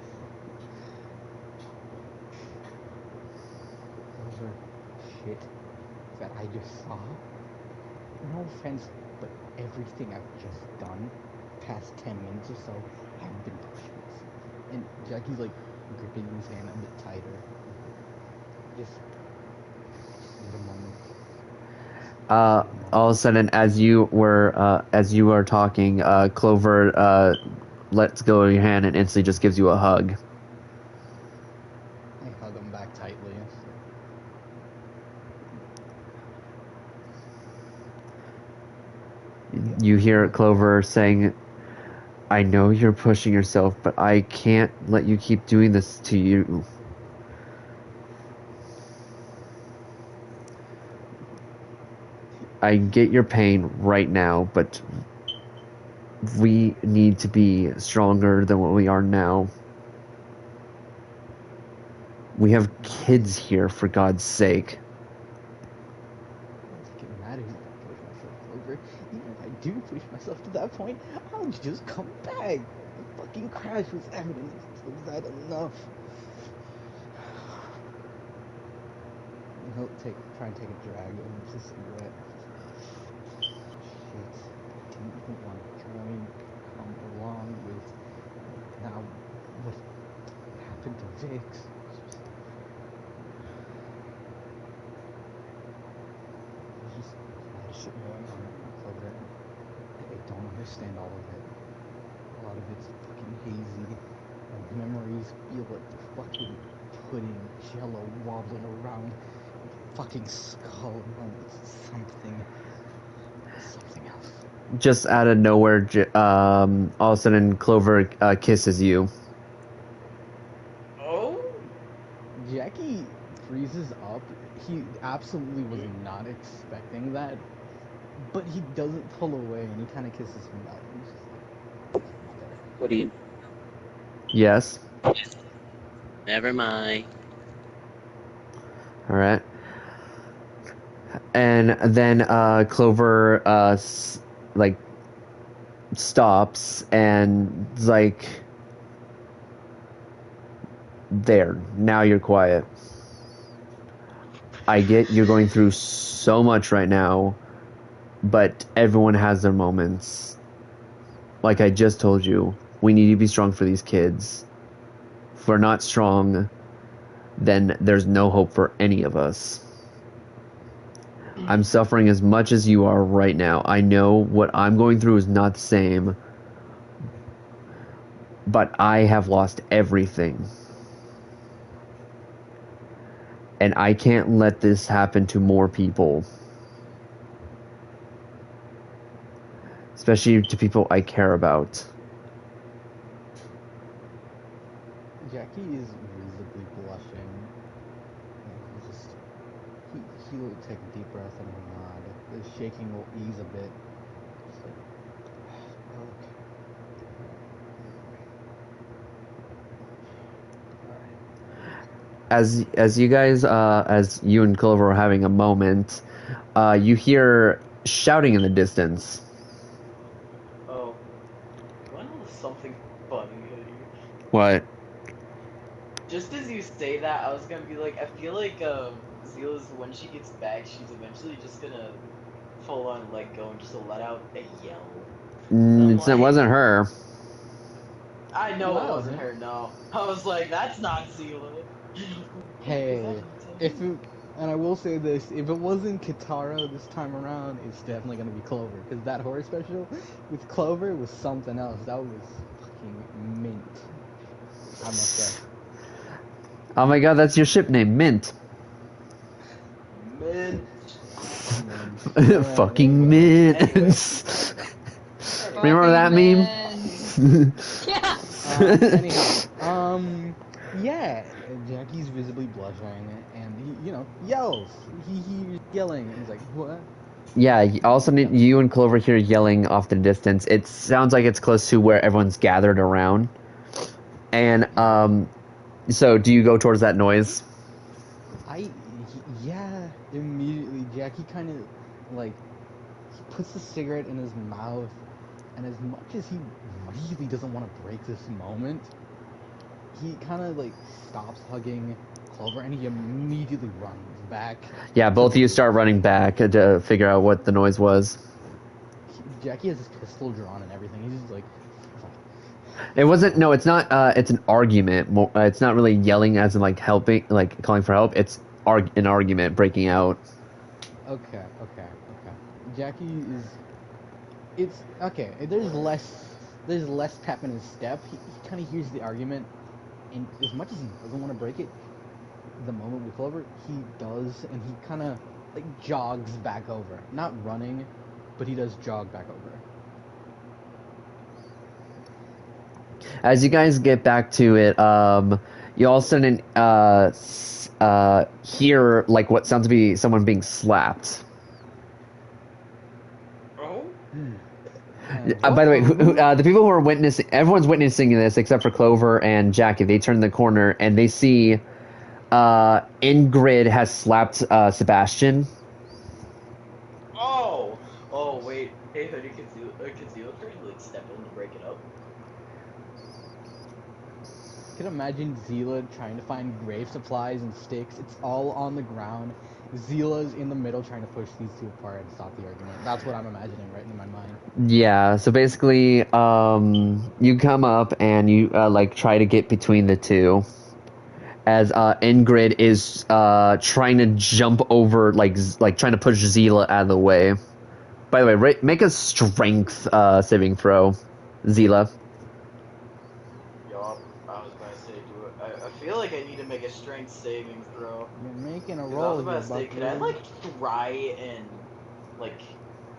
Clover, shit that I just saw. No offense, but everything I've just done, past 10 minutes or so, I've been pushing this. And Jackie's like gripping his hand a bit tighter. Just need a moment. All of a sudden, as you were talking, Clover lets go of your hand and instantly just gives you a hug. I hug him back tightly. You hear Clover saying, "I know you're pushing yourself, but I can't let you keep doing this to you." I get your pain right now, but we need to be stronger than what we are now. We have kids here, for God's sake. I don't get mad if I push myself, Clover. Even if I do push myself to that point, I'll just come back. The fucking crash was evidence. Was that enough? He'll try and take a drag of his cigarette. Shit. I didn't even want to Jakes. There's just a lot of shit going on in Clover. I don't understand all of it. A lot of it's fucking hazy. And memories feel like fucking pudding, jello wobbling around my fucking skull. No, it's something else. Just out of nowhere, all of a sudden Clover kisses you. Oh? Jackie freezes up. He absolutely was not expecting that, but he doesn't pull away, and he kind of kisses him back. He's just like, What do you? Yes. Never mind. All right. And then Clover like stops and is like, there, now you're quiet. I get you're going through so much right now, but everyone has their moments. Like I just told you, we need to be strong for these kids. If we're not strong, then there's no hope for any of us. I'm suffering as much as you are right now. I know what I'm going through is not the same, but I have lost everything. And I can't let this happen to more people. Especially to people I care about. Jackie is visibly blushing. He will take a deep breath and will nod. The shaking will ease a bit. Just like, okay. As you guys, as you and Clover are having a moment, you hear shouting in the distance. Oh. Do I know something funny here? What? Just as you say that, I was gonna be like, I feel like Zila's, when she gets back, she's eventually just gonna full on like go and just let out a yell. It wasn't her. I know it Wow. wasn't her. No, I was like, that's not Zila. Hey, and I will say this, if it wasn't Kitara this time around, it's definitely gonna be Clover, because that horror special with Clover was something else. That was fucking mint, I must say. Oh my god, that's your ship name, Mint. Mint. Fucking Mint. Anyway. Remember that meme? Yeah. Anyhow, yeah, Jackie's visibly blushing, and he, yells. He's yelling, and he's like, what? Yeah, all of a sudden you and Clover hear yelling off the distance. It sounds like it's close to where everyone's gathered around. And, so do you go towards that noise? Yeah, immediately. Jackie kind of, like, he puts the cigarette in his mouth, and as much as he really doesn't want to break this moment, he kind of, like, stops hugging Clover, and he immediately runs back. Yeah, both of you start running back to figure out what the noise was. Jackie has his pistol drawn and everything. He's just like, It wasn't. No, it's not. It's an argument. It's not really yelling as in like helping, like calling for help. It's an argument breaking out. okay. Jackie is. It's okay. There's less pep in his step. He kind of hears the argument, and as much as he doesn't want to break it, the moment with Clover, he does, and he kind of like jogs back over. Not running, but he does jog back over. As you guys get back to it, you all of a sudden hear like what sounds to be someone being slapped. Oh. By the way, the people who are witnessing, everyone's witnessing this except for Clover and Jackie. They turn the corner and they see Ingrid has slapped Sebastian. Oh. Oh wait. Hey, honey, can Zila try to like step in to break it up? I can imagine Zila trying to find grave supplies and sticks. It's all on the ground. Zila's in the middle trying to push these two apart and stop the argument. That's what I'm imagining right in my mind. Yeah, so basically, you come up and you like try to get between the two. as Ingrid is trying to jump over, like trying to push Zila out of the way. By the way, make a strength saving throw, Zila. Yup, I was about to say, do it. I feel like I need to make a strength saving throw. You're making a 'Cause I roll was here, about to say, could I, Buckaroo. like, try and, like,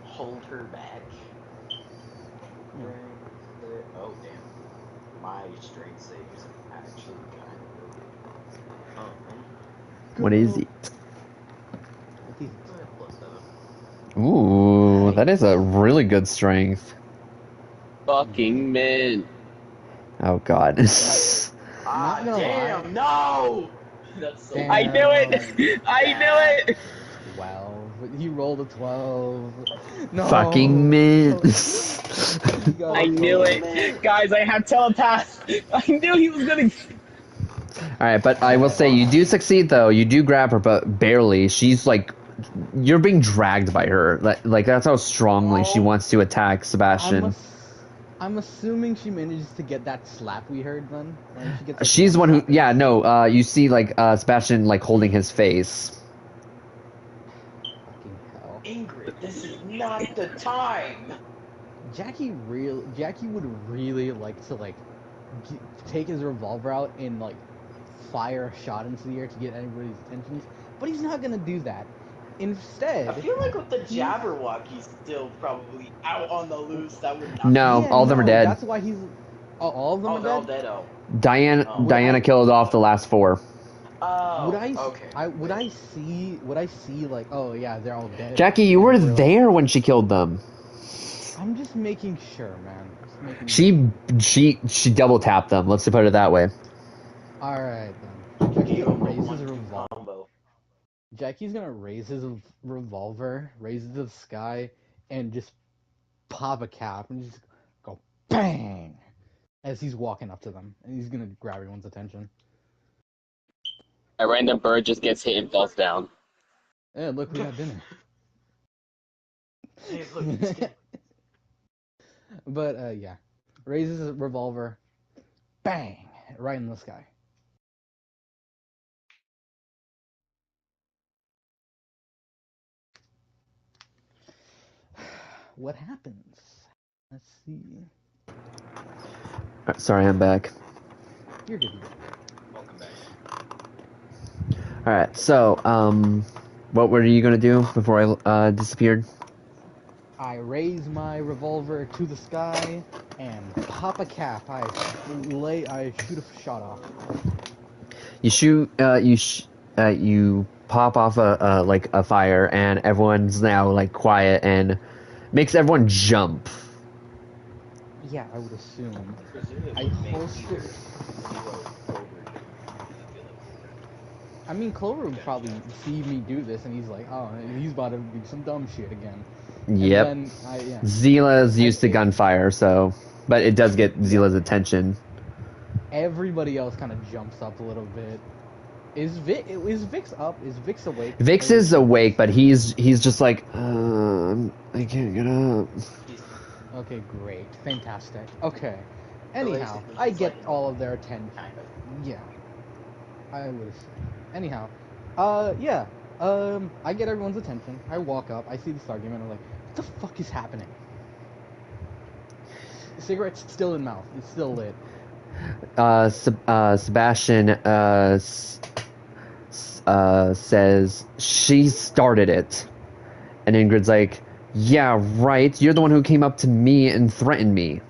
hold her back? Oh, damn. My strength save is actually kind of broken. What is it? What is it? +7. Ooh, that Nice. is a really good strength. Fucking man. Oh god. Ah, gonna damn, no! That's so Damn. I knew it! I knew it! 12. He rolled a 12. No. Fucking mint. He got I a knew 12. it! Guys, I have telepath! I knew he was gonna. Alright, but I will say you do succeed though. You do grab her, but barely. She's like, you're being dragged by her. Like that's how strongly she wants to attack Sebastian. I'm assuming she manages to get that slap we heard then. Like, she gets, like, She's the one who, slap. yeah, no. You see like Sebastian like holding his face. Fucking hell. Ingrid, this is not the time! Jackie would really like to like take his revolver out and like fire a shot into the air to get anybody's attention, but he's not gonna do that. Instead, I feel like with the Jabberwockies still probably out on the loose, that would not No, yeah, all of them are no, dead. That's why he's. Oh, all of them Oh, are they're all dead. dead, oh. Diana killed off the last 4. Oh, Would I? okay. Would I see like? Oh yeah, they're all dead. Jackie, you And were we're like- there when she killed them. I'm just making sure, man. Just making She double tapped them. Let's put it that way. All right then. Jackie's Give gonna him a raise his 1-2 revolver. combo. Jackie's gonna raise his revolver, raise it to the sky, and just pop a cap and just go bang as he's walking up to them, and he's gonna grab everyone's attention. A random bird just gets hit and falls down. Hey, look, we got dinner. Hey, look, it's good. But yeah, raises his revolver, bang, right in the sky. What happens? Let's see. Sorry, I'm back. You're good. Welcome back. All right. So, what were you gonna do before I disappeared? I raise my revolver to the sky and pop a cap. I shoot a shot off. You shoot. You pop off a fire, and everyone's now like quiet and makes everyone jump. Yeah, I would assume. Presumably I make holster- either Zero or Clover do. I feel like. I mean, Clover would probably see me do this, and he's like, "Oh, he's about to do some dumb shit again." Yep. And then yeah. Zila's used to gunfire, so but it does get Zila's attention. Everybody else kind of jumps up a little bit. Is Vix up? Is Vix awake? Vix is awake, but he's just like, I can't get up. Okay, great, fantastic. Okay. Anyhow, basically, I it's get like all of their attention. Kind of. Yeah, I would assume. Anyhow, yeah. I get everyone's attention. I walk up. I see this argument. I'm like, what the fuck is happening? The cigarette's still in mouth. It's still lit. Sebastian says she started it, and Ingrid's like, yeah, right. You're the one who came up to me and threatened me.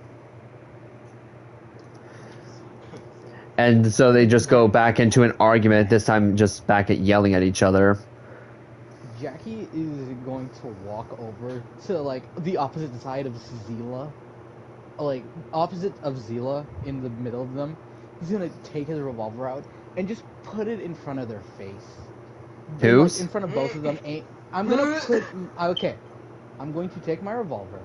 And so they just go back into an argument. This time, just back at yelling at each other. Jackie is going to walk over to like the opposite side of Zila, like opposite of Zila in the middle of them. He's gonna take his revolver out and just put it in front of their face. Whose? In front of both of them. I'm gonna put. Okay, I'm going to take my revolver.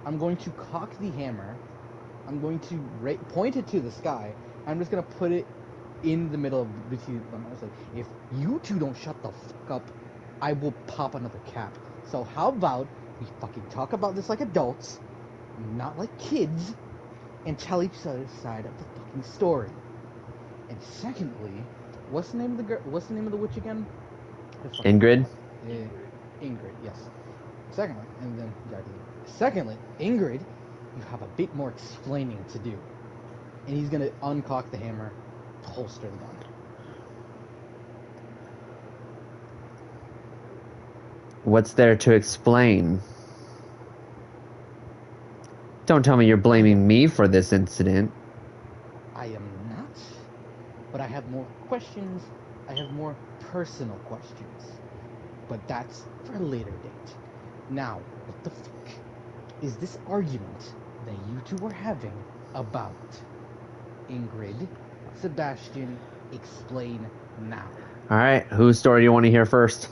I'm going to cock the hammer. I'm going to point it to the sky. I'm just gonna put it in the middle of between them. I was like, if you two don't shut the fuck up, I will pop another cap. So how about we fucking talk about this like adults, not like kids, and tell each other's side of the fucking story. And And secondly, what's the name of the girl? What's the name of the witch again? Ingrid? Yeah, Ingrid. Yes. Secondly, and then secondly, Ingrid, you have a bit more explaining to do. And he's gonna uncock the hammer, holster the gun. What's there to explain? Don't tell me you're blaming me for this incident. I am not, but I have more questions. I have more personal questions. But that's for a later date. Now, what the fuck is this argument that you two were having about? Ingrid, Sebastian, explain now. Alright, whose story do you want to hear first?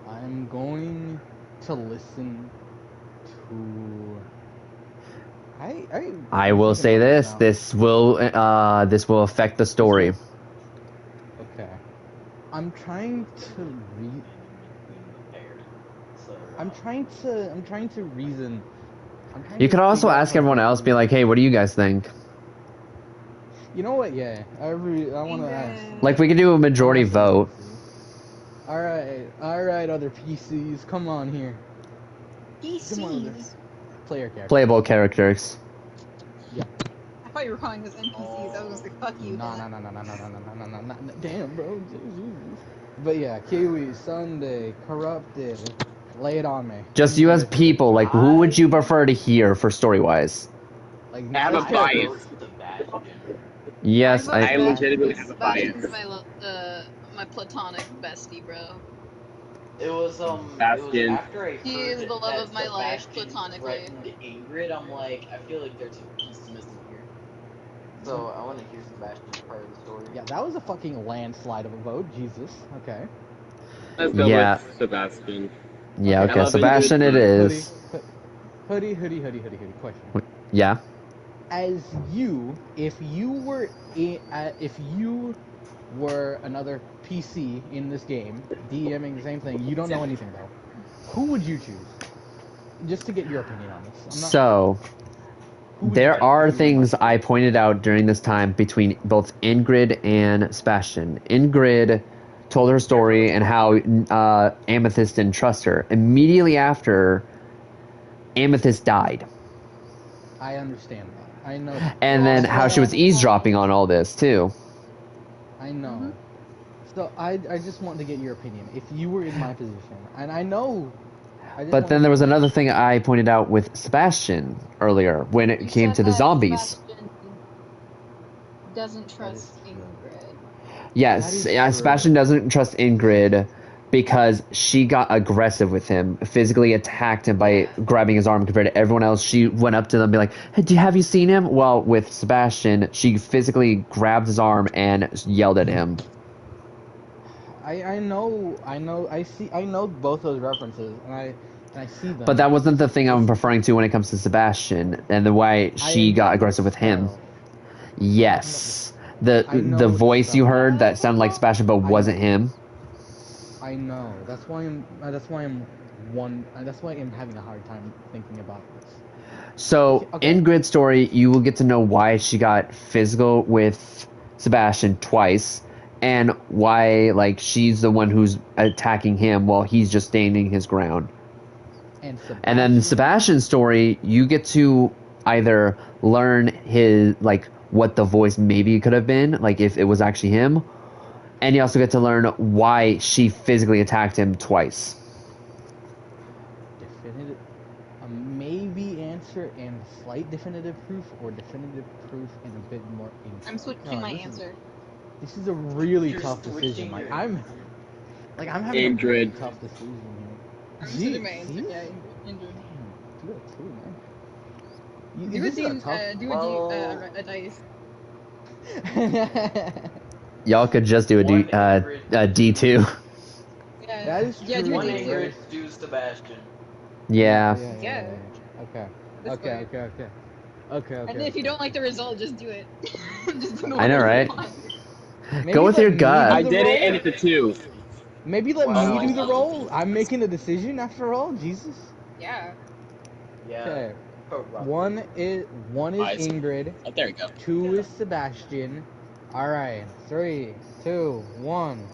I'm going to listen to... I will say this. This will affect the story. Okay. I'm trying to read... I'm trying to reason. You could also ask everyone else, be like, hey, what do you guys think? You know what? Yeah, I want to ask. Like, we could do a majority vote. All right, other PCs, come on here. Come on, other player characters. Playable characters. Yeah. I thought you were calling us NPCs. I was gonna say, fuck you. No. Damn, bro. But yeah, Kiwi, Sunday, Corrupted. Lay it on me. Just you as people, like, who would you prefer to hear for story-wise? Like, I have a bias. Yes, I legitimately have a bias. My platonic bestie, bro. It was Bastion. after I heard He is the love that of my life, Sebastian platonically. threatened Ingrid, I'm like, I feel like there's a piece missing here. So I want to hear Sebastian's part of the story. Yeah, that was a fucking landslide of a vote. Jesus. Okay. Let's go with Sebastian. Yeah, okay, Sebastian it is. Hoodie. Question. Yeah. As you, if you were another PC in this game, DMing the same thing, you don't know anything though. Who would you choose? Just to get your opinion on this. So, there are things I pointed out during this time between both Ingrid and Sebastian. Ingrid told her story and how Amethyst didn't trust her. Immediately after, Amethyst died. I understand that. I know. And then how she was eavesdropping on all this, too. I know. So I just want to get your opinion. If you were in my position, and I know... But then there was another thing I pointed out with Sebastian earlier, when it came to the zombies. Sebastian doesn't trust Ingrid. Yes, Sebastian doesn't trust Ingrid because she got aggressive with him, physically attacked him by grabbing his arm compared to everyone else. She went up to them and be like, hey, have you seen him? Well, with Sebastian, she physically grabbed his arm and yelled at him. I know both those references, and I see them. But that wasn't the thing I'm referring to when it comes to Sebastian and the way she got aggressive with him. Yes. The voice you heard that sounded like Sebastian but wasn't him. I know. That's why I'm having a hard time thinking about this. So, in Grid's story, you will get to know why she got physical with Sebastian twice, and why, like, she's the one who's attacking him while he's just standing his ground. And then Sebastian's story, you get to either learn his, like, what the voice maybe could have been, like, if it was actually him, and you also get to learn why she physically attacked him twice. Definitive, a maybe answer and slight definitive proof, or definitive proof and a bit more insight. I'm switching my answer. This is a really tough decision. Like I'm having a really tough decision here. I'm switching my answer. Yeah, Ingrid. Do it too, man. A dice. Y'all could just do a D2. Yeah. That is true. Yeah, do a One D2. Ingrid, do Sebastian. Yeah. Okay. This way. Okay. And then if you don't like the result, just do it. Just do I know, right? Maybe with let your me gut. do I the did roll. it, and it's a 2. Maybe let Wow. me do the roll. I'm making a decision after all. Jesus. Yeah. Yeah. Okay. Corrupt. One is Nice. Ingrid. Oh, there you go. 2 is Sebastian. Alright, 3, 2, 1.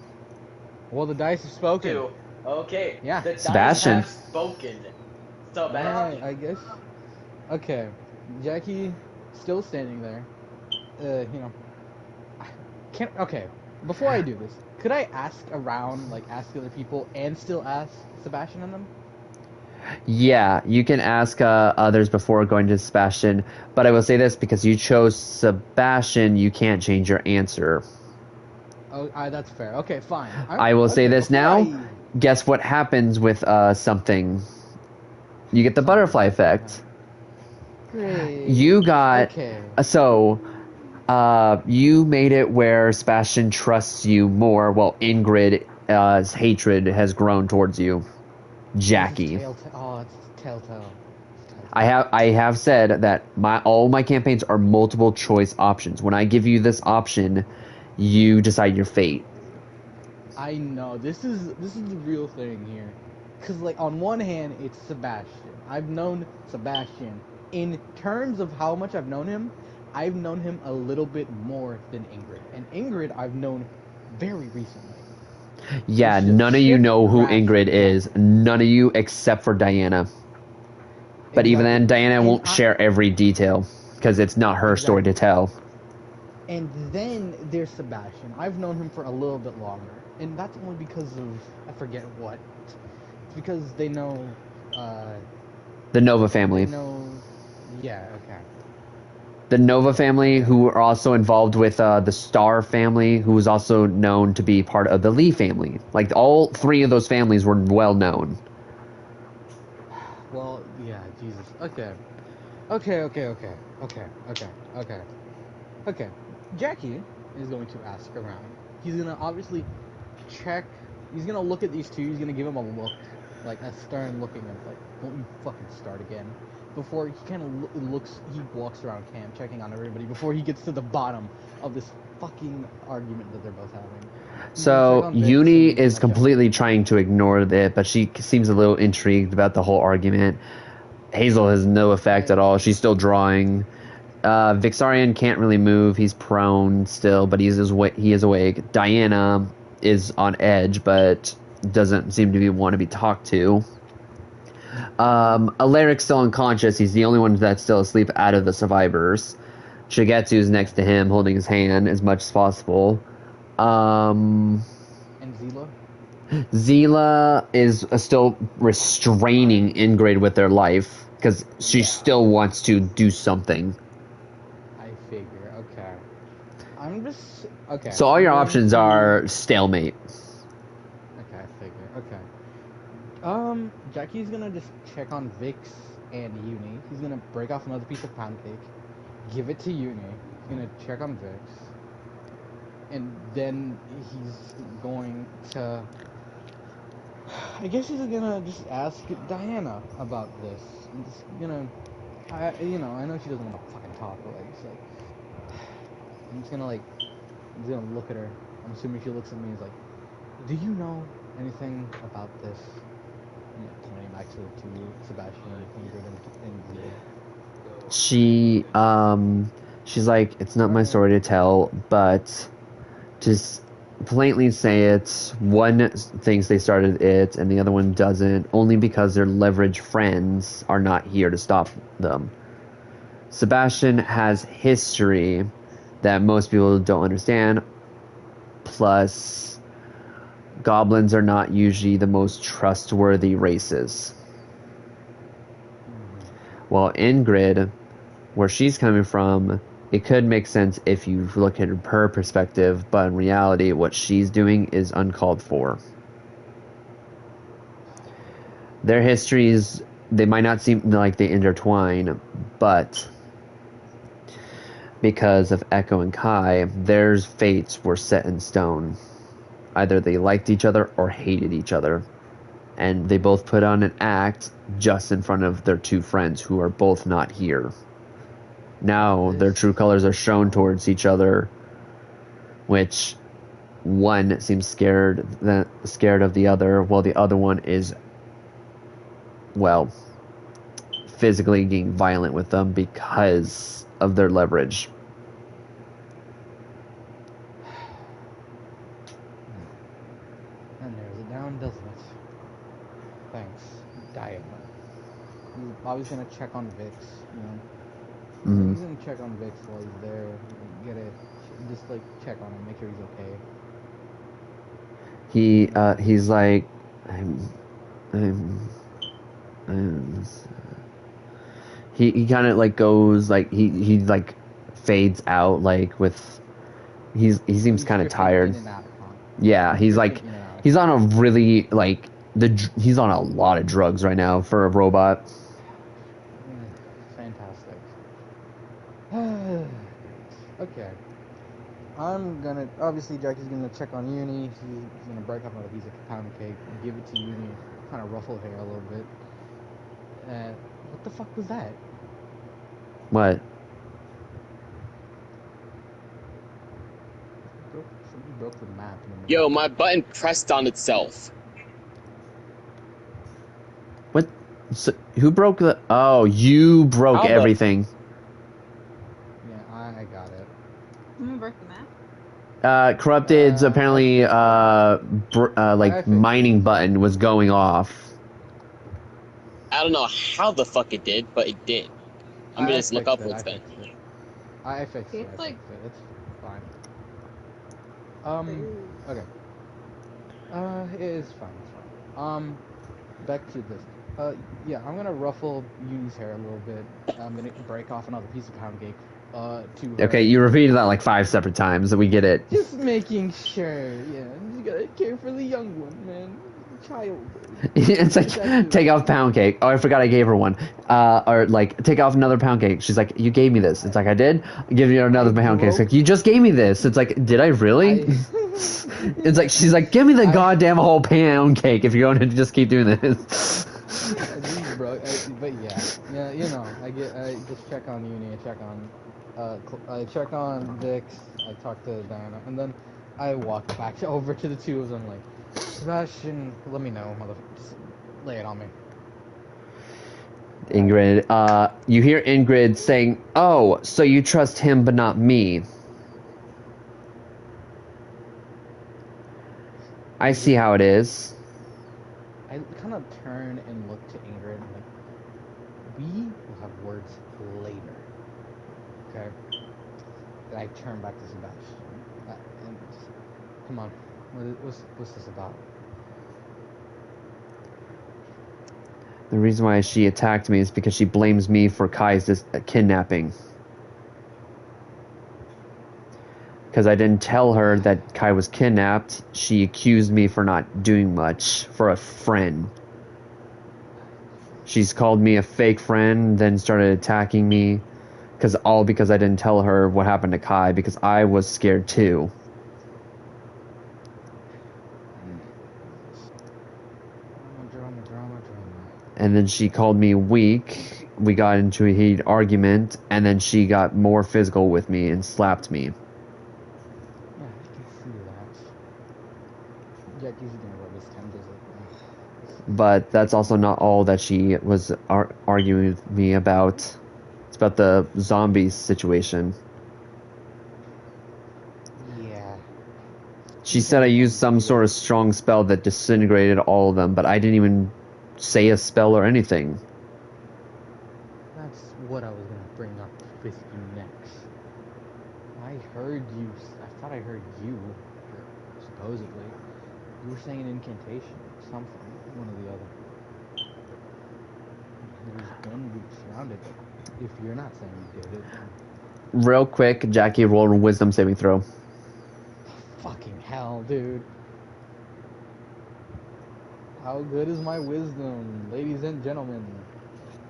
Well, the dice have spoken. 2. Okay. Yeah. The dice Sebastian. have spoken. Sebastian. Alright, I guess. Okay, Jackie still standing there. You know. Okay, before I do this, could I ask around, like ask other people and still ask Sebastian and them? Yeah, you can ask others before going to Sebastian, but I will say this, because you chose Sebastian, you can't change your answer. Oh, that's fair. Okay, fine. I will say this before now. Guess what happens with something? You get the Something. butterfly effect. Great. You got Okay. so you made it where Sebastian trusts you more, while Ingrid's hatred has grown towards you. Jackie. Oh, it's telltale. I have said that all my campaigns are multiple choice options. When I give you this option, you decide your fate. I know this is the real thing here, because like on one hand it's Sebastian. I've known Sebastian in terms of how much I've known him. I've known him a little bit more than Ingrid, and Ingrid I've known very recently. Yeah, It's just none of you shift know who drastic. Ingrid is. None of you except for Diana. But even then, Exactly. Diana And won't share every detail because it's not her story to tell. And then there's Sebastian. I've known him for a little bit longer, and that's only because of I forget what. It's because they know. The Nova family. They know. Yeah. Okay. The Nova family, who are also involved with the Star family, who is also known to be part of the Lee family. Like, all three of those families were well known. Well, yeah, Jesus. Okay. Okay. Jackie is going to ask around. He's gonna obviously check. He's gonna look at these two. He's gonna give him a look, like a stern looking of like, "Don't you fucking start again." Before he kind of looks, he walks around camp checking on everybody before he gets to the bottom of this fucking argument that they're both having. So Uni is completely trying to ignore it, but she seems a little intrigued about the whole argument. Hazel has no effect at all. She's still drawing. Vixarian can't really move. He's prone still, but he is awake. Diana is on edge, but doesn't seem to want to be talked to. Alaric's still unconscious. He's the only one that's still asleep out of the survivors. Shigetsu's next to him, holding his hand as much as possible. And Zila? Zila is still restraining Ingrid with their life because she still wants to do something. I figure. Okay. I'm just okay. So all your options are stalemate. Okay, I figure. Okay. Jackie's gonna just check on Vix and Uni. He's gonna break off another piece of pound cake, give it to Uni. He's gonna check on Vix, and then he's going to. I guess he's gonna just ask Diana about this. I'm just gonna, I know she doesn't want to fucking talk, but like, it's like, I'm just gonna look at her. I'm assuming she looks at me and is like, "Do you know anything about this?" Pointing back to you, Sebastian, and Ingrid. She's like, it's not my story to tell, but just plainly say it. One thinks they started it, and the other one doesn't, only because their leverage friends are not here to stop them. Sebastian has history that most people don't understand, plus goblins are not usually the most trustworthy races. While Ingrid, where she's coming from, it could make sense if you look at her perspective, but in reality, what she's doing is uncalled for. Their histories, they might not seem like they intertwine, but because of Echo and Kai, their fates were set in stone. Either they liked each other or hated each other. And they both put on an act just in front of their two friends who are both not here. Now their true colors are shown towards each other, which one seems scared of the other, while the other one is, well, physically getting violent with them because of their leverage. That narrows it down, doesn't it? Thanks. Diana. He's obviously gonna check on Vix, you know. Mhm. He's gonna check on Vix while he's there. Get it. Just like check on him, make sure he's okay. He's like, I'm, I'm. He kind of like goes like he like fades out like with he seems kind of Drifting tired. in and out, huh? Yeah, he's like Drifting in and out. he's on a really like he's on a lot of drugs right now for a robot. Fantastic. Okay. I'm gonna obviously Jackie's gonna check on Uni. He's gonna break up another piece of pound cake, give it to Uni, kind of ruffle her hair a little bit. What the fuck was that? What? Somebody broke the map. Yo, my button pressed on itself. What? So, who broke the? Oh, you broke How the- everything. Yeah, I got it. Someone broke the map. Corrupted's apparently like I fixed mining it. button was going off. I don't know how the fuck it did, but it did. I'm gonna just look up what's then. I fixed it. It's like- It's fine. Okay. It is fine. It's fine. Back to this. Yeah, I'm gonna ruffle Uni's hair a little bit. I'm gonna break off another piece of pound cake. To her. Okay, you repeated that like 5 separate times, so we get it. Just making sure. Yeah, you gotta care for the young one, man. Child. It's like, take off pound cake. Oh, I forgot I gave her one. Or like, take off another pound cake. She's like, you gave me this. It's like, I did. Give you another pound cake. It's like, you just gave me this. It's like, did I really? It's like, she's like, give me the goddamn whole pound cake if you're going to just keep doing this. Bro, but yeah, you know, I just check on Uni, I check on Vix, I talk to Diana, and then I walk back over to the two of them like, Sebastian, let me know, motherfucker, just lay it on me. Ingrid, you hear Ingrid saying, oh, so you trust him but not me. I see how it is. I kind of turn and look to Ingrid, like, we will have words later, okay? And I turn back to Sebastian, and just, come on, what's this about? The reason why she attacked me is because she blames me for Kai's kidnapping. Because I didn't tell her that Kai was kidnapped, she accused me for not doing much for a friend. She's called me a fake friend, then started attacking me, because I didn't tell her what happened to Kai, because I was scared too. Drama. And then she called me weak. We got into a heated argument, and then she got more physical with me and slapped me. Yeah, I can see that. Jackie's gonna rub his temples like, But that's also not all that she was arguing with me about. It's about the zombie situation. yeah. She said I used some sort of strong spell that disintegrated all of them, but I didn't even say a spell or anything. That's what I was gonna bring up with you next. I thought I heard you, supposedly. You were saying an incantation, something, one or the other. There's gonna be surrounded. If you're not saying you did it, then Real quick, Jackie rolled a wisdom saving throw. fucking hell, dude. How good is my wisdom, ladies and gentlemen?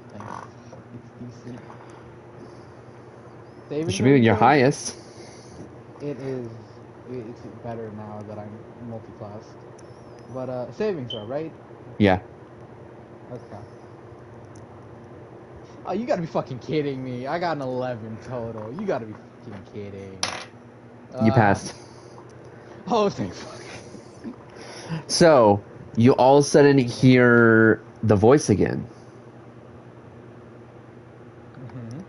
Thanks. It's decent. It should be your highest. It is. It's better now that I'm multi-classed. But saving throw, right? Yeah. Okay. Oh, you gotta be fucking kidding me! I got an 11 total. You gotta be fucking kidding. You passed. Oh, thank fuck. So, you all of a sudden hear the voice again. Mm-hmm.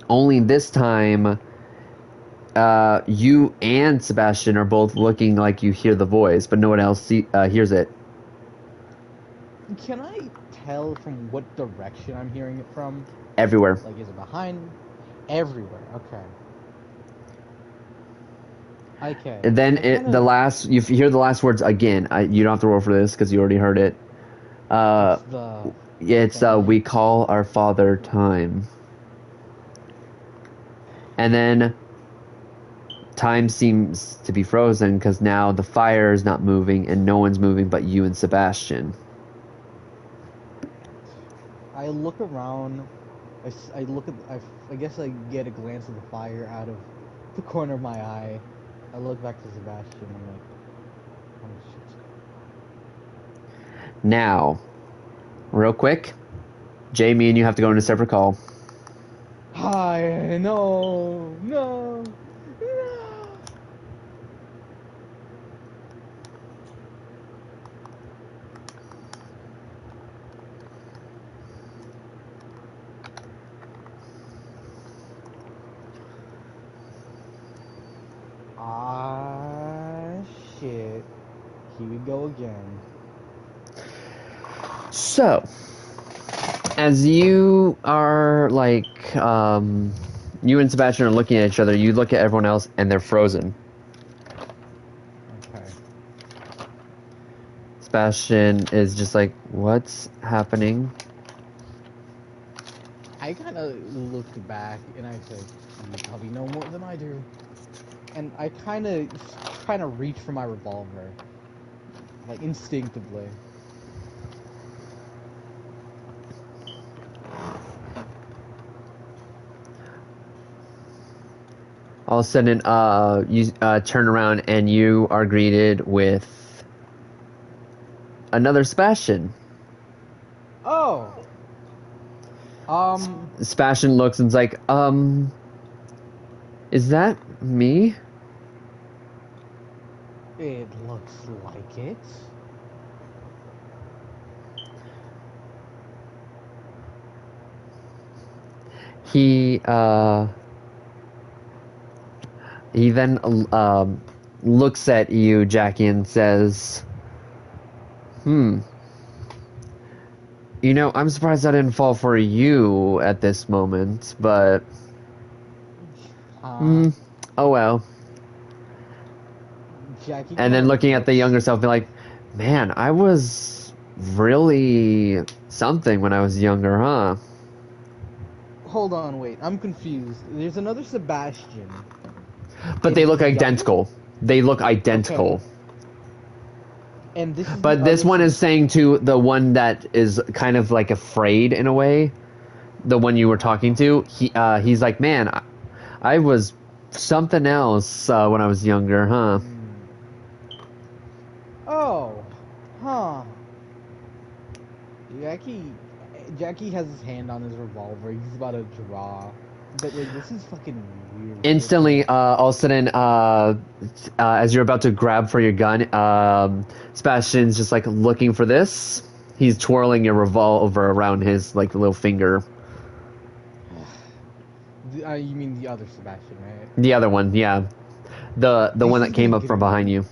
Only this time, You and Sebastian are both looking like you hear the voice, but no one else hears it. Can I tell from what direction I'm hearing it from? Everywhere. Like, is it behind? Everywhere. Okay. Okay. And then I kinda- you hear the last words again. You don't have to roll for this because you already heard it. It's we call our father time. And then time seems to be frozen because now the fire is not moving and no one's moving but you and Sebastian. I look around. I look at. I guess I get a glance of the fire out of the corner of my eye. I look back to Sebastian. I'm like, oh shit. Now, real quick, Jamie and you have to go in a separate call. Hi, no. Ah, shit. Here we go again. So, as you are you and Sebastian are looking at each other, you look at everyone else and they're frozen. Okay. Sebastian is just like, what's happening? I kind of looked back and I said, you probably know more than I do. And I kind of reach for my revolver, like instinctively. All of a sudden, you turn around and you are greeted with another Sebastian. Oh. Sebastian looks and's like, is that me? It looks like it. He then looks at you, Jackie, and says, You know, I'm surprised I didn't fall for you at this moment, but oh well. Jackie And then kinda looking at the looks- younger self, be like, man, I was really something when I was younger, huh? Hold on, wait. I'm confused. There's another Sebastian. But they Is look he younger? identical. They look identical. Okay. And this is But the this other one is saying to the one that is kind of like afraid in a way, the one you were talking to, he's like, man, I was something else when I was younger, huh? Oh, huh. Jackie has his hand on his revolver. He's about to draw. But like, this is fucking weird. Instantly, all of a sudden, as you're about to grab for your gun, Sebastian's just like looking for this. He's twirling your revolver around his like little finger. You mean the other Sebastian, right? The other one, yeah, the This one is that came gonna up from get behind you.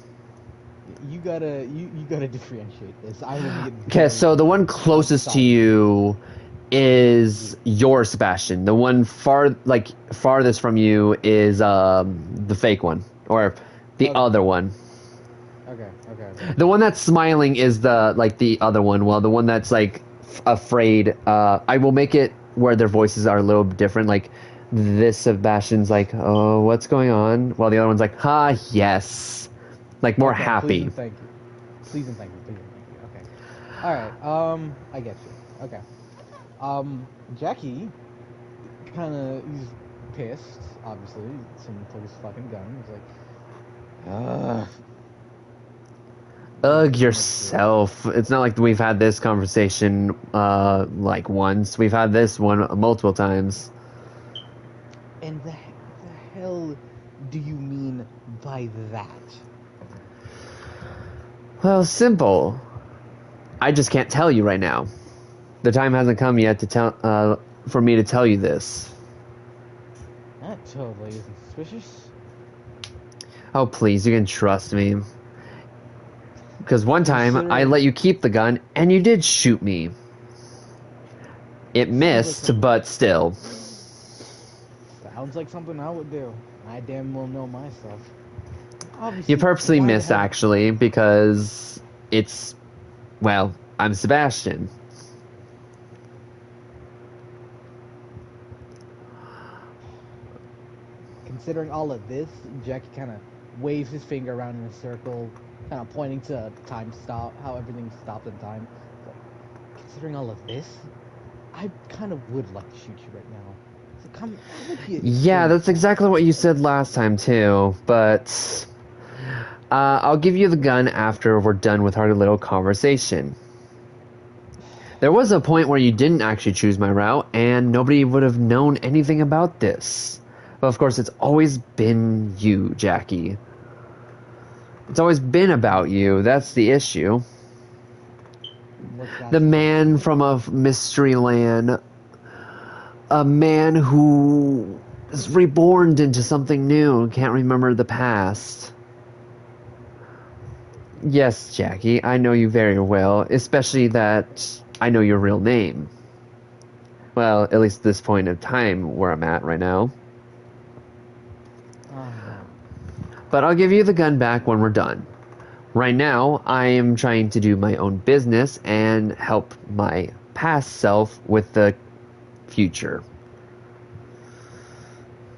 You gotta differentiate this. I will get Okay, so the one closest to you is your Sebastian. The one farthest from you is the fake one, or the Okay. other one. Okay. The one that's smiling is the other one. Well, the one that's like afraid. I will make it where their voices are a little different. Like this Sebastian's like, oh, what's going on? While the other one's like, ha, yes, like more Okay, happy. Please and thank you. Please and thank you. Okay. All right. I get you. Okay. Jackie, he's pissed. Obviously, someone took his fucking gun. He's like, Ugh, yourself. It's not like we've had this conversation like once. We've had this one multiple times. And the hell do you mean by that? Well, simple. I just can't tell you right now. The time hasn't come yet to tell for me to tell you this. That totally isn't suspicious. Oh, please, you can trust me. Because one time I Considering- let you keep the gun and you did shoot me. It Sounds like missed, something- but still. Sounds like something I would do. I damn well know myself. Obviously, You purposely why the missed, hell- actually, because it's. Well, I'm Sebastian. Considering all of this, Jackie kind of waves his finger around in a circle, kind of pointing to time stop, how everything stopped in time. But considering all of this, I kind of would like to shoot you right now. So come, that would be a Yeah, favor. that's exactly what you said last time, too, but. I'll give you the gun after we're done with our little conversation. There was a point where you didn't actually choose my route, and nobody would have known anything about this. But of course, it's always been you, Jackie. It's always been about you. That's the issue. What's that? The man from a mystery land. A man who is reborn into something new and can't remember the past. Yes, Jackie, I know you very well, especially that I know your real name. Well, at least this point of time where I'm at right now. But I'll give you the gun back when we're done. Right now, I am trying to do my own business and help my past self with the future.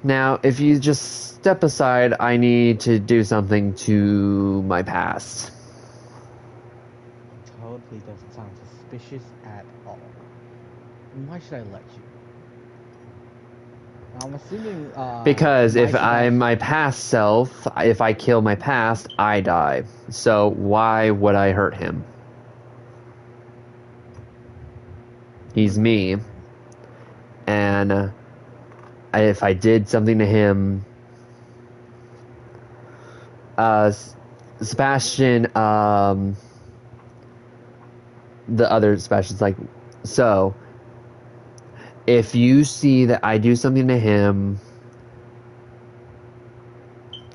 Now, if you just step aside, I need to do something to my past. Totally doesn't sound suspicious at all. And why should I let you? I'm assuming. Because if I I'm my past self, if I kill my past, I die. So why would I hurt him? He's me. And if I did something to him, Sebastian, the other Sebastian's like, so if you see that I do something to him,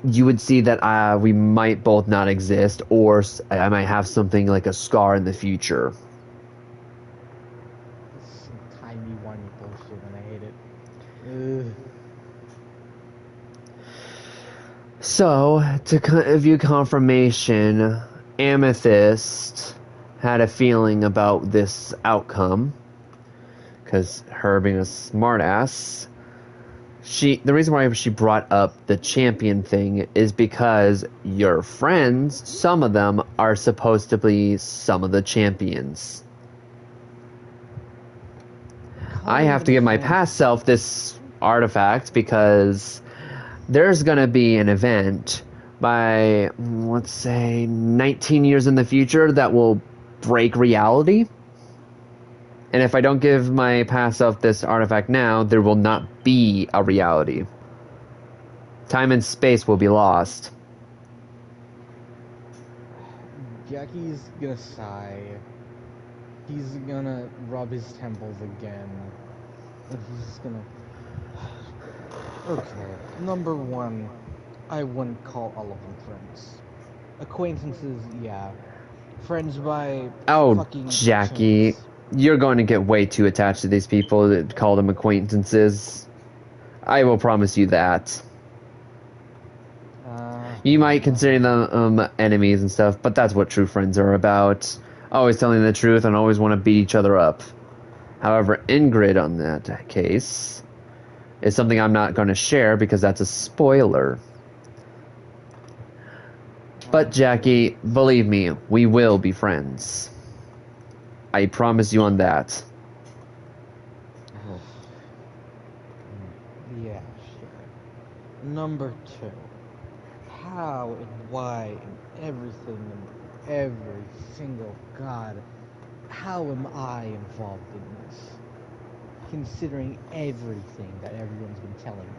you would see that we might both not exist, or I might have something like a scar in the future. Some timey-wimey bullshit, and I hate it. Ugh. So, to give you confirmation, Amethyst had a feeling about this outcome, because her being a smartass. The reason why she brought up the champion thing is because your friends, some of them, are supposed to be some of the champions. I have to give my past self this artifact because there's gonna be an event by, let's say, 19 years in the future that will break reality. And if I don't give my past self this artifact now, there will not be a reality. Time and space will be lost. Jackie's gonna sigh. He's gonna rub his temples again. And he's just gonna. Okay, number one, I wouldn't call all of them friends. Acquaintances, yeah. Friends by Oh, fucking Jackie, chance. you're going to get way too attached to these people that call them acquaintances. I will promise you that. You might consider them enemies and stuff, but that's what true friends are about. Always telling the truth and always want to beat each other up. However, Ingrid on that case is something I'm not going to share because that's a spoiler. But Jackie, believe me, we will be friends. I promise you on that. Yeah, sure. Number two, how and why and everything and every single god, how am I involved in this? Considering everything that everyone's been telling me.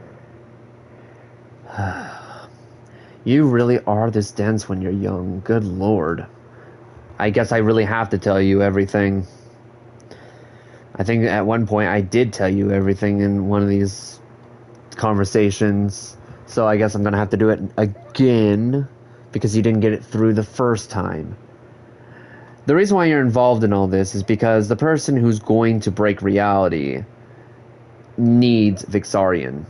You really are this dense when you're young. Good lord. I guess I really have to tell you everything. I think at one point I did tell you everything in one of these conversations. So I guess I'm gonna have to do it again because you didn't get it through the first time. The reason why you're involved in all this is because the person who's going to break reality needs Vixarian.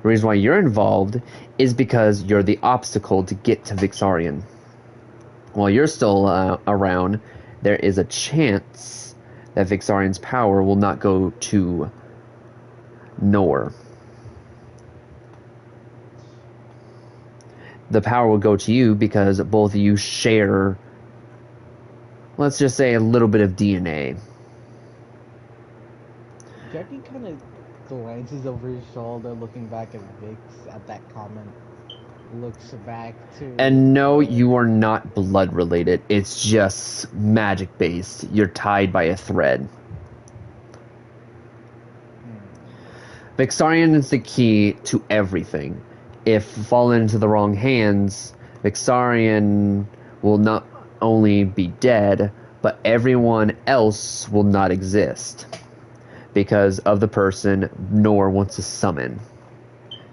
The reason why you're involved is because you're the obstacle to get to Vixarian. While you're still around, there is a chance that Vixarian's power will not go to Nor. The power will go to you because both of you share, let's just say, a little bit of DNA. Jackie kind of glances over his shoulder, looking back at Vix at that comment. Looks back to... And no, you are not blood related. It's just magic based. You're tied by a thread. Vixarian is the key to everything. If fallen into the wrong hands, Vixarian will not only be dead, but everyone else will not exist because of the person Nor wants to summon.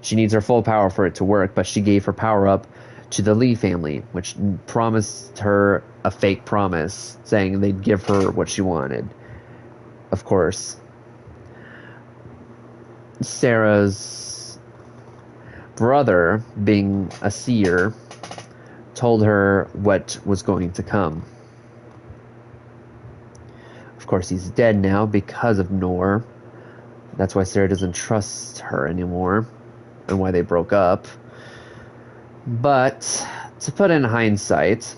She needs her full power for it to work, but she gave her power up to the Lee family, which promised her a fake promise, saying they'd give her what she wanted. Of course, Sarah's brother, being a seer, told her what was going to come. Of course, he's dead now because of Nor. That's why Sarah doesn't trust her anymore, and why they broke up. But to put in hindsight,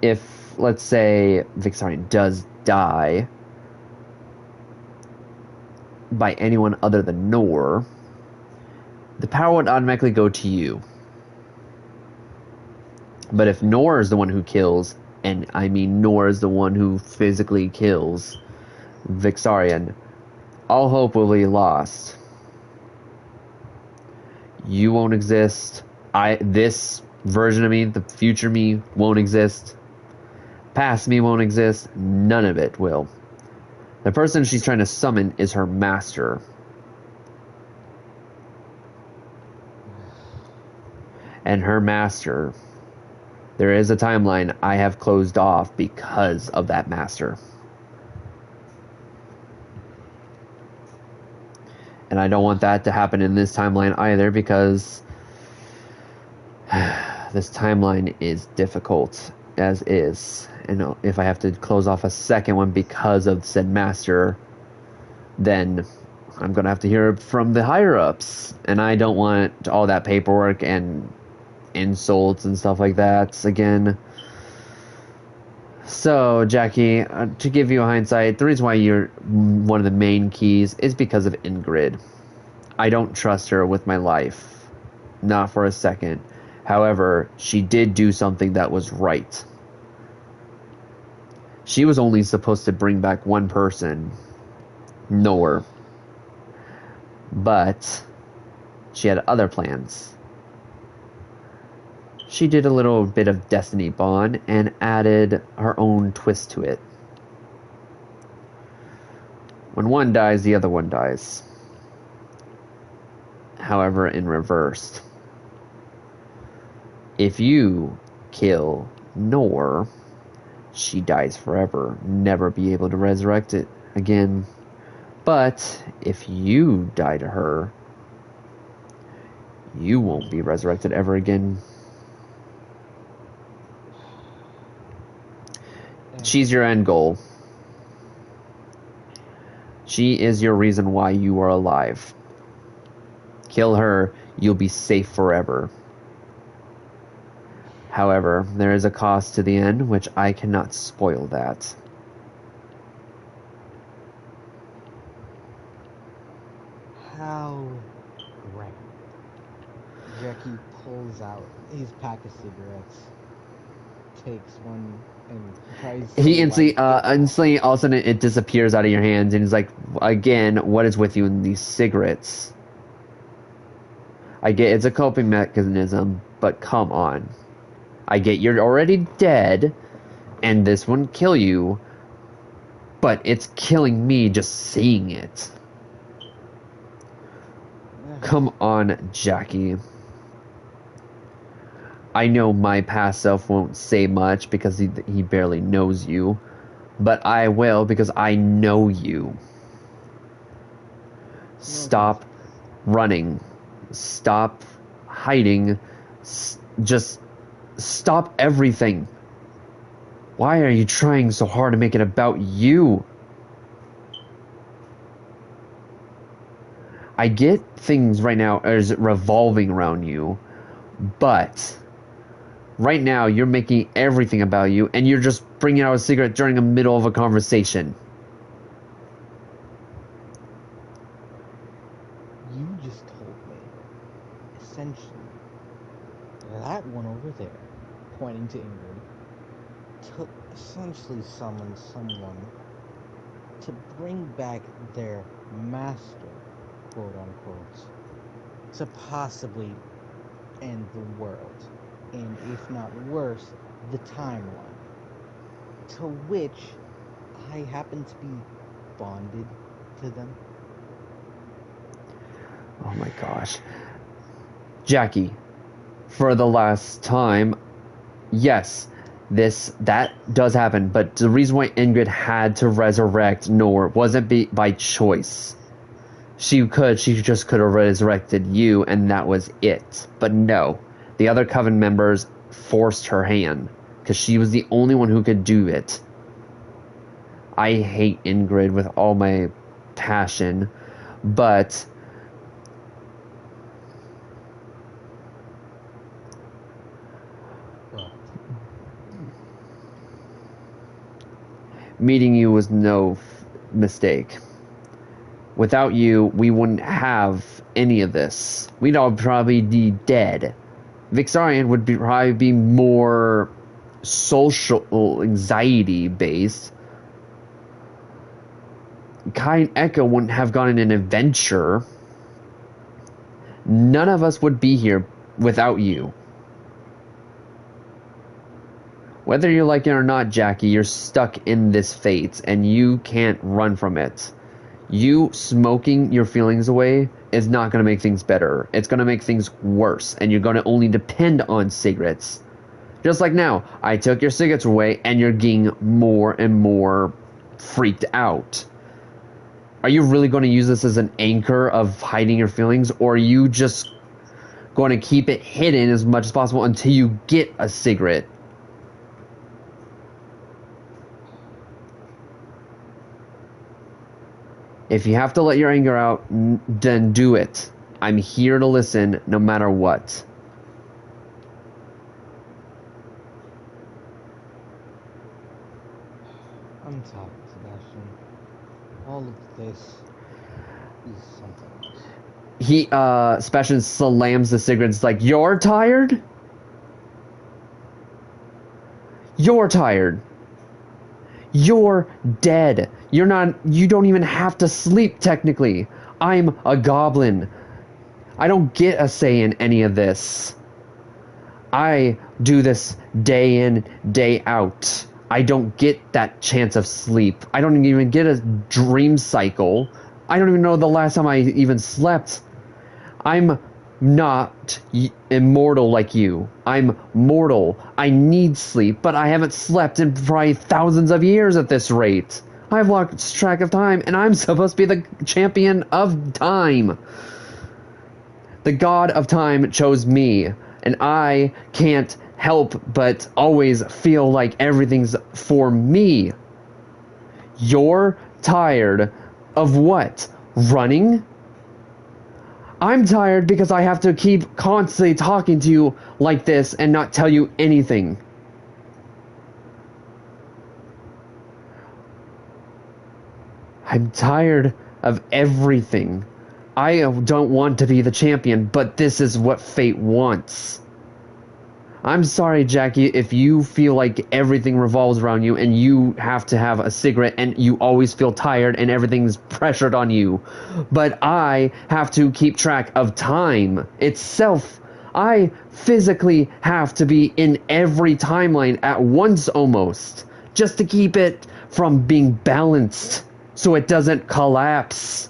if, let's say, Vixarian does die by anyone other than Nor, the power would automatically go to you. But if Nor is the one who kills, and I mean Nor is the one who physically kills Vixarian, all hope will be lost. You won't exist. This version of me, the future me, won't exist. Past me won't exist. None of it will. The person she's trying to summon is her master. And her master, there is a timeline I have closed off because of that master. And I don't want that to happen in this timeline either, because this timeline is difficult as is. And if I have to close off a second one because of said master, then I'm going to have to hear from the higher-ups. And I don't want all that paperwork and insults and stuff like that again. So, Jackie, to give you a hindsight, the reason why you're one of the main keys is because of Ingrid. I don't trust her with my life. Not for a second. However, she did do something that was right. She was only supposed to bring back one person, Nor. But she had other plans. She did a little bit of Destiny Bond and added her own twist to it. When one dies, the other one dies. However, in reverse. If you kill Nor, she dies forever, never be able to resurrect it again. But if you die to her, you won't be resurrected ever again. She's your end goal. She is your reason why you are alive. Kill her, you'll be safe forever. However, there is a cost to the end, which I cannot spoil that. How right. Jackie pulls out his pack of cigarettes, takes one, and tries to He instantly, light all of a sudden it disappears out of your hands, and he's like, again, what is with you in these cigarettes? I get it's a coping mechanism, but come on. I get you're already dead, and this wouldn't kill you, but it's killing me just seeing it. Come on, Jackie. I know my past self won't say much because he barely knows you, but I will because I know you. Stop running. Stop hiding. Just stop everything. Why are you trying so hard to make it about you? I get things right now as revolving around you, but right now you're making everything about you, and you're just bringing out a cigarette during the middle of a conversation. You just told me, essentially, that one over there, pointing to Ingrid, to essentially summon someone to bring back their master, quote unquote, to possibly end the world, and if not worse, the timeline, to which I happen to be bonded to them. Oh my gosh. Jackie, for the last time, yes, that does happen, but the reason why Ingrid had to resurrect Nor wasn't by choice. She just could have resurrected you, and that was it. But no, the other Coven members forced her hand, because she was the only one who could do it. I hate Ingrid with all my passion, but meeting you was no mistake. Without you, we wouldn't have any of this. We'd all probably be dead. Vixarian would probably be more social anxiety based. Kai and Echo wouldn't have gone on an adventure. None of us would be here without you. Whether you like it or not, Jackie, you're stuck in this fate, and you can't run from it. You smoking your feelings away is not going to make things better. It's going to make things worse, and you're going to only depend on cigarettes. Just like now, I took your cigarettes away, and you're getting more and more freaked out. Are you really going to use this as an anchor of hiding your feelings, or are you just going to keep it hidden as much as possible until you get a cigarette? If you have to let your anger out, then do it. I'm here to listen no matter what. I'm tired, Sebastian. All of this is something else. Sebastian slams the cigarettes like, you're tired? You're tired. You're dead. You don't even have to sleep, technically. I'm a goblin. I don't get a say in any of this. I do this day in, day out. I don't get that chance of sleep. I don't even get a dream cycle. I don't even know the last time I even slept. I'm not immortal like you. I'm mortal. I need sleep, but I haven't slept in probably thousands of years at this rate. I've lost track of time, and I'm supposed to be the champion of time. The god of time chose me, and I can't help but always feel like everything's for me. You're tired of what? Running? I'm tired because I have to keep constantly talking to you like this and not tell you anything. I'm tired of everything. I don't want to be the champion, but this is what fate wants. I'm sorry, Jackie, if you feel like everything revolves around you and you have to have a cigarette and you always feel tired and everything's pressured on you. But I have to keep track of time itself. I physically have to be in every timeline at once almost, just to keep it from being balanced so it doesn't collapse.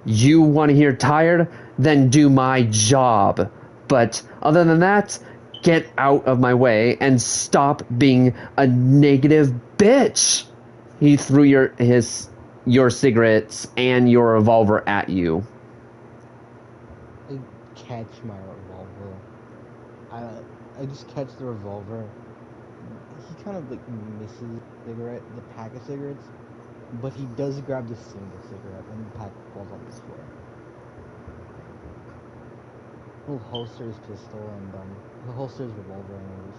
You want to hear tired? Then do my job. But other than that, get out of my way and stop being a negative bitch. He threw your cigarettes and your revolver at you. I catch my revolver. I just catch the revolver. He kind of like misses the cigarette, the pack of cigarettes, but he does grab the single cigarette and the pack falls on the floor. He'll holster his pistol and he'll holster his revolver and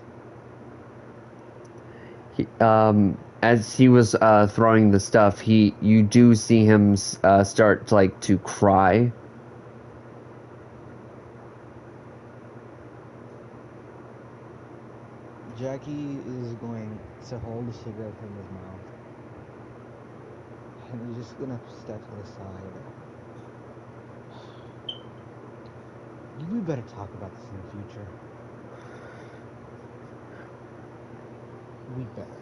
As he was throwing the stuff, you do see him start to cry. Jackie is going to hold the cigarette from his mouth, and he's just gonna step to the side. We better talk about this in the future. We better.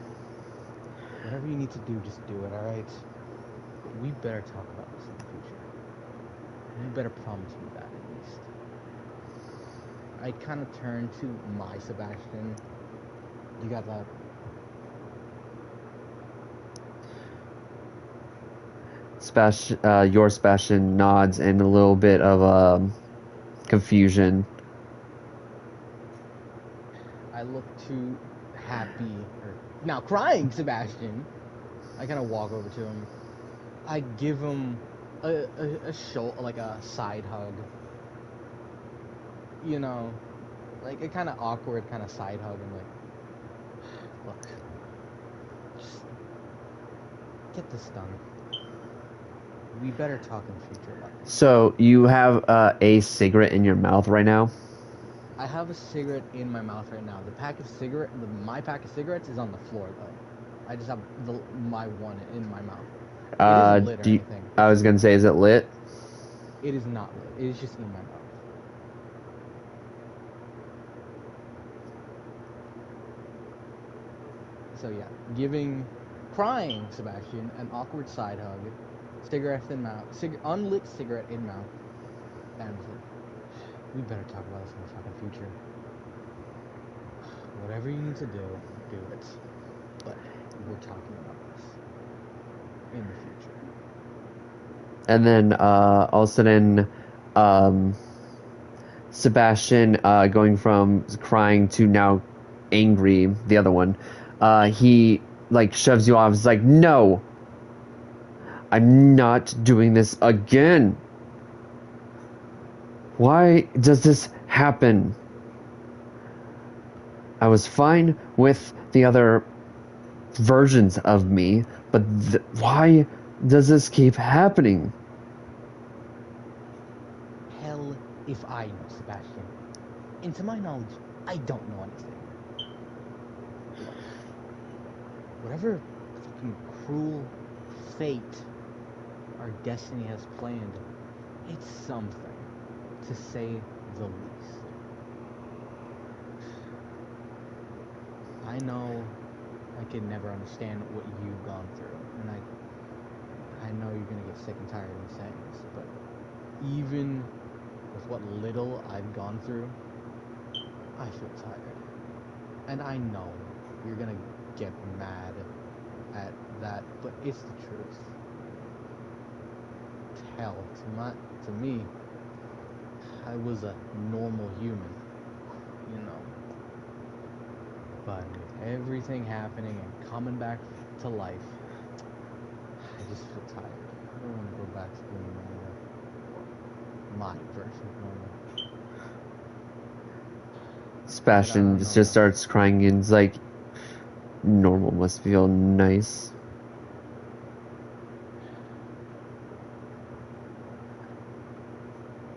Whatever you need to do, just do it, alright? We better talk about this in the future. You better promise me that, at least. I kind of turn to my Sebastian. You got that? Your Sebastian nods in a little bit of confusion. I look to happy, or now crying Sebastian. I kind of walk over to him. I give him a shoulder, like a side hug. You know, like a kind of awkward kind of side hug, and like, look, just get this done. We better talk in the future about this. So you have a cigarette in your mouth right now? I have a cigarette in my mouth right now. My pack of cigarettes is on the floor though. I just have my one in my mouth. It isn't lit or anything. I was gonna say, is it lit? It is not lit. It is just in my mouth. So yeah, crying Sebastian an awkward side hug, cigarette in mouth, unlit cigarette in mouth, and we better talk about this in the fucking future. Whatever you need to do, do it. But we're talking about this in the future. And then all of a sudden, Sebastian going from crying to now angry, the other one, he shoves you off. He's like, no, I'm not doing this again. Why does this happen? I was fine with the other versions of me, but why does this keep happening? Hell if I know, Sebastian. And to my knowledge, I don't know anything. Whatever fucking cruel fate our destiny has planned, it's something, to say the least. I know I can never understand what you've gone through, and I know you're gonna get sick and tired of me saying this, but even with what little I've gone through, I feel tired. And I know you're gonna get mad at that, but it's the truth. Hell, to me, I was a normal human, you know. But with everything happening and coming back to life, I just feel tired. I don't want to go back to being normal. My version of normal. Sebastian just starts crying and is like, normal must feel nice.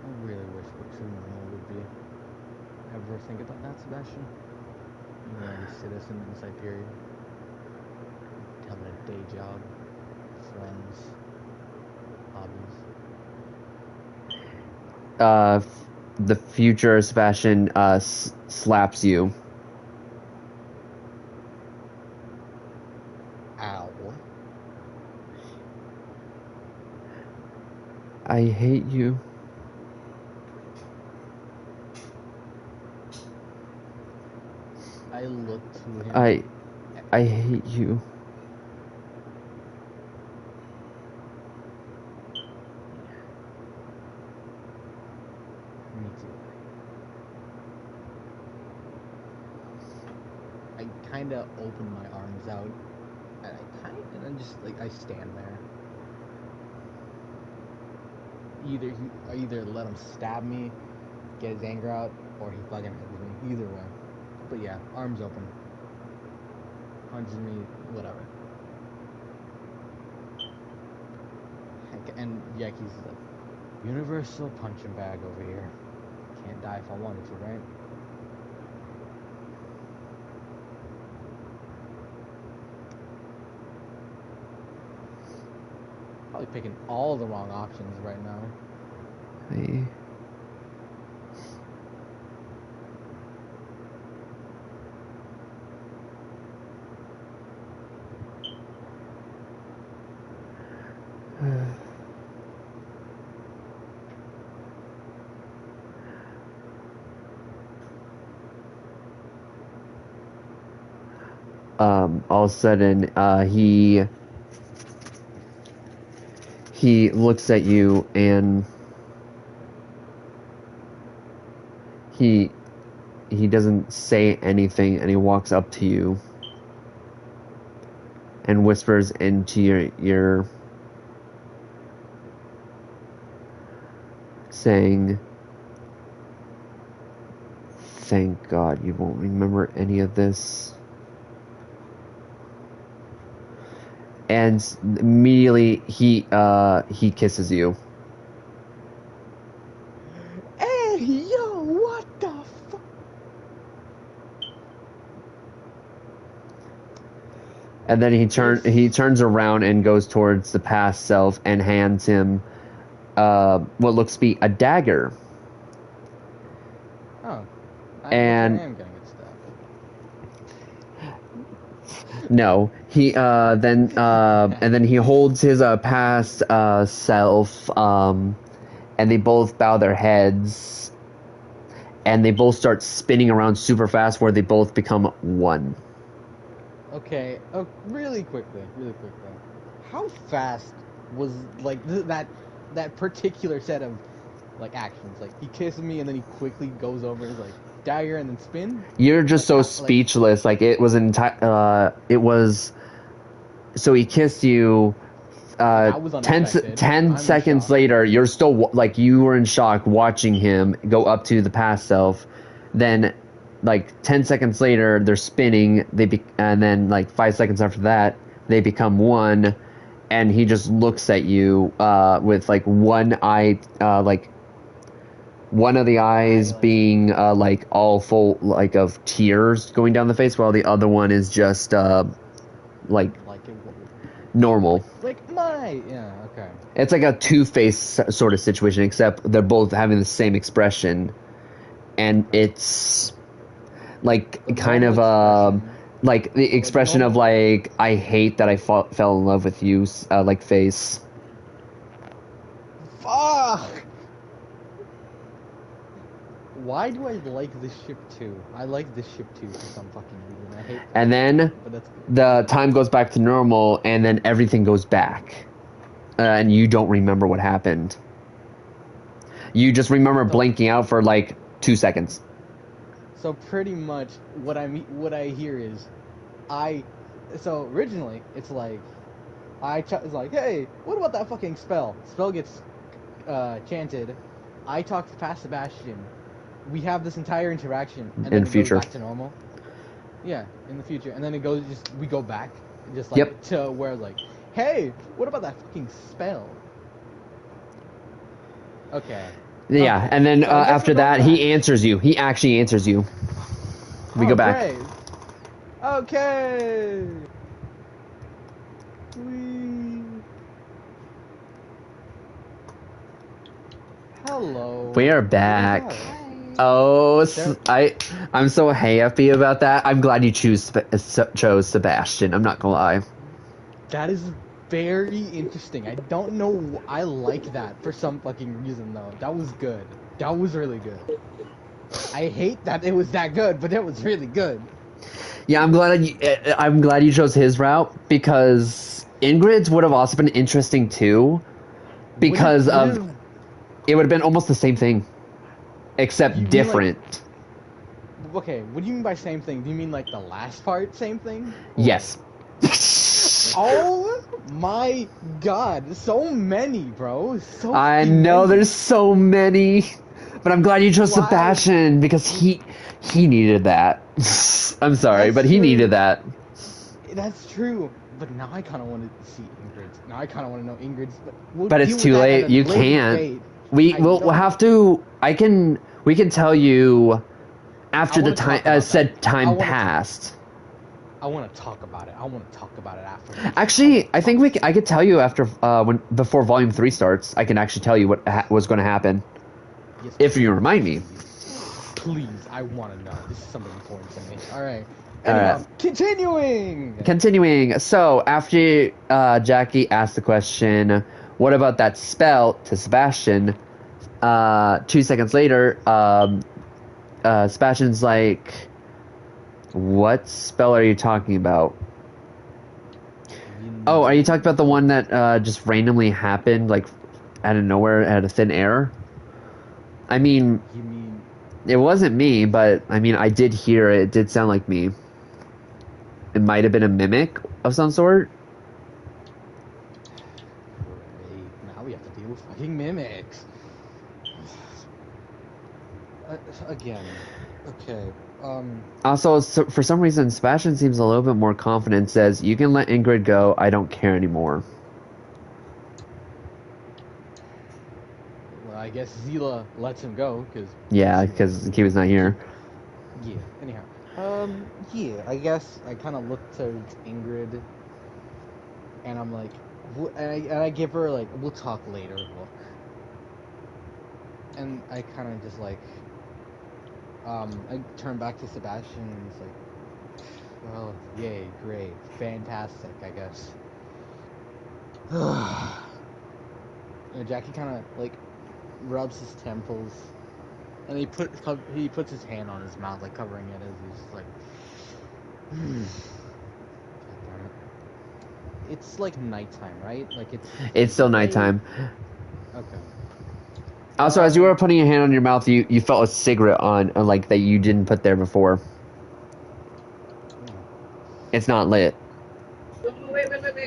I really wish what true normal would be. Ever think about that, Sebastian? You know, any citizen in Cyperior? Having a day job, friends, hobbies. The future Sebastian slaps you. Ow. I hate you. I look to him. I hate you. Me too. I kind of open my arms out, and and then just like I stand there. Either let him stab me, get his anger out, or he fucking hits me. Either way. But yeah, arms open. Punches me, whatever. And Yaki's like, universal punching bag over here. Can't die if I wanted to, right? Probably picking all the wrong options right now. I... All of a sudden, he looks at you and he doesn't say anything, and he walks up to you and whispers into your ear, saying, "Thank God you won't remember any of this." And immediately he kisses you. Hey, yo, what the fuck? And then he turns around and goes towards the past self and hands him what looks to be a dagger. Oh. And I am gonna get stabbed. no, he then he holds his past self, and they both bow their heads, and they both start spinning around super fast, where they both become one. Okay, really quickly. How fast was like that particular set of like actions? Like he kisses me and then he quickly goes over his like dagger and then spin. You're just so Like, speechless. Like it was it was. So he kissed you. That was 10 unexpected. I'm in seconds shock. later, you're still like you were in shock watching him go up to the past self. Then, like 10 seconds later, they're spinning. And then like 5 seconds after that, they become one. And he just looks at you with like one eye, like one of the eyes being like all full like of tears going down the face, while the other one is just like normal. Yeah, okay. It's like a two-faced sort of situation, except they're both having the same expression, and it's like kind of like the expression of like I hate that I fell in love with you, like face. Fuck! Why do I like this ship too? I like this ship too for some fucking reason. I hate that. And then But that's good. the time goes back to normal, and then everything goes back, and you don't remember what happened. You just remember blinking out for like 2 seconds. So pretty much what I hear is, so originally it's like, it's like, hey, what about that fucking spell? Spell gets chanted. I talk past Sebastian. We have this entire interaction, and then In it future. goes back to normal. Yeah, in the future, and then it goes we go back, just like Yep. to where like, hey, what about that fucking spell? Okay. Yeah, Okay. and then So I guess after we're going that, he back. answers you. He actually answers you. We go back. Great. Okay. Hello. We are back. Hi. Oh, There- I'm so happy about that. I'm glad you chose Sebastian. I'm not gonna lie. That is very interesting. I don't know. I like that for some fucking reason though. That was good. That was really good. I hate that it was that good, but it was really good. Yeah, I'm glad you chose his route because Ingrid's would have also been interesting too, because it would have been almost the same thing, except You mean, like- different. Okay, what do you mean by same thing? Do you mean like the last part, same thing? Or- Yes. Oh my god, so many, bro. So I fucking know many. there's so many, but I'm glad you chose Why? Sebastian because he needed that. I'm sorry, That's but he true. needed that. That's true, but now I kind of want to see Ingrid's. Now I kind of want to know Ingrid's. But we'll But deal it's with too that late. at a You later can't. date. We'll don't- have to. We can tell you after I the wanna time talk about said that. time I wanna- passed. I want to talk about it. I want to talk about it after. Actually, I think I could tell you after before Volume 3 starts. I can actually tell you what was going to happen Yes, if you remind me. Please, I want to know. This is something important to me. All right. All Anyhow, right. continuing. Continuing. So after Jackie asked the question, "What about that spell?" to Sebastian, 2 seconds later, Sebastian's like, "What spell are you talking about?" Oh, are you talking about the one that just randomly happened, like out of nowhere, out of thin air? I mean, You mean it wasn't me, but I mean, I did hear it. It did sound like me. It might have been a mimic of some sort. great? Now we have to deal with fucking mimics. Again. Okay. Also, for some reason, Sebastian seems a little bit more confident. Says, "You can let Ingrid go. I don't care anymore." Well, I guess Zila lets him go because. Yeah, because he was not here. Yeah. Anyhow. Yeah. I guess I kind of look towards Ingrid, and I'm like, and I give her like, we'll talk later look. And I kind of just like, I turn back to Sebastian and it's like, well, yay, great, fantastic, I guess. And Jackie kind of like rubs his temples, and he puts his hand on his mouth, like covering it, as he's just like, God damn it. It's like nighttime, right? Like It's still late. nighttime. Okay. Also, as you were putting your hand on your mouth, you felt a cigarette on, like that you didn't put there before. It's not lit.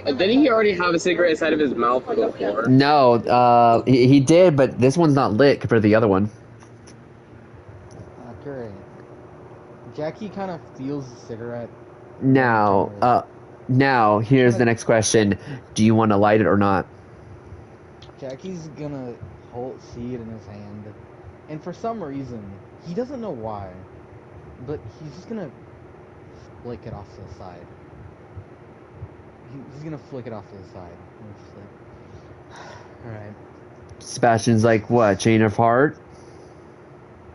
Didn't he already have a cigarette inside of his mouth before? No, he did, but this one's not lit compared to the other one. Great. Jackie kind of feels the cigarette. Now here's the next question: do you want to light it or not? Jackie's gonna see it in his hand, and for some reason, he doesn't know why, but he's just gonna flick it off to the side. He's gonna flick it off to the side. And it's just like, alright, Sebastian's like, what? Chain of heart?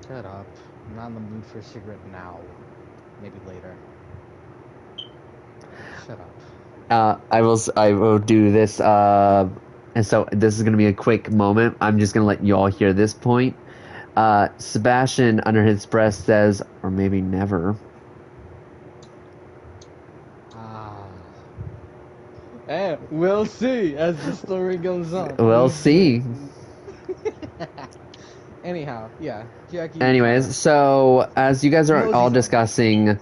shut up. I'm not in the mood for a cigarette now. Maybe later. Shut up. I will do this. And so this is gonna be a quick moment. I'm just gonna let you all hear this point. Sebastian, under his breath, says, "Or maybe never." We'll see as the story goes on. We'll see. Anyhow, yeah, Jackie. Anyways, so as you guys are Well, all he's- discussing,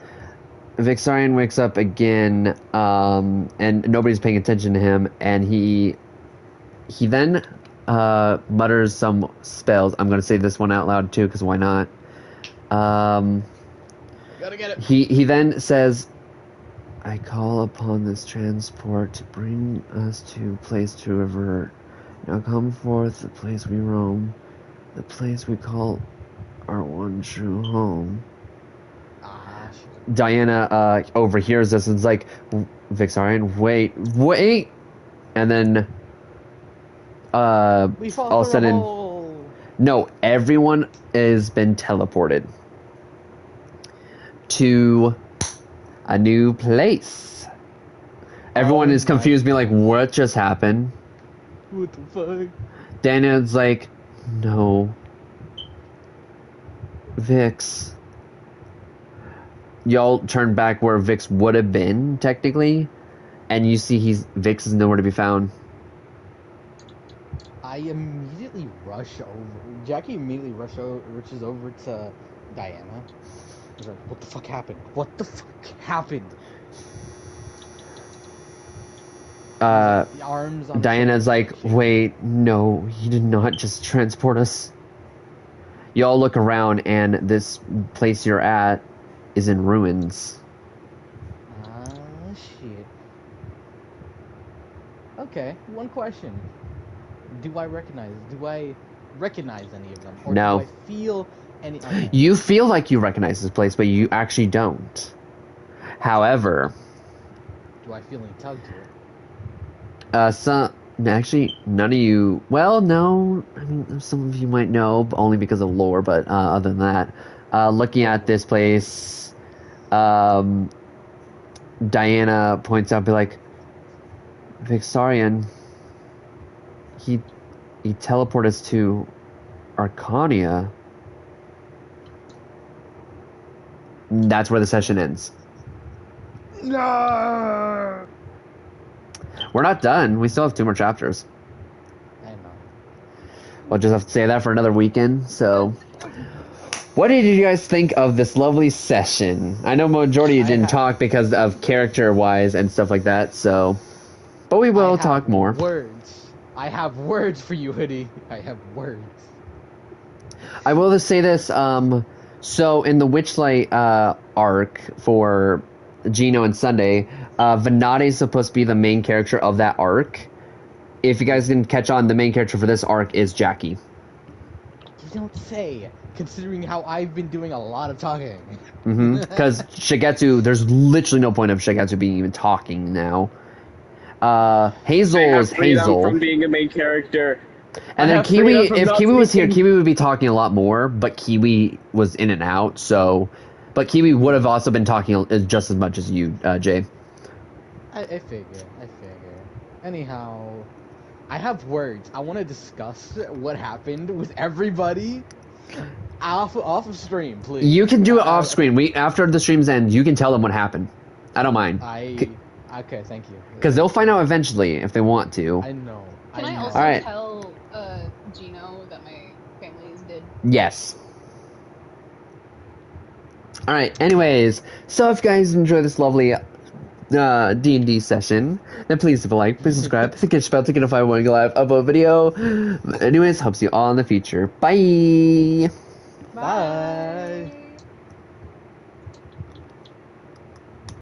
Vixarian wakes up again, and nobody's paying attention to him, and he then mutters some spells. I'm gonna say this one out loud too, because why not? Gotta get it. He then says, "I call upon this transport to bring us to place to revert. Now come forth, the place we roam, the place we call our one true home." Diana overhears this and is like, "Vixarian, wait!" And then We fall all of a through a sudden, hole. no, everyone has been teleported to a new place. Everyone Oh is my confused, being like, what just happened? What the fuck? Daniel's like, no. Vix. Y'all turn back where Vix would have been, technically, and you see Vix is nowhere to be found. I immediately rush over. Jackie immediately rushes over to Diana. He's like, what the fuck happened? What the fuck happened? The arms on Diana's like, wait, no, he did not just transport us. Y'all look around, and this place you're at is in ruins. Ah, shit. Okay, one question. Do I recognize any of them? Or No. do I feel any... Okay. You feel like you recognize this place, but you actually don't. However, Do I feel any tug to it? actually, none of you. Well, no. I mean, some of you might know, but only because of lore. But other than that, looking at this place, Diana points out, be like, Vixarian. He teleported us to Arcania. That's where the session ends. No! We're not done. We still have 2 more chapters. I know. We'll just have to say that for another weekend. So, what did you guys think of this lovely session? I know majority of you didn't talk because of character-wise and stuff like that. So, but we will talk more. Words. I have words for you, Hoodie. I have words. I will just say this. So in the Witchlight arc for Gino and Sunday, Venate is supposed to be the main character of that arc. If you guys didn't catch on, the main character for this arc is Jackie. You don't say, considering how I've been doing a lot of talking. Because Shigetsu, there's literally no point of Shigetsu being even talking now. Hazel is Hazel. From being a main character. And then Kiwi, if Kiwi was here, Kiwi would be talking a lot more, but Kiwi was in and out, so... But Kiwi would have also been talking just as much as you, Jay. I figure. Anyhow, I have words. I want to discuss what happened with everybody off of stream, please. You can do it off screen. After the streams end, you can tell them what happened. I don't mind. Okay, thank you. Because they'll find out eventually if they want to. I know. Can I also Alright. tell Gino that my family is dead? Yes. Alright, anyways. So if you guys enjoy this lovely D&D session, then please leave a like, please subscribe, hit the bell to get notified when we live upload a video. Anyways, hope to see you all in the future. Bye! Bye.